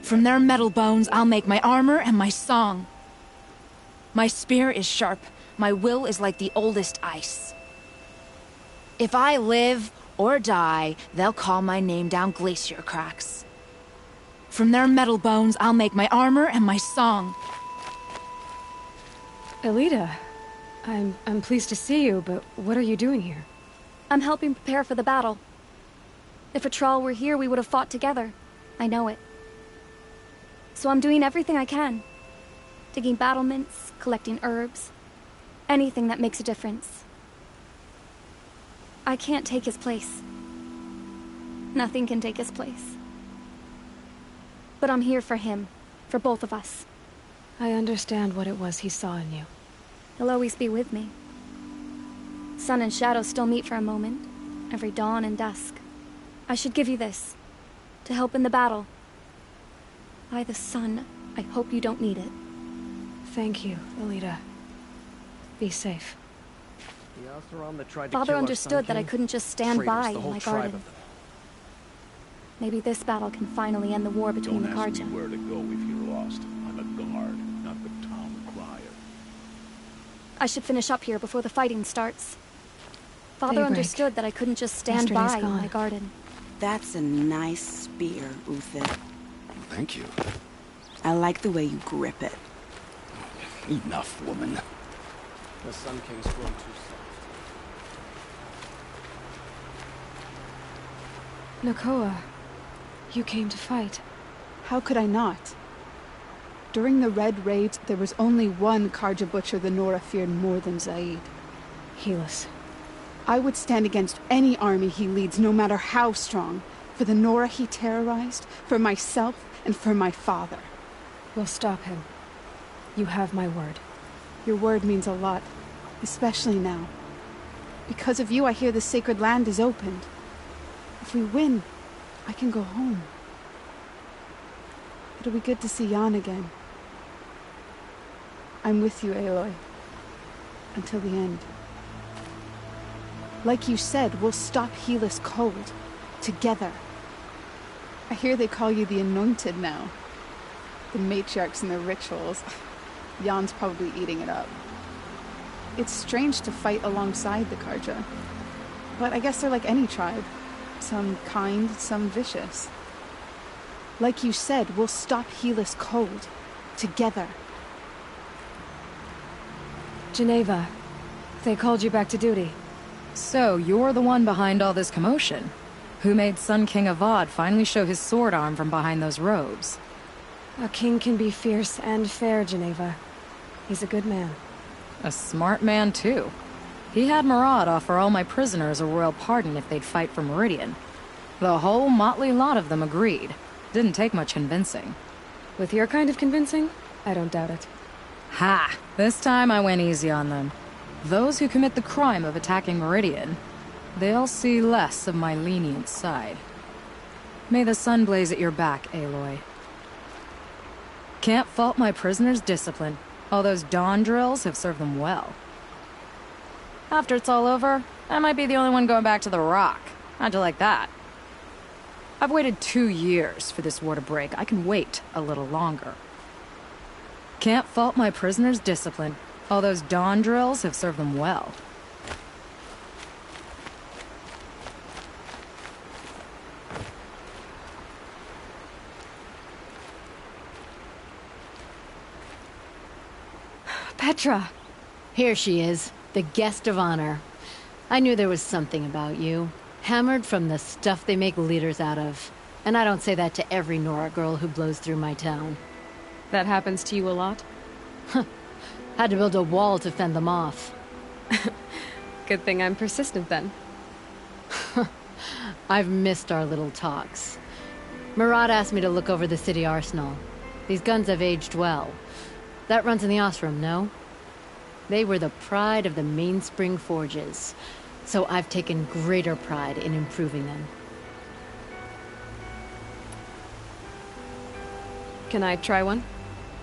From their metal bones, I'll make my armor and my song. My spear is sharp. My will is like the oldest ice. If I live or die, they'll call my name down glacier cracks. From their metal bones, I'll make my armor and my song. Elita, I'm pleased to see you, but what are you doing here? I'm helping prepare for the battle. If a Thrall were here, we would have fought together. I know it. So I'm doing everything I can. Digging battlements, collecting herbs. Anything that makes a difference. I can't take his place. Nothing can take his place. But I'm here for him. For both of us. I understand what it was he saw in you. He'll always be with me. Sun and shadow still meet for a moment. Every dawn and dusk. I should give you this. To help in the battle. By the sun, I hope you don't need it. Thank you, Elita. Be safe. The Oseram that tried to Father kill our understood Sun that I King? couldn't just stand Traitors, by the in whole my tribe garden. of them. Maybe this battle can finally end the war between Don't the ask Karja. me where to go if you're lost. I'm a guard, not the town crier. I should finish up here before the fighting starts. Father Daybreak. understood that I couldn't just stand Yesterday's by in gone. my garden. That's a nice spear, Uther. Thank you. I like the way you grip it. Enough, woman. The Sun King's grown too soft. Nakoa, you came to fight. How could I not? During the Red Raids, there was only one Karja butcher the Nora feared more than Zaid. Helis. I would stand against any army he leads, no matter how strong. For the Nora he terrorized, for myself, and for my father. We'll stop him. You have my word. Your word means a lot, especially now. Because of you, I hear the sacred land is opened. If we win, I can go home. It'll be good to see Jan again. I'm with you, Aloy. Until the end. Like you said, we'll stop Helis cold. Together. I hear they call you the Anointed now. The matriarchs and their rituals. Jan's probably eating it up. It's strange to fight alongside the Karja. But I guess they're like any tribe. Some kind, some vicious. Like you said, we'll stop Helis cold. Together. Geneva, they called you back to duty. So, you're the one behind all this commotion. Who made Sun King Avad finally show his sword arm from behind those robes? A king can be fierce and fair, Geneva. He's a good man. A smart man, too. He had Murad offer all my prisoners a royal pardon if they'd fight for Meridian. The whole motley lot of them agreed. Didn't take much convincing. With your kind of convincing, I don't doubt it. Ha! This time I went easy on them. Those who commit the crime of attacking Meridian, they'll see less of my lenient side. May the sun blaze at your back, Aloy. Can't fault my prisoners' discipline. All those dawn drills have served them well. After it's all over, I might be the only one going back to the Rock. How'd you like that? I've waited 2 years for this war to break. I can wait a little longer. Can't fault my prisoners' discipline. All those dawn drills have served them well. Petra! Here she is, the guest of honor. I knew there was something about you. Hammered from the stuff they make leaders out of. And I don't say that to every Nora girl who blows through my town. That happens to you a lot? Had to build a wall to fend them off. Good thing I'm persistent then. I've missed our little talks. Murad asked me to look over the city arsenal. These guns have aged well. That runs in the Osram, no? They were the pride of the Mainspring Forges, so I've taken greater pride in improving them. Can I try one?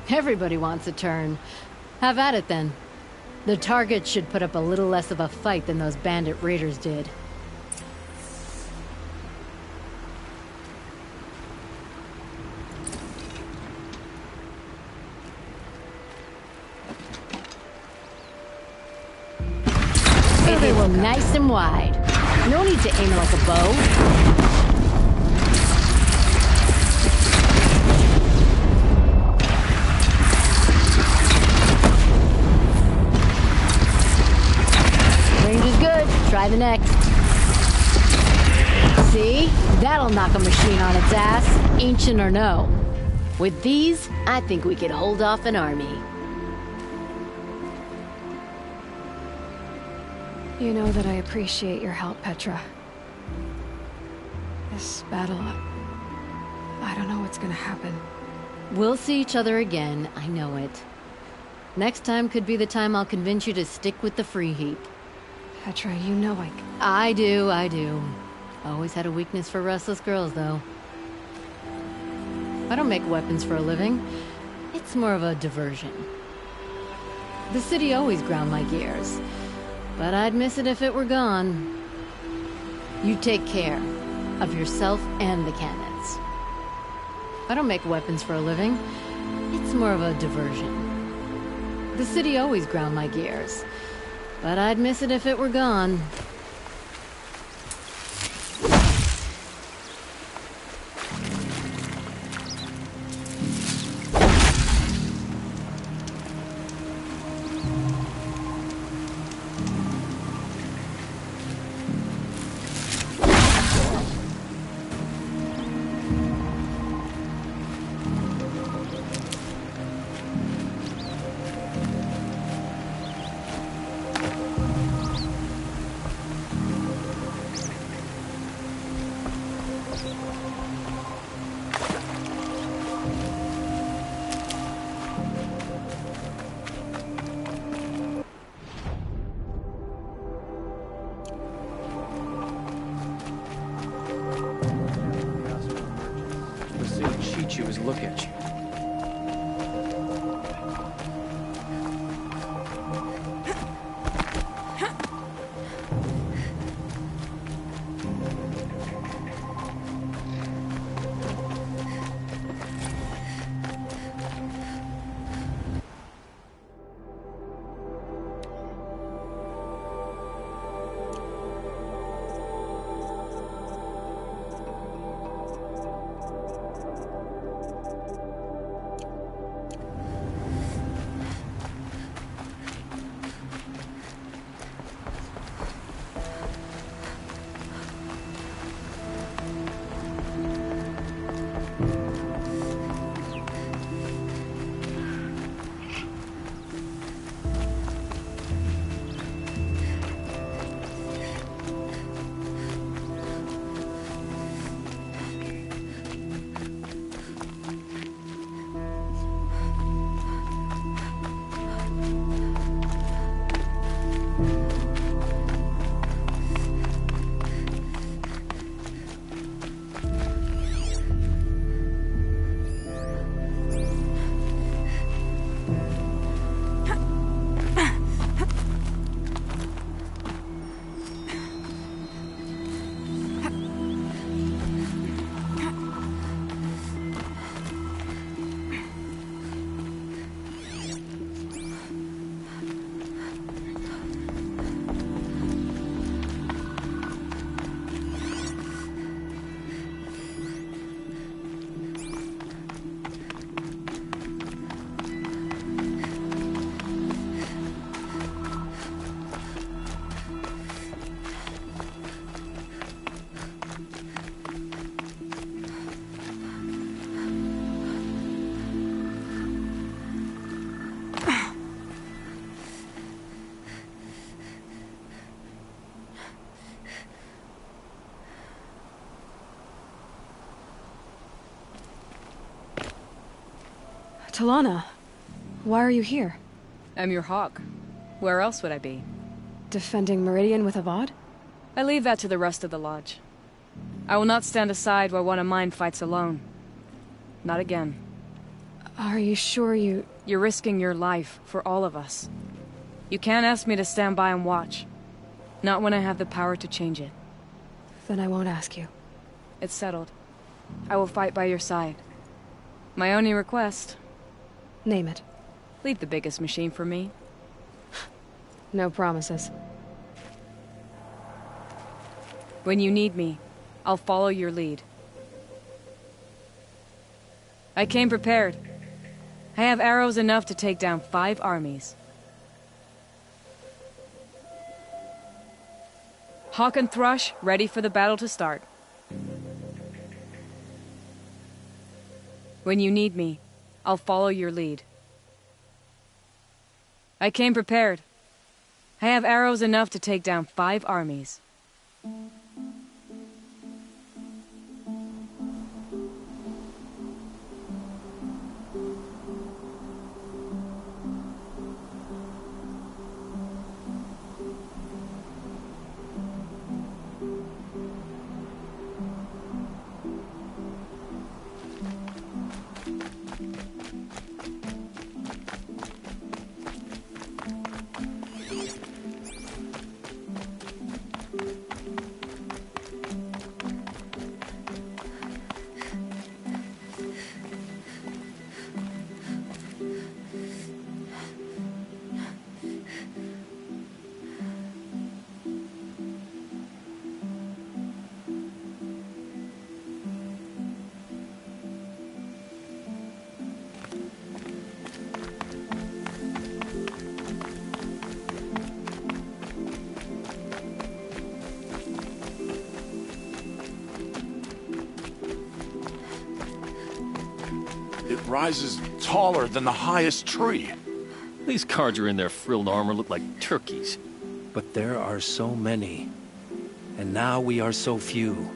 Everybody wants a turn. Have at it then. The target should put up a little less of a fight than those bandit raiders did. It is nice and wide. No need to aim it like a bow. Range is good. Try the next. See? That'll knock a machine on its ass, ancient or no. With these, I think we could hold off an army. You know that I appreciate your help, Petra. This battle, I don't know what's gonna happen. We'll see each other again, I know it. Next time could be the time I'll convince you to stick with the free heap. Petra, you know I do. Always had a weakness for restless girls, though. I don't make weapons for a living. It's more of a diversion. The city always ground my gears, but I'd miss it if it were gone. You take care of yourself and the cannons. I don't make weapons for a living. It's more of a diversion. The city always ground my gears, but I'd miss it if it were gone. You is look at you. Talana, why are you here? I'm your hawk. Where else would I be? Defending Meridian with Avad? I leave that to the rest of the Lodge. I will not stand aside while one of mine fights alone. Not again. Are you sure you... You're risking your life for all of us. You can't ask me to stand by and watch. Not when I have the power to change it. Then I won't ask you. It's settled. I will fight by your side. My only request... Name it. Leave the biggest machine for me. No promises. When you need me, I'll follow your lead. I came prepared. I have arrows enough to take down 5 armies. Hawk and Thrush, ready for the battle to start. When you need me, I'll follow your lead. I came prepared. I have arrows enough to take down 5 armies. It rises taller than the highest tree. These Carja in their frilled armor look like turkeys. But there are so many. And now we are so few.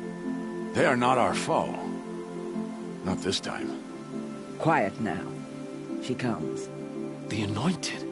They are not our foe. Not this time. Quiet now. She comes. The Anointed.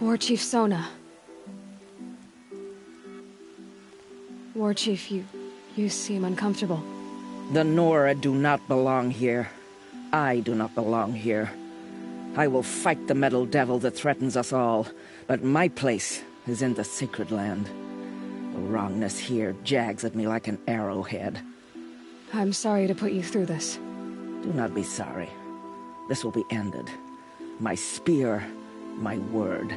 War Chief Sona. War Chief, you seem uncomfortable. The Nora do not belong here. I do not belong here. I will fight the metal devil that threatens us all, but my place is in the sacred land. The wrongness here jags at me like an arrowhead. I'm sorry to put you through this. Do not be sorry. This will be ended. My spear, my word.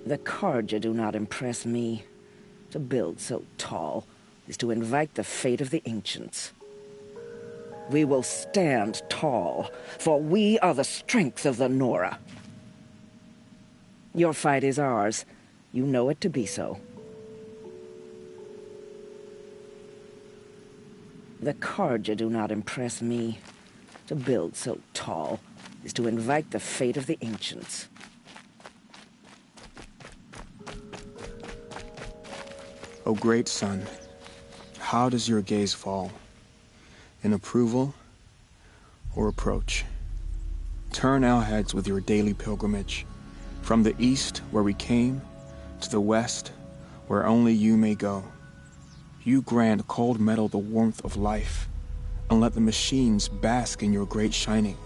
The Carja do not impress me. To build so tall is to invite the fate of the ancients. We will stand tall, for we are the strength of the Nora. Your fight is ours. You know it to be so. The Carja do not impress me. To build so tall is to invite the fate of the ancients. O great sun, how does your gaze fall? In approval or approach? Turn our heads with your daily pilgrimage, from the east where we came, to the west where only you may go. You grant cold metal the warmth of life, and let the machines bask in your great shining.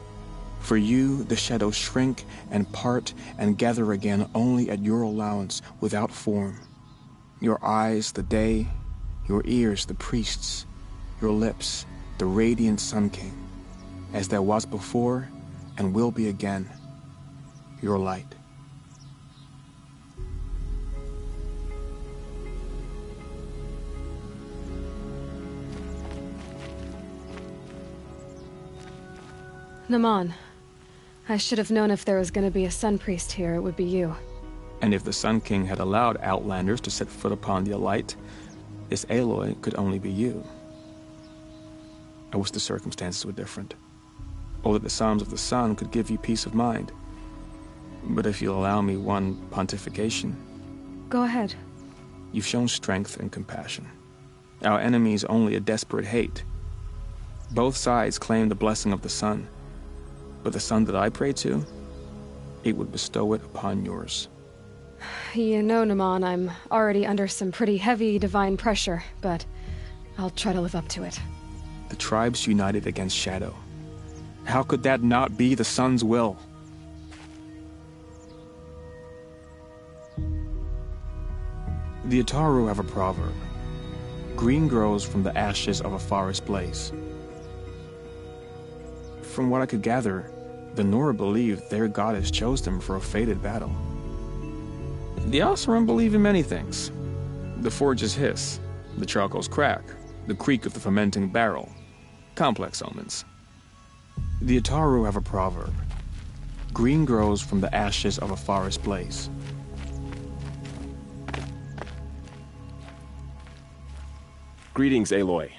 For you, the shadows shrink and part and gather again only at your allowance without form. Your eyes, the day, your ears, the priests, your lips, the radiant Sun King, as there was before and will be again, your light. Naman, I should have known if there was going to be a Sun Priest here, it would be you. And if the Sun King had allowed outlanders to set foot upon the Alight, this Aloy could only be you. I wish the circumstances were different, or that the Psalms of the Sun could give you peace of mind. But if you'll allow me one pontification... Go ahead. You've shown strength and compassion. Our enemies only a desperate hate. Both sides claim the blessing of the sun, but the sun that I pray to, it would bestow it upon yours. You know, Naman, I'm already under some pretty heavy divine pressure, but I'll try to live up to it. The tribes united against Shadow. How could that not be the sun's will? The Ataru have a proverb. Green grows from the ashes of a forest blaze. From what I could gather, the Nora believe their goddess chose them for a fated battle. The Oseram believe in many things. The forges hiss, the charcoals crack, the creak of the fermenting barrel. Complex omens. The Ataru have a proverb. Green grows from the ashes of a forest blaze. Greetings, Aloy.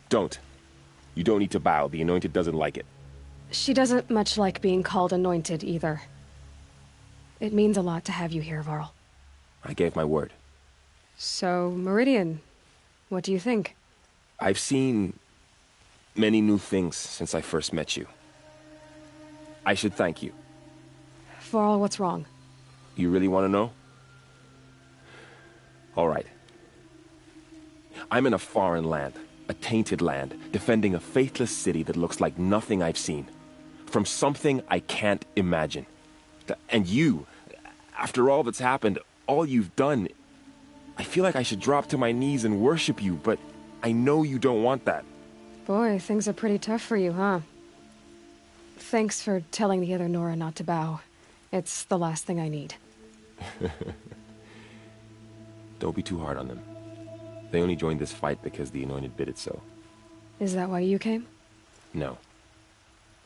Don't. You don't need to bow. The Anointed doesn't like it. She doesn't much like being called anointed, either. It means a lot to have you here, Varl. I gave my word. So, Meridian, what do you think? I've seen many new things since I first met you. I should thank you. Varl, what's wrong? You really want to know? All right. I'm in a foreign land, a tainted land, defending a faithless city that looks like nothing I've seen. From something I can't imagine. And you, after all that's happened, all you've done, I feel like I should drop to my knees and worship you, but I know you don't want that. Boy, things are pretty tough for you, huh? Thanks for telling the other Nora not to bow. It's the last thing I need. Don't be too hard on them. They only joined this fight because the Anointed bid it so. Is that why you came? No.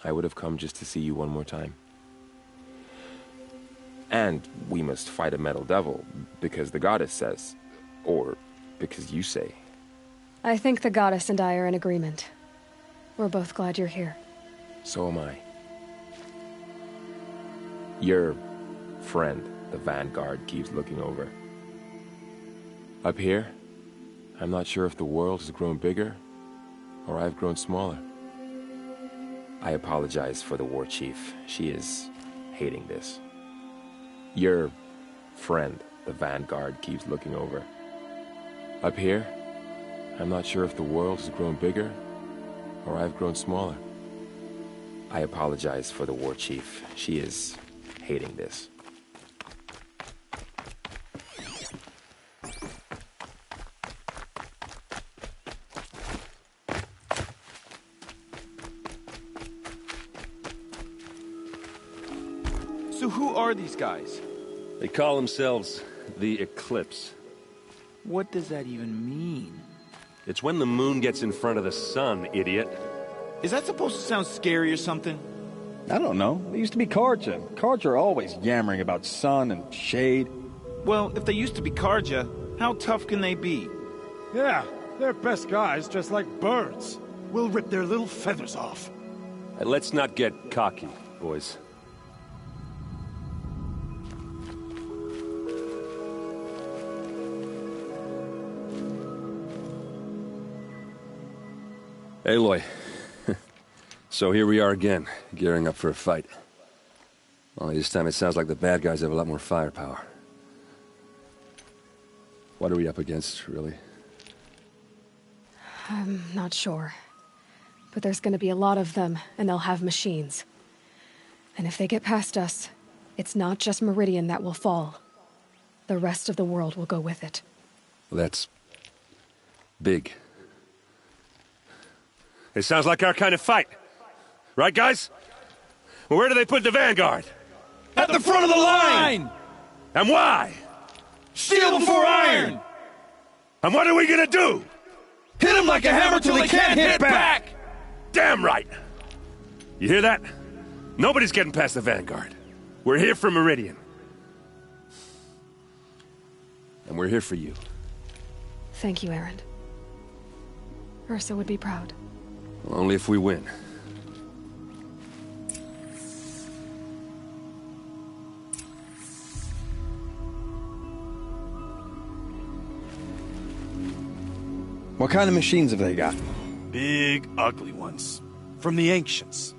I would have come just to see you one more time. And we must fight a metal devil, because the goddess says. Or because you say. I think the goddess and I are in agreement. We're both glad you're here. So am I. Your friend, the Vanguard, keeps looking over. Up here, I'm not sure if the world has grown bigger, or I've grown smaller. I apologize for the war chief. She is hating this. Your friend, the Vanguard, keeps looking over. Up here, I'm not sure if the world has grown bigger, or I've grown smaller. I apologize for the war chief. She is hating this. So who are these guys? They call themselves the Eclipse. What does that even mean? It's when the moon gets in front of the sun, idiot. Is that supposed to sound scary or something? I don't know. They used to be Karja. Karja are always yammering about sun and shade. Well, if they used to be Karja, how tough can they be? Yeah, they're best guys just like birds. We'll rip their little feathers off. Let's not get cocky, boys. Aloy. So here we are again, gearing up for a fight. Only this time it sounds like the bad guys have a lot more firepower. What are we up against, really? I'm not sure. But there's gonna be a lot of them, and they'll have machines. And if they get past us, it's not just Meridian that will fall. The rest of the world will go with it. Well, that's big. It sounds like our kind of fight. Right, guys? Well, where do they put the Vanguard? At the front of the line! And why? Steel before iron! And what are we gonna do? Hit him like a hammer till he can't hit back! Damn right! You hear that? Nobody's getting past the Vanguard. We're here for Meridian. And we're here for you. Thank you, Aaron. Ursa would be proud. Well, only if we win. What kind of machines have they got? Big, ugly ones. From the ancients.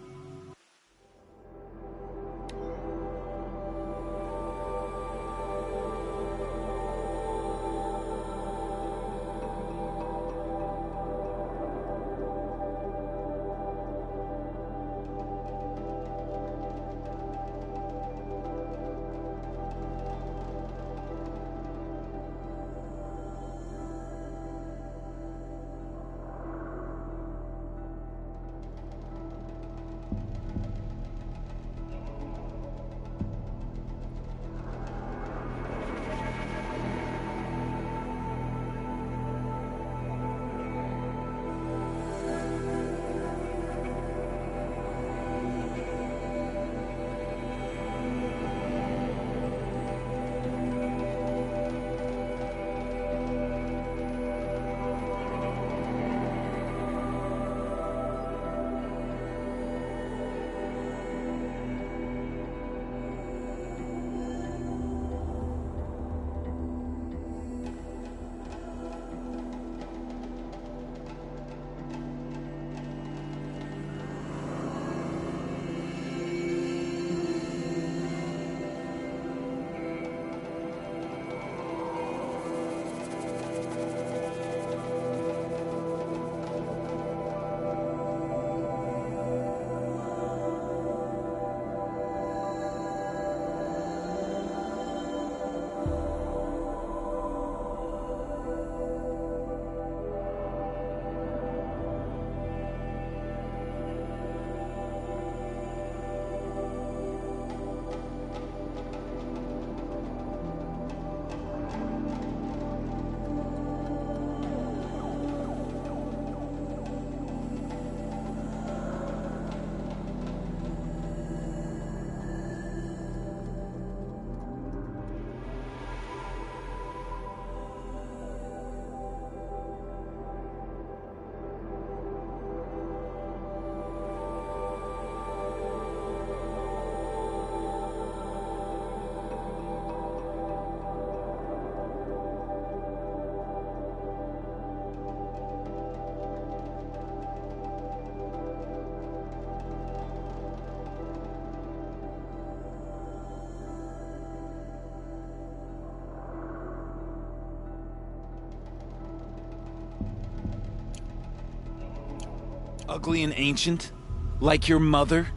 Ugly and ancient? Like your mother?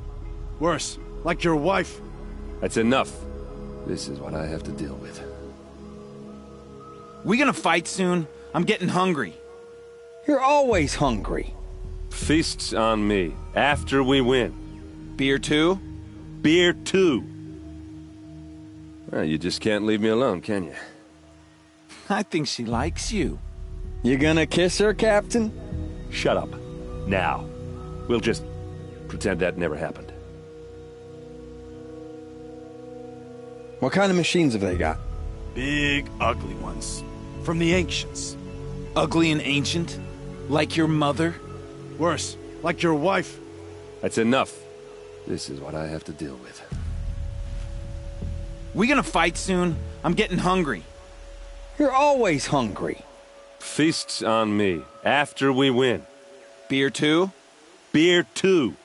Worse, like your wife. That's enough. This is what I have to deal with. We gonna fight soon? I'm getting hungry. You're always hungry. Feast's on me, after we win. Beer too? Beer too. Well, you just can't leave me alone, can you? I think she likes you. You gonna kiss her, Captain? Shut up. Now. We'll just pretend that never happened. What kind of machines have they got? Big, ugly ones. From the ancients. Ugly and ancient? Like your mother? Worse, like your wife. That's enough. This is what I have to deal with. We gonna fight soon? I'm getting hungry. You're always hungry. Feasts on me. After we win. Beer too? Beer too.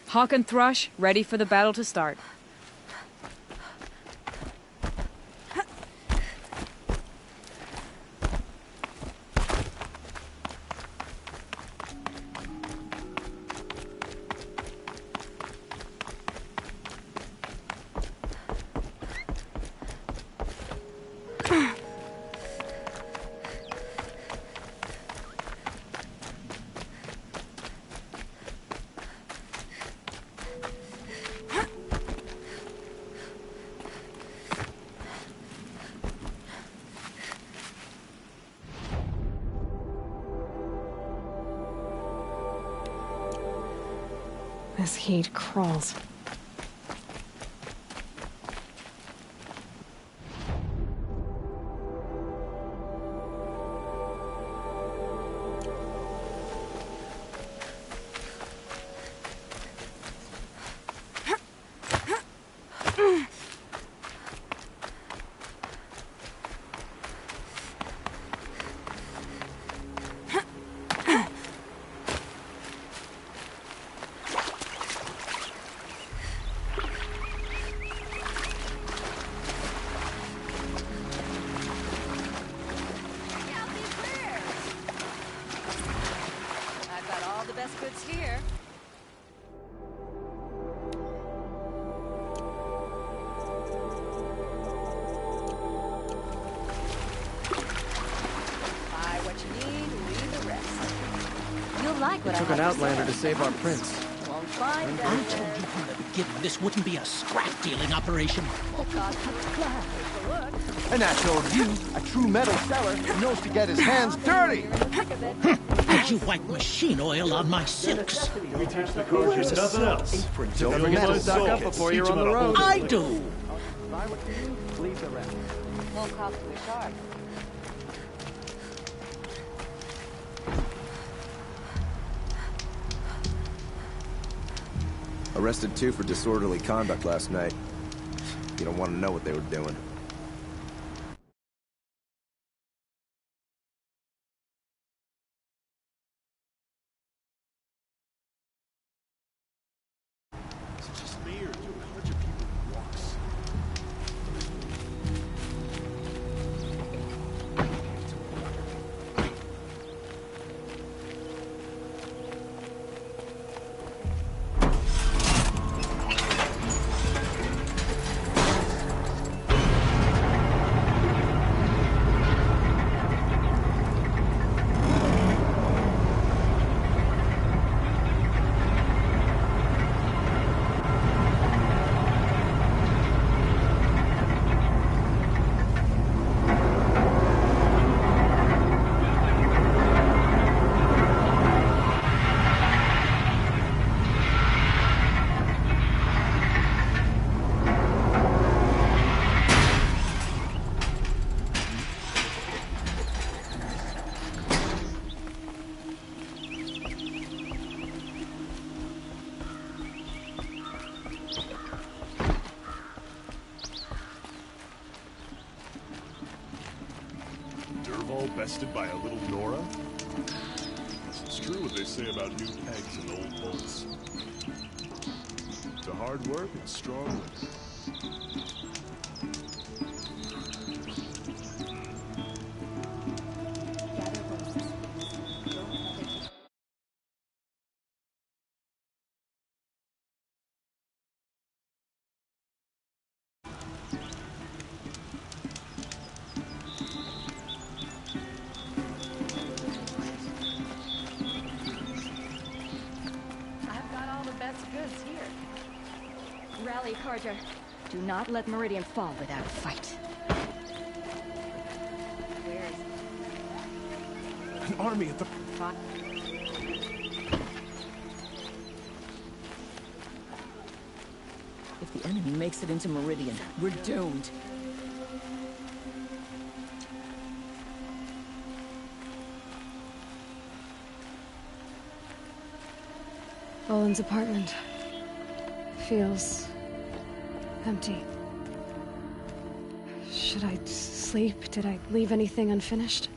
Hawk and Thrush, ready for the battle to start. This heat crawls. It took an outlander to save our prince. I told you from the beginning this wouldn't be a scrap-dealing operation. And I told you, a true metal seller knows to get his hands dirty. As you wipe machine oil on my silks. We teach the Carja nothing else. Don't forget to stock up before you're on the road. I do. Leave the rest. Won't cost you a shard. Arrested 2 for disorderly conduct last night. You don't want to know what they were doing. Is it just me, or do a bunch of people walks? bested by a little Nora? It's true what they say about new pegs and old bolts. To hard work and strong women. I've got all the best goods here. Rally, Carja. Do not let Meridian fall without a fight. Where is An army at the... If the enemy makes it into Meridian, we're doomed. Olin's apartment feels empty. Should I sleep? Did I leave anything unfinished?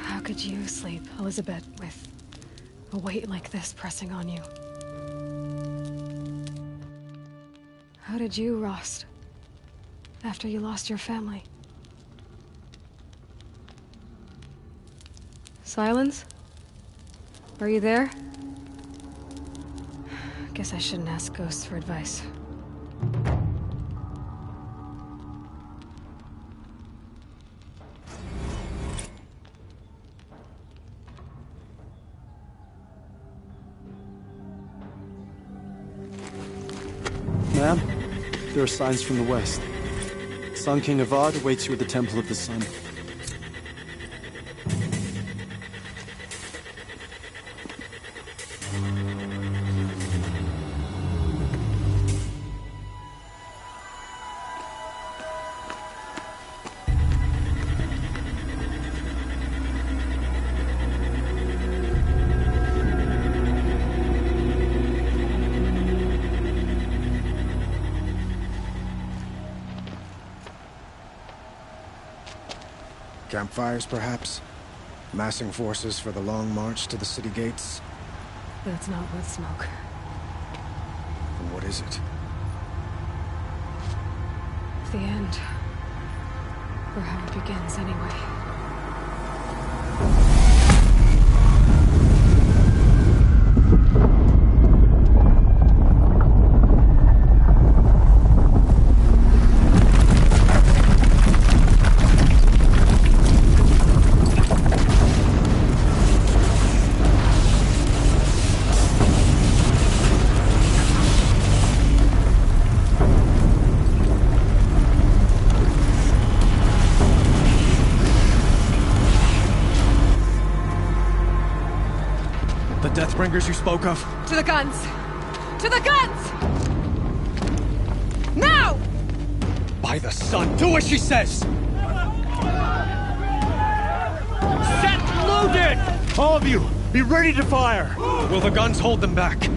How could you sleep, Elizabeth, with a weight like this pressing on you? How did you, Rost, after you lost your family? Silence? Are you there? Guess I shouldn't ask ghosts for advice. Ma'am, there are signs from the west. Sun King Avad awaits you at the Temple of the Sun. Campfires, perhaps? Massing forces for the long march to the city gates? That's not with smoke. Then what is it? The end. Or how it begins, anyway. Deathbringers you spoke of? To the guns! To the guns! Now! By the sun, do as she says! Set loaded! All of you, be ready to fire! Will the guns hold them back?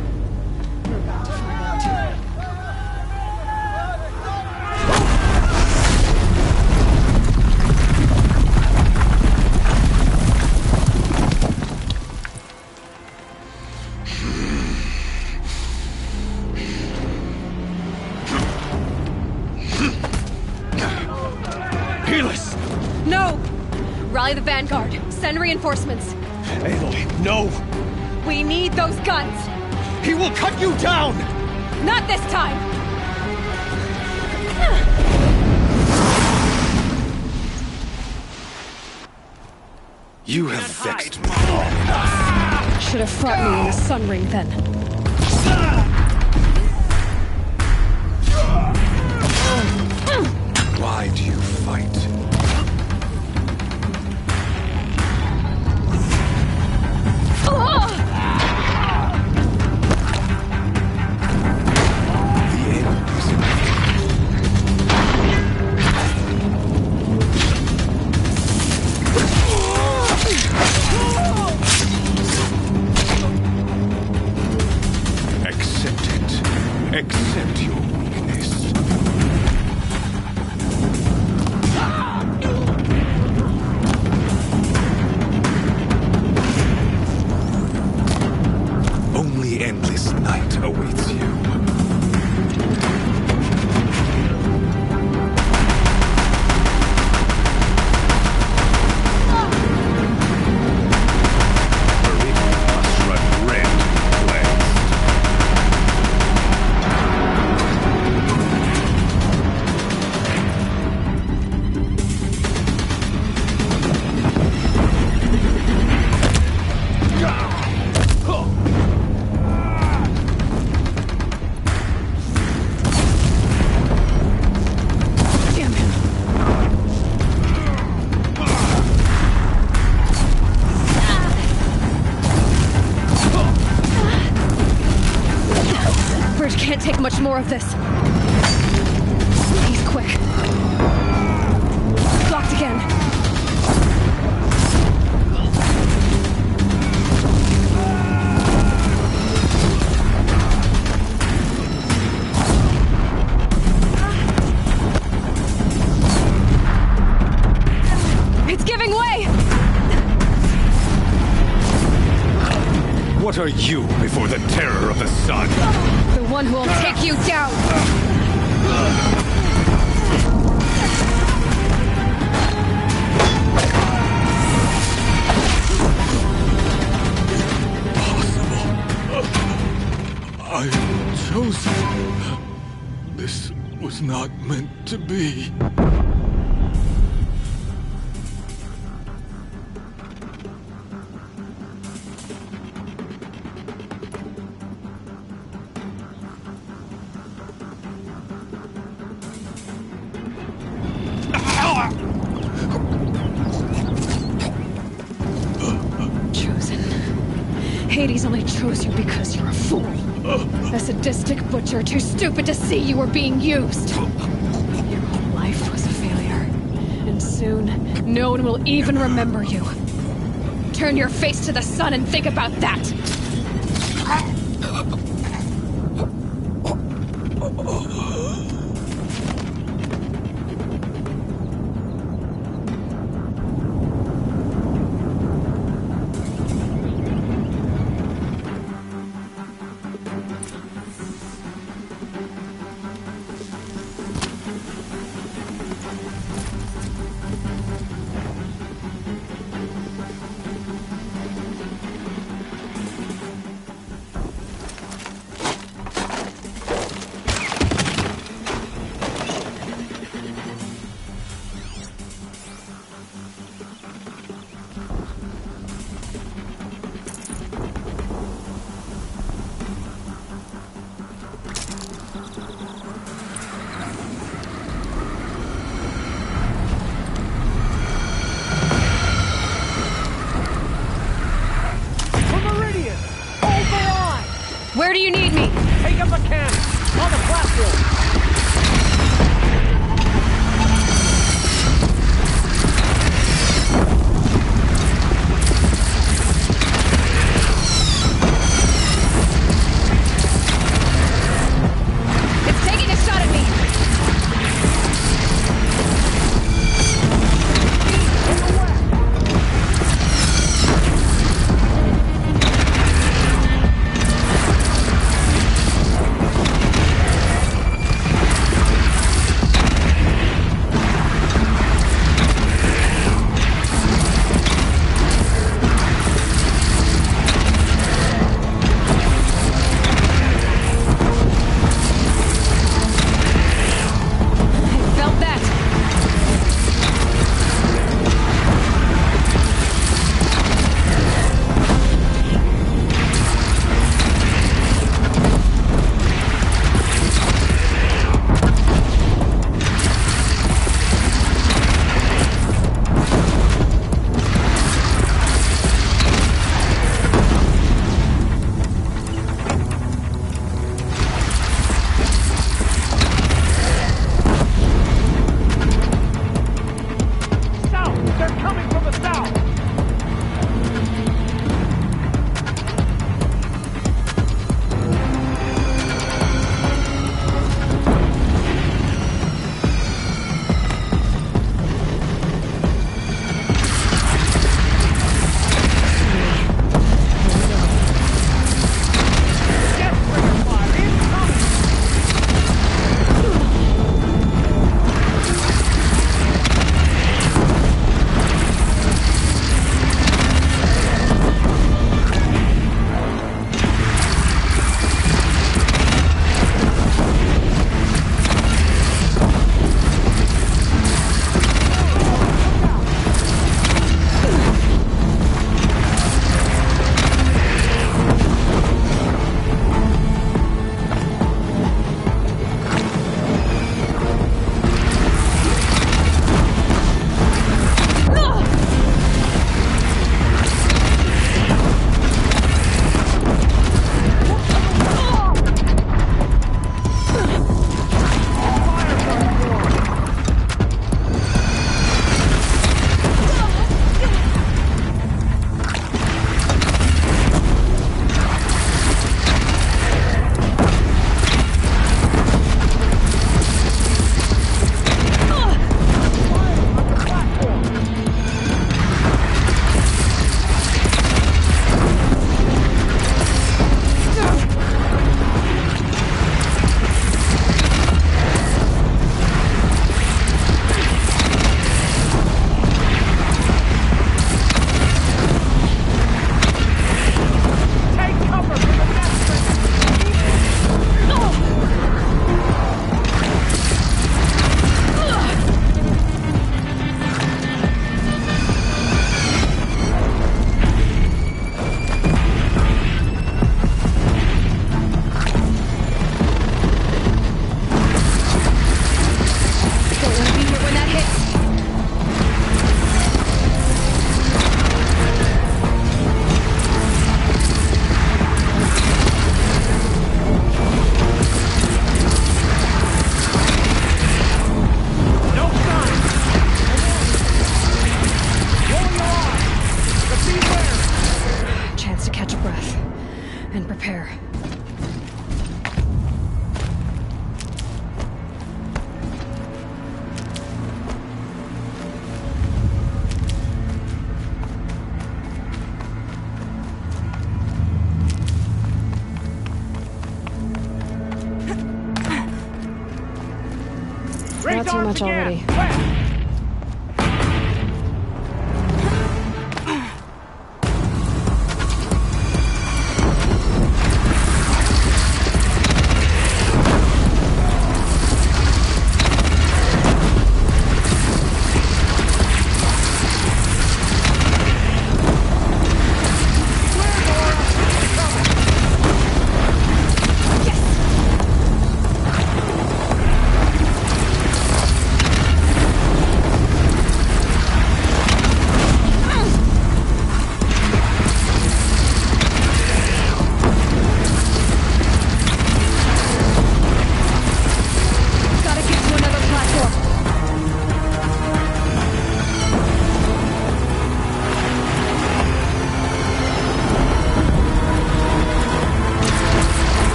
No! Rally the vanguard. Send reinforcements. Aloy, no! We need those guns! He will cut you down! Not this time! You have vexed me. Should have fought me in the sun ring then. Why do you fight? Accept it. Accept your weakness. Only endless night awaits you. Can't take much more of this. He's quick. Blocked again. It's giving way! What are you before the terror of the sun? The one who will take you down! I am chosen. This was not meant to be. Hades only chose you because you're a fool. A sadistic butcher too stupid to see you were being used. Your whole life was a failure. And soon, no one will even remember you. Turn your face to the sun and think about that! do you need me? Take up a cannon on the platform. It's taking a shot at me. Felt that. South! They're coming from the south! Not too much already.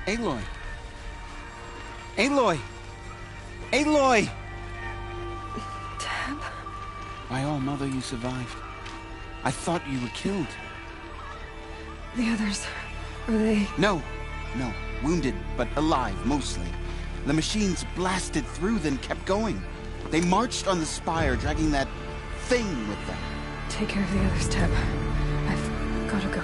Aloy! Aloy! Aloy! Dad? By all, Mother, you survived. I thought you were killed. The others, are they... No. Wounded, but alive, mostly. The machines blasted through, then kept going. They marched on the spire, dragging that thing with them. Take care of the others, Teb. I've gotta go.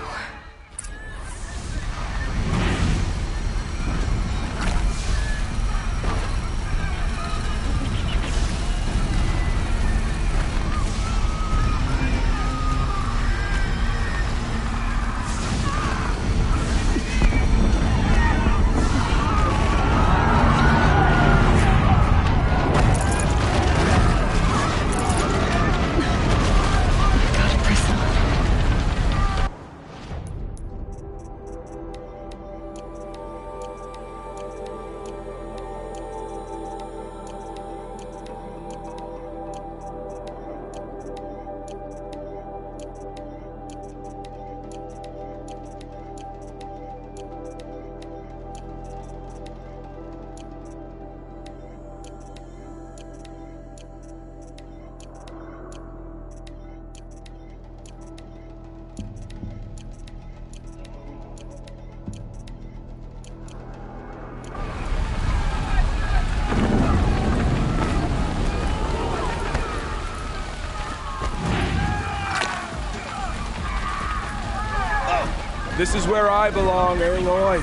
This is where I belong, Aloy.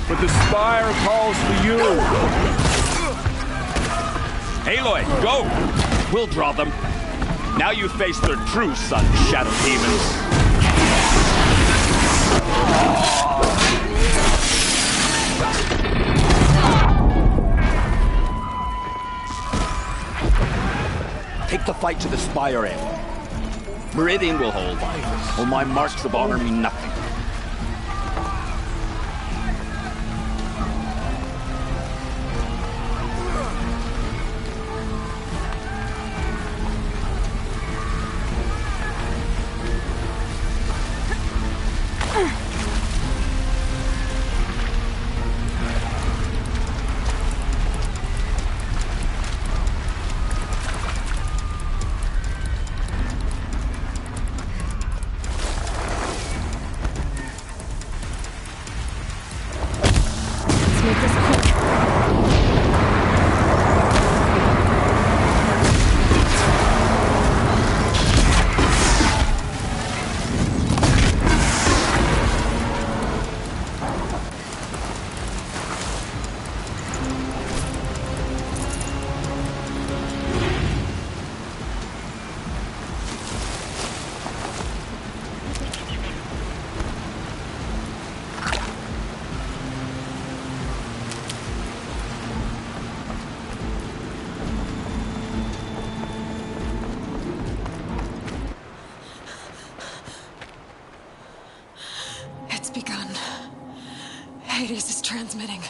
But the spire calls for you. Aloy, go! We'll draw them. Now you face their true son, Shadow Demons. Take the fight to the spire, Aloy. Meridian will hold, while my marks of honor mean nothing. Hades is transmitting.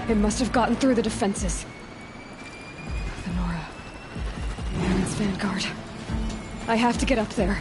It must have gotten through the defenses. The Nora. Aaron's vanguard. I have to get up there.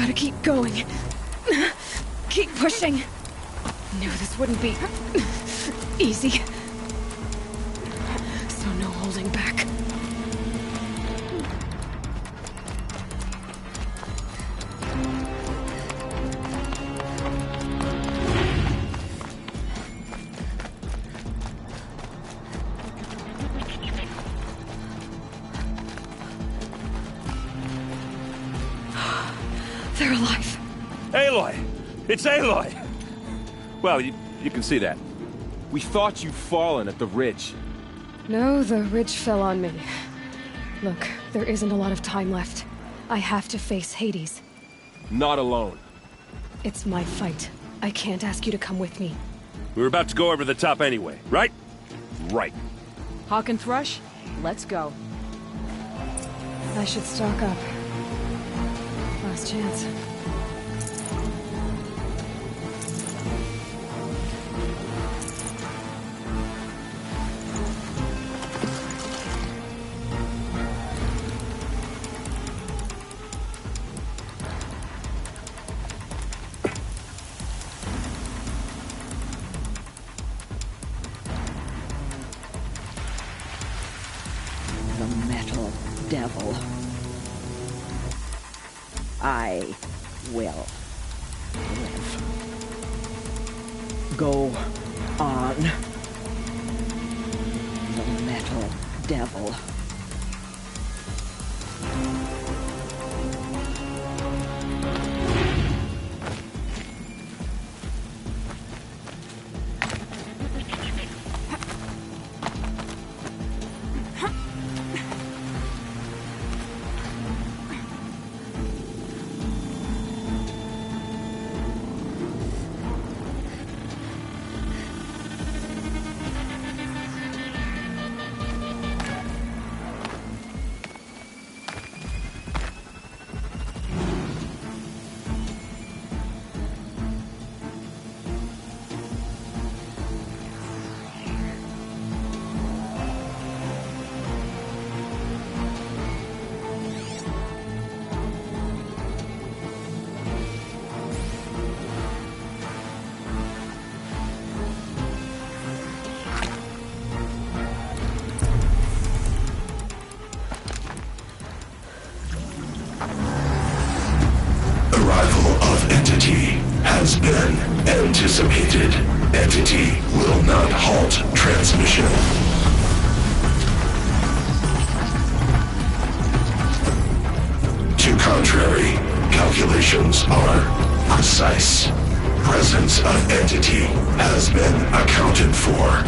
Gotta keep going. Keep pushing. Knew this wouldn't be easy. So no holding back. They're alive. Aloy! It's Aloy! Well, you can see that. We thought you'd fallen at the ridge. No, the ridge fell on me. Look, there isn't a lot of time left. I have to face Hades. Not alone. It's my fight. I can't ask you to come with me. We were about to go over the top anyway, right? Right. Hawk and Thrush, let's go. I should stock up. Last chance. The metal devil. I will live. Go on. The metal devil. Has been anticipated. Entity will not halt transmission. To contrary, calculations are precise. Presence of entity has been accounted for.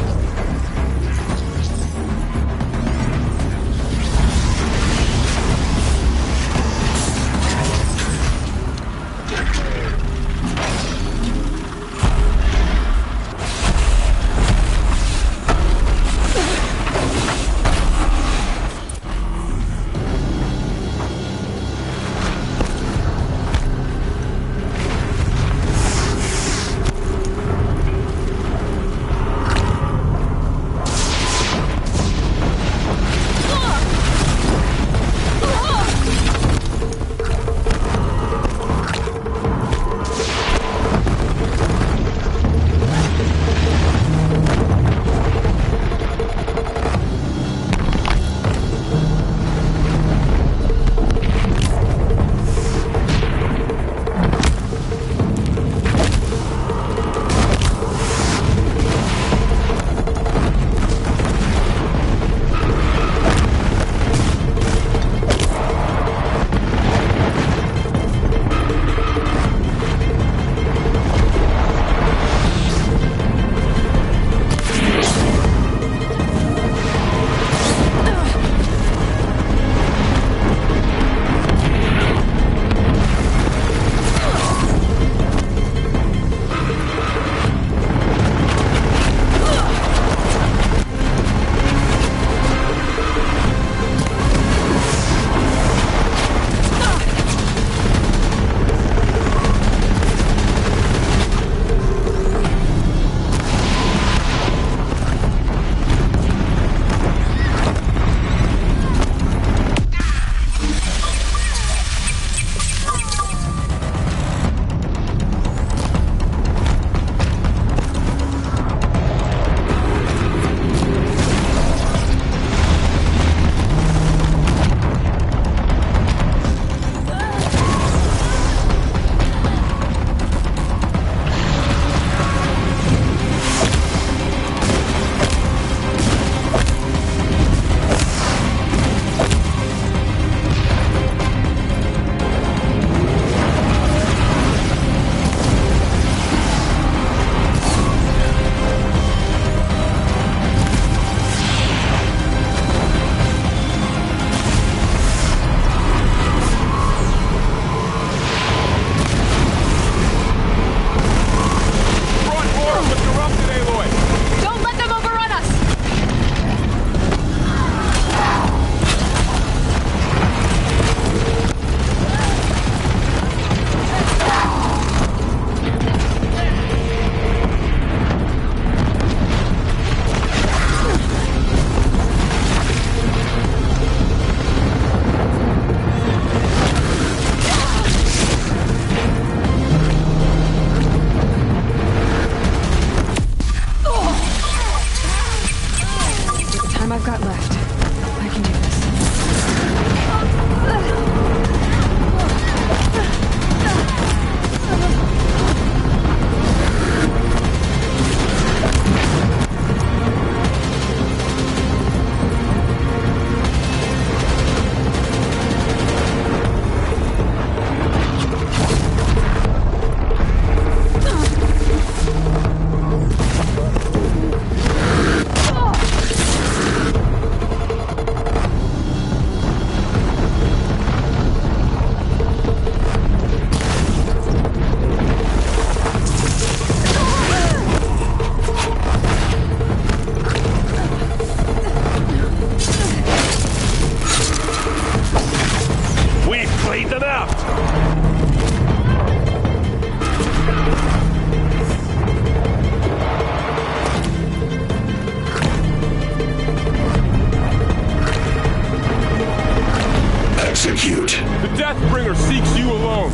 Execute. The Deathbringer seeks you alone.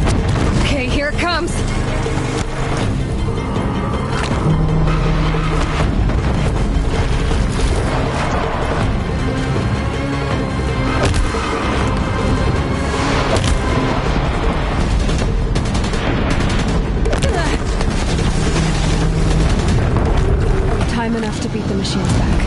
Okay, here it comes. Time enough to beat the machines back.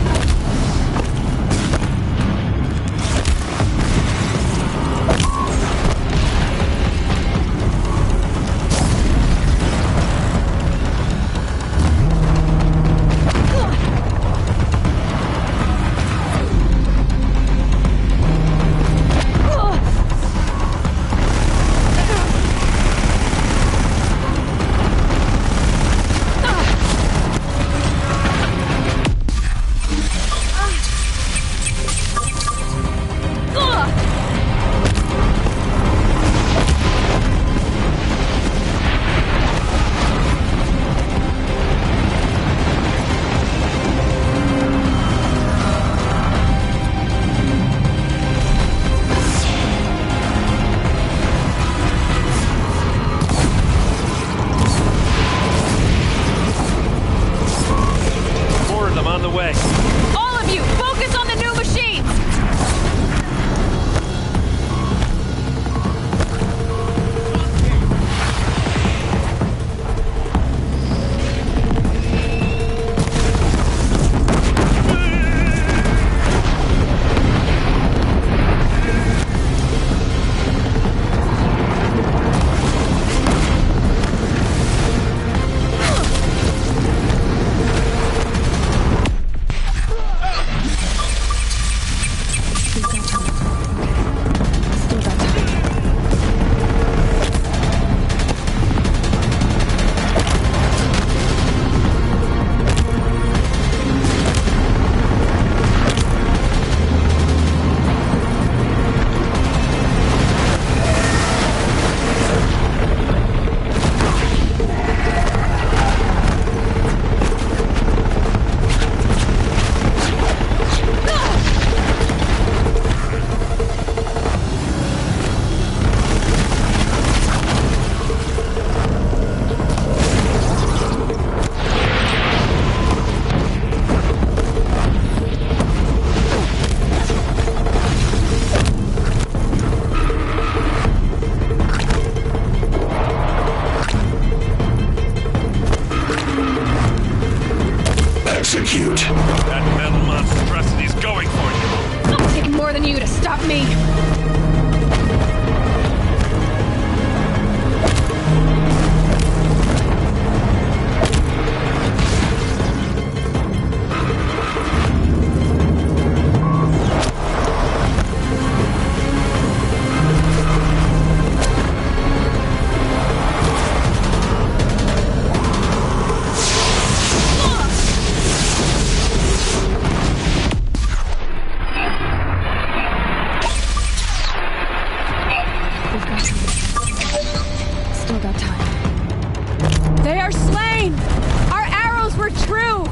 Execute. That metal monstrosity's going for you. I'll take more than you to stop me. Still got time. They are slain! Our arrows were true!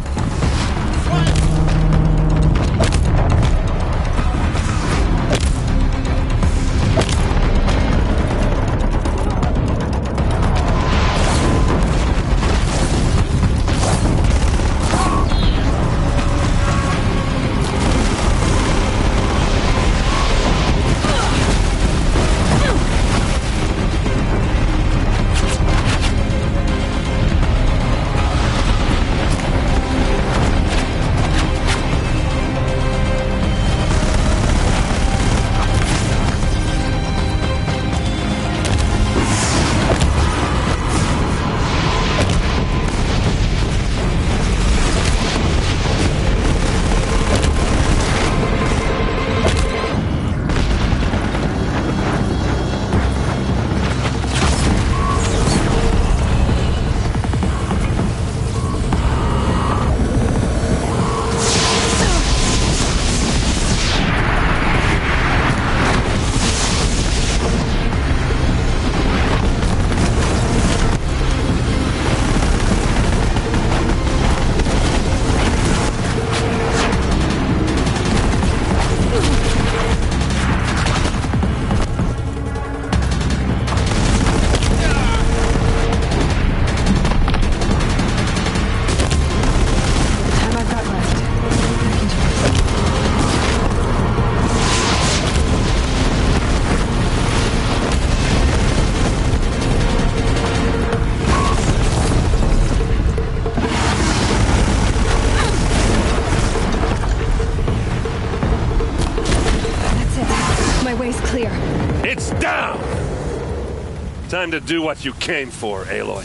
Time to do what you came for, Aloy.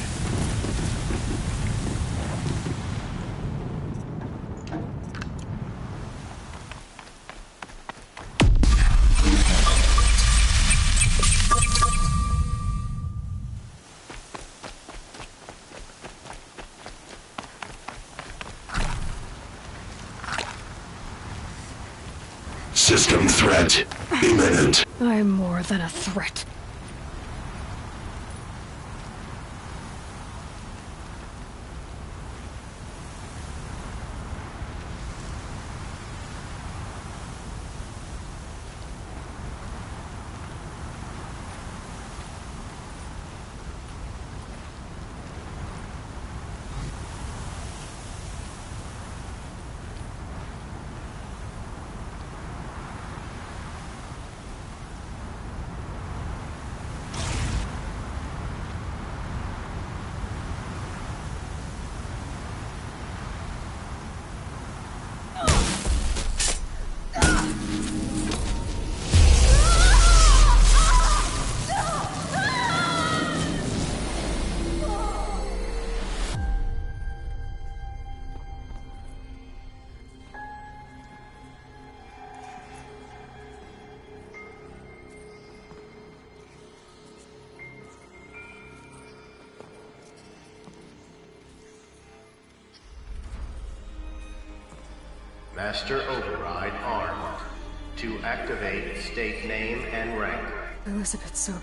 System threat imminent. I'm more than a threat. Master Override armed. To activate, state name and rank. Elizabeth Sobek.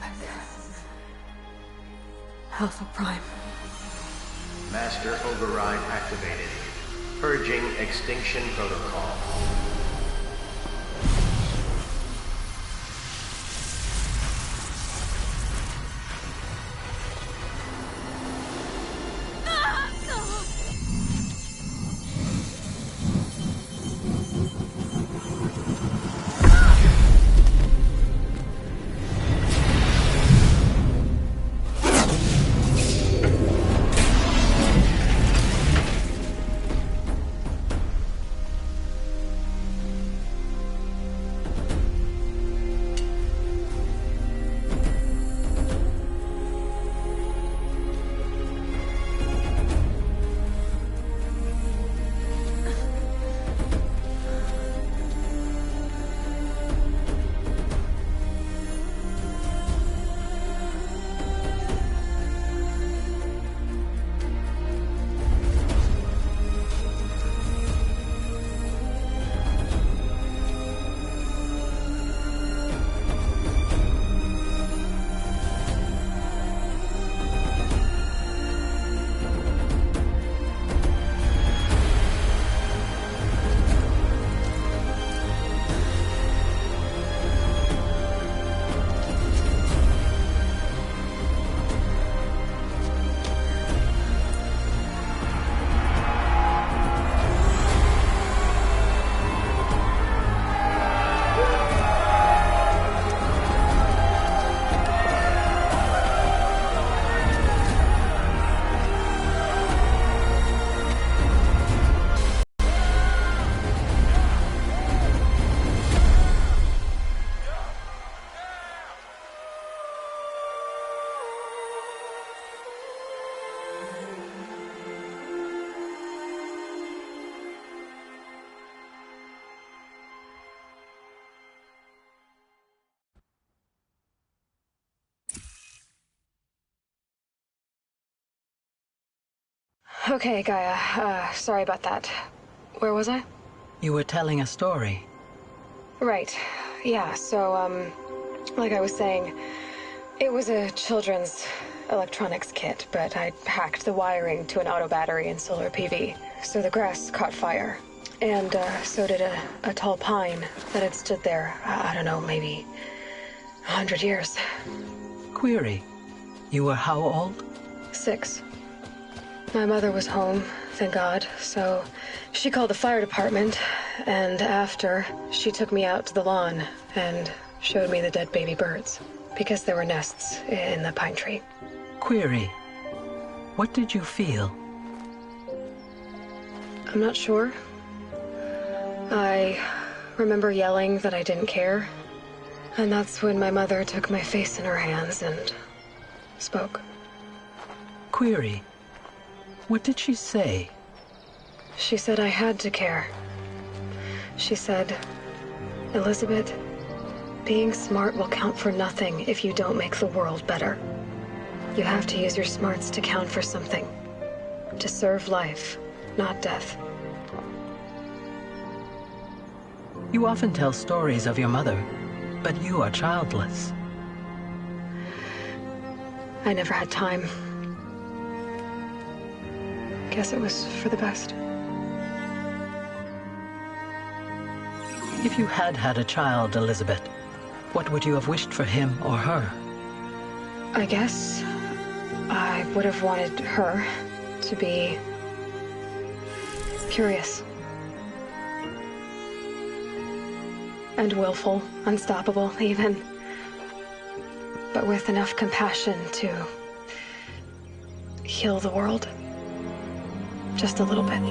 Alpha Prime. Master Override activated. Purging Extinction Protocol. Okay, Gaia. Sorry about that. Where was I? You were telling a story. Right. Yeah, so, like I was saying, it was a children's electronics kit, but I hacked the wiring to an auto battery and solar PV. So the grass caught fire. And, so did a tall pine that had stood there, I don't know, maybe 100 years. Query. You were how old? 6. My mother was home, thank God, so she called the fire department, and after, she took me out to the lawn and showed me the dead baby birds, because there were nests in the pine tree. Query. What did you feel? I'm not sure. I remember yelling that I didn't care, and that's when my mother took my face in her hands and spoke. Query. What did she say? She said I had to care. She said, Elizabeth, being smart will count for nothing if you don't make the world better. You have to use your smarts to count for something. To serve life, not death. You often tell stories of your mother, but you are childless. I never had time. Guess it was for the best. If you had had a child, Elizabeth, what would you have wished for him or her? I guess I would have wanted her to be curious. And willful, unstoppable, even. But with enough compassion to heal the world. Just a little bit.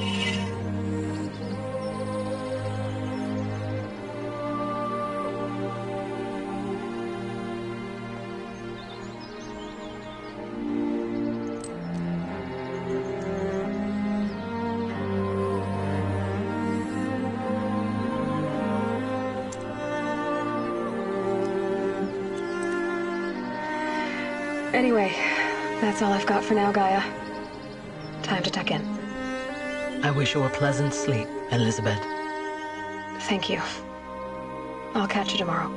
Anyway, that's all I've got for now, Gaia. Time to tuck in. I wish you a pleasant sleep, Elizabeth. Thank you. I'll catch you tomorrow.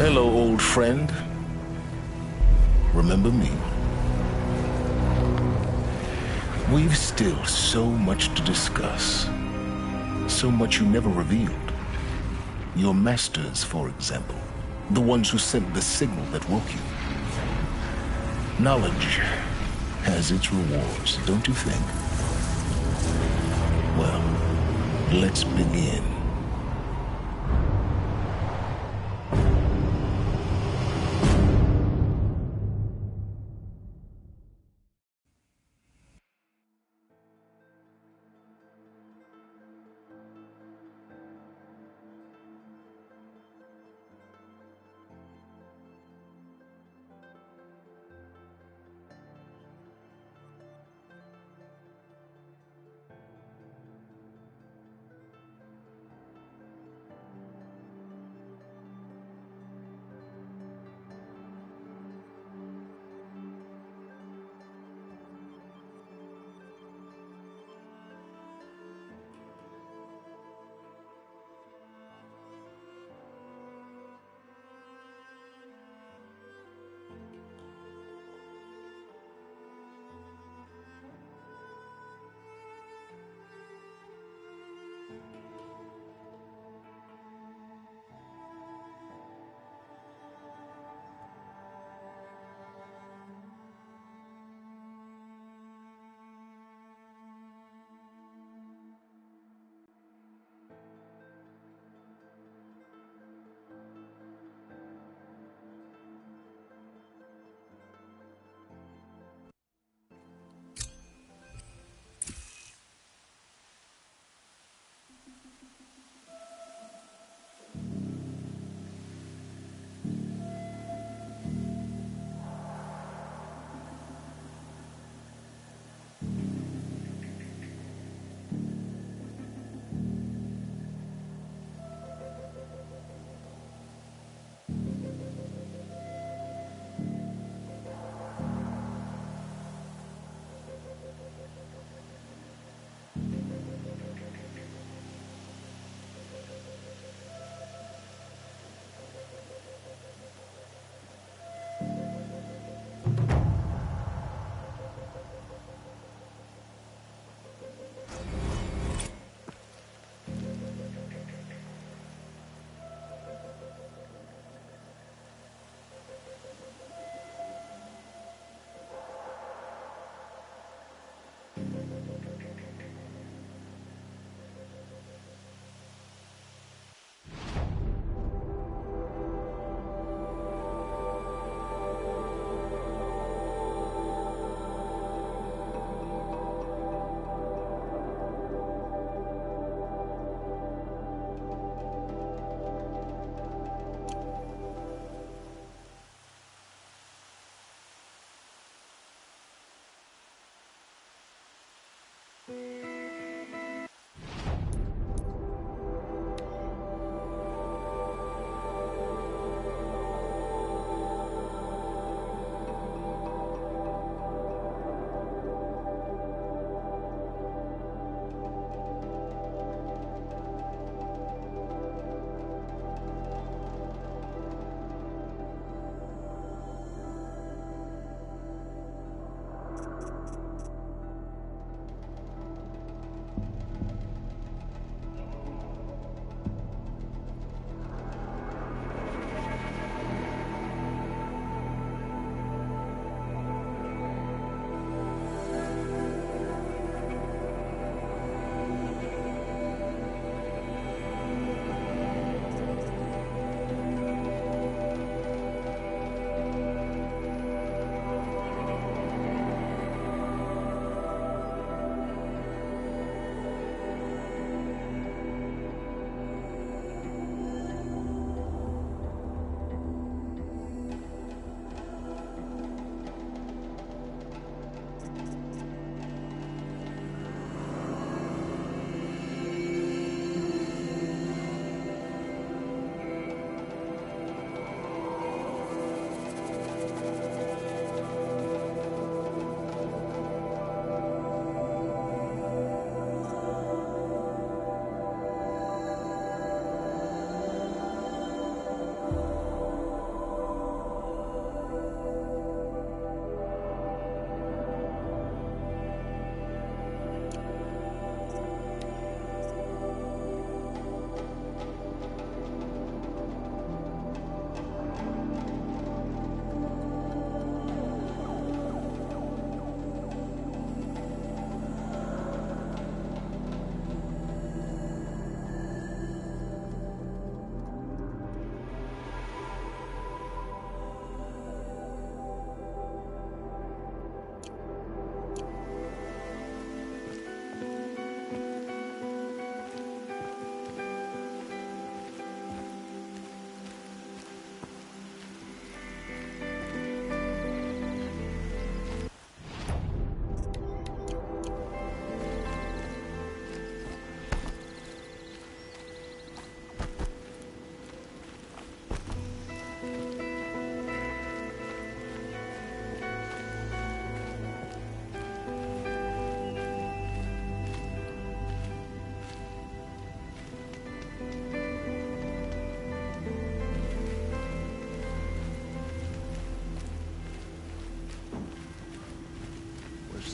Hello, old friend. Remember me? We've still so much to discuss. So much you never revealed. Your masters, for example. The ones who sent the signal that woke you. Knowledge has its rewards, don't you think? Well, let's begin.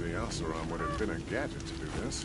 the Alceron would have been a gadget to do this.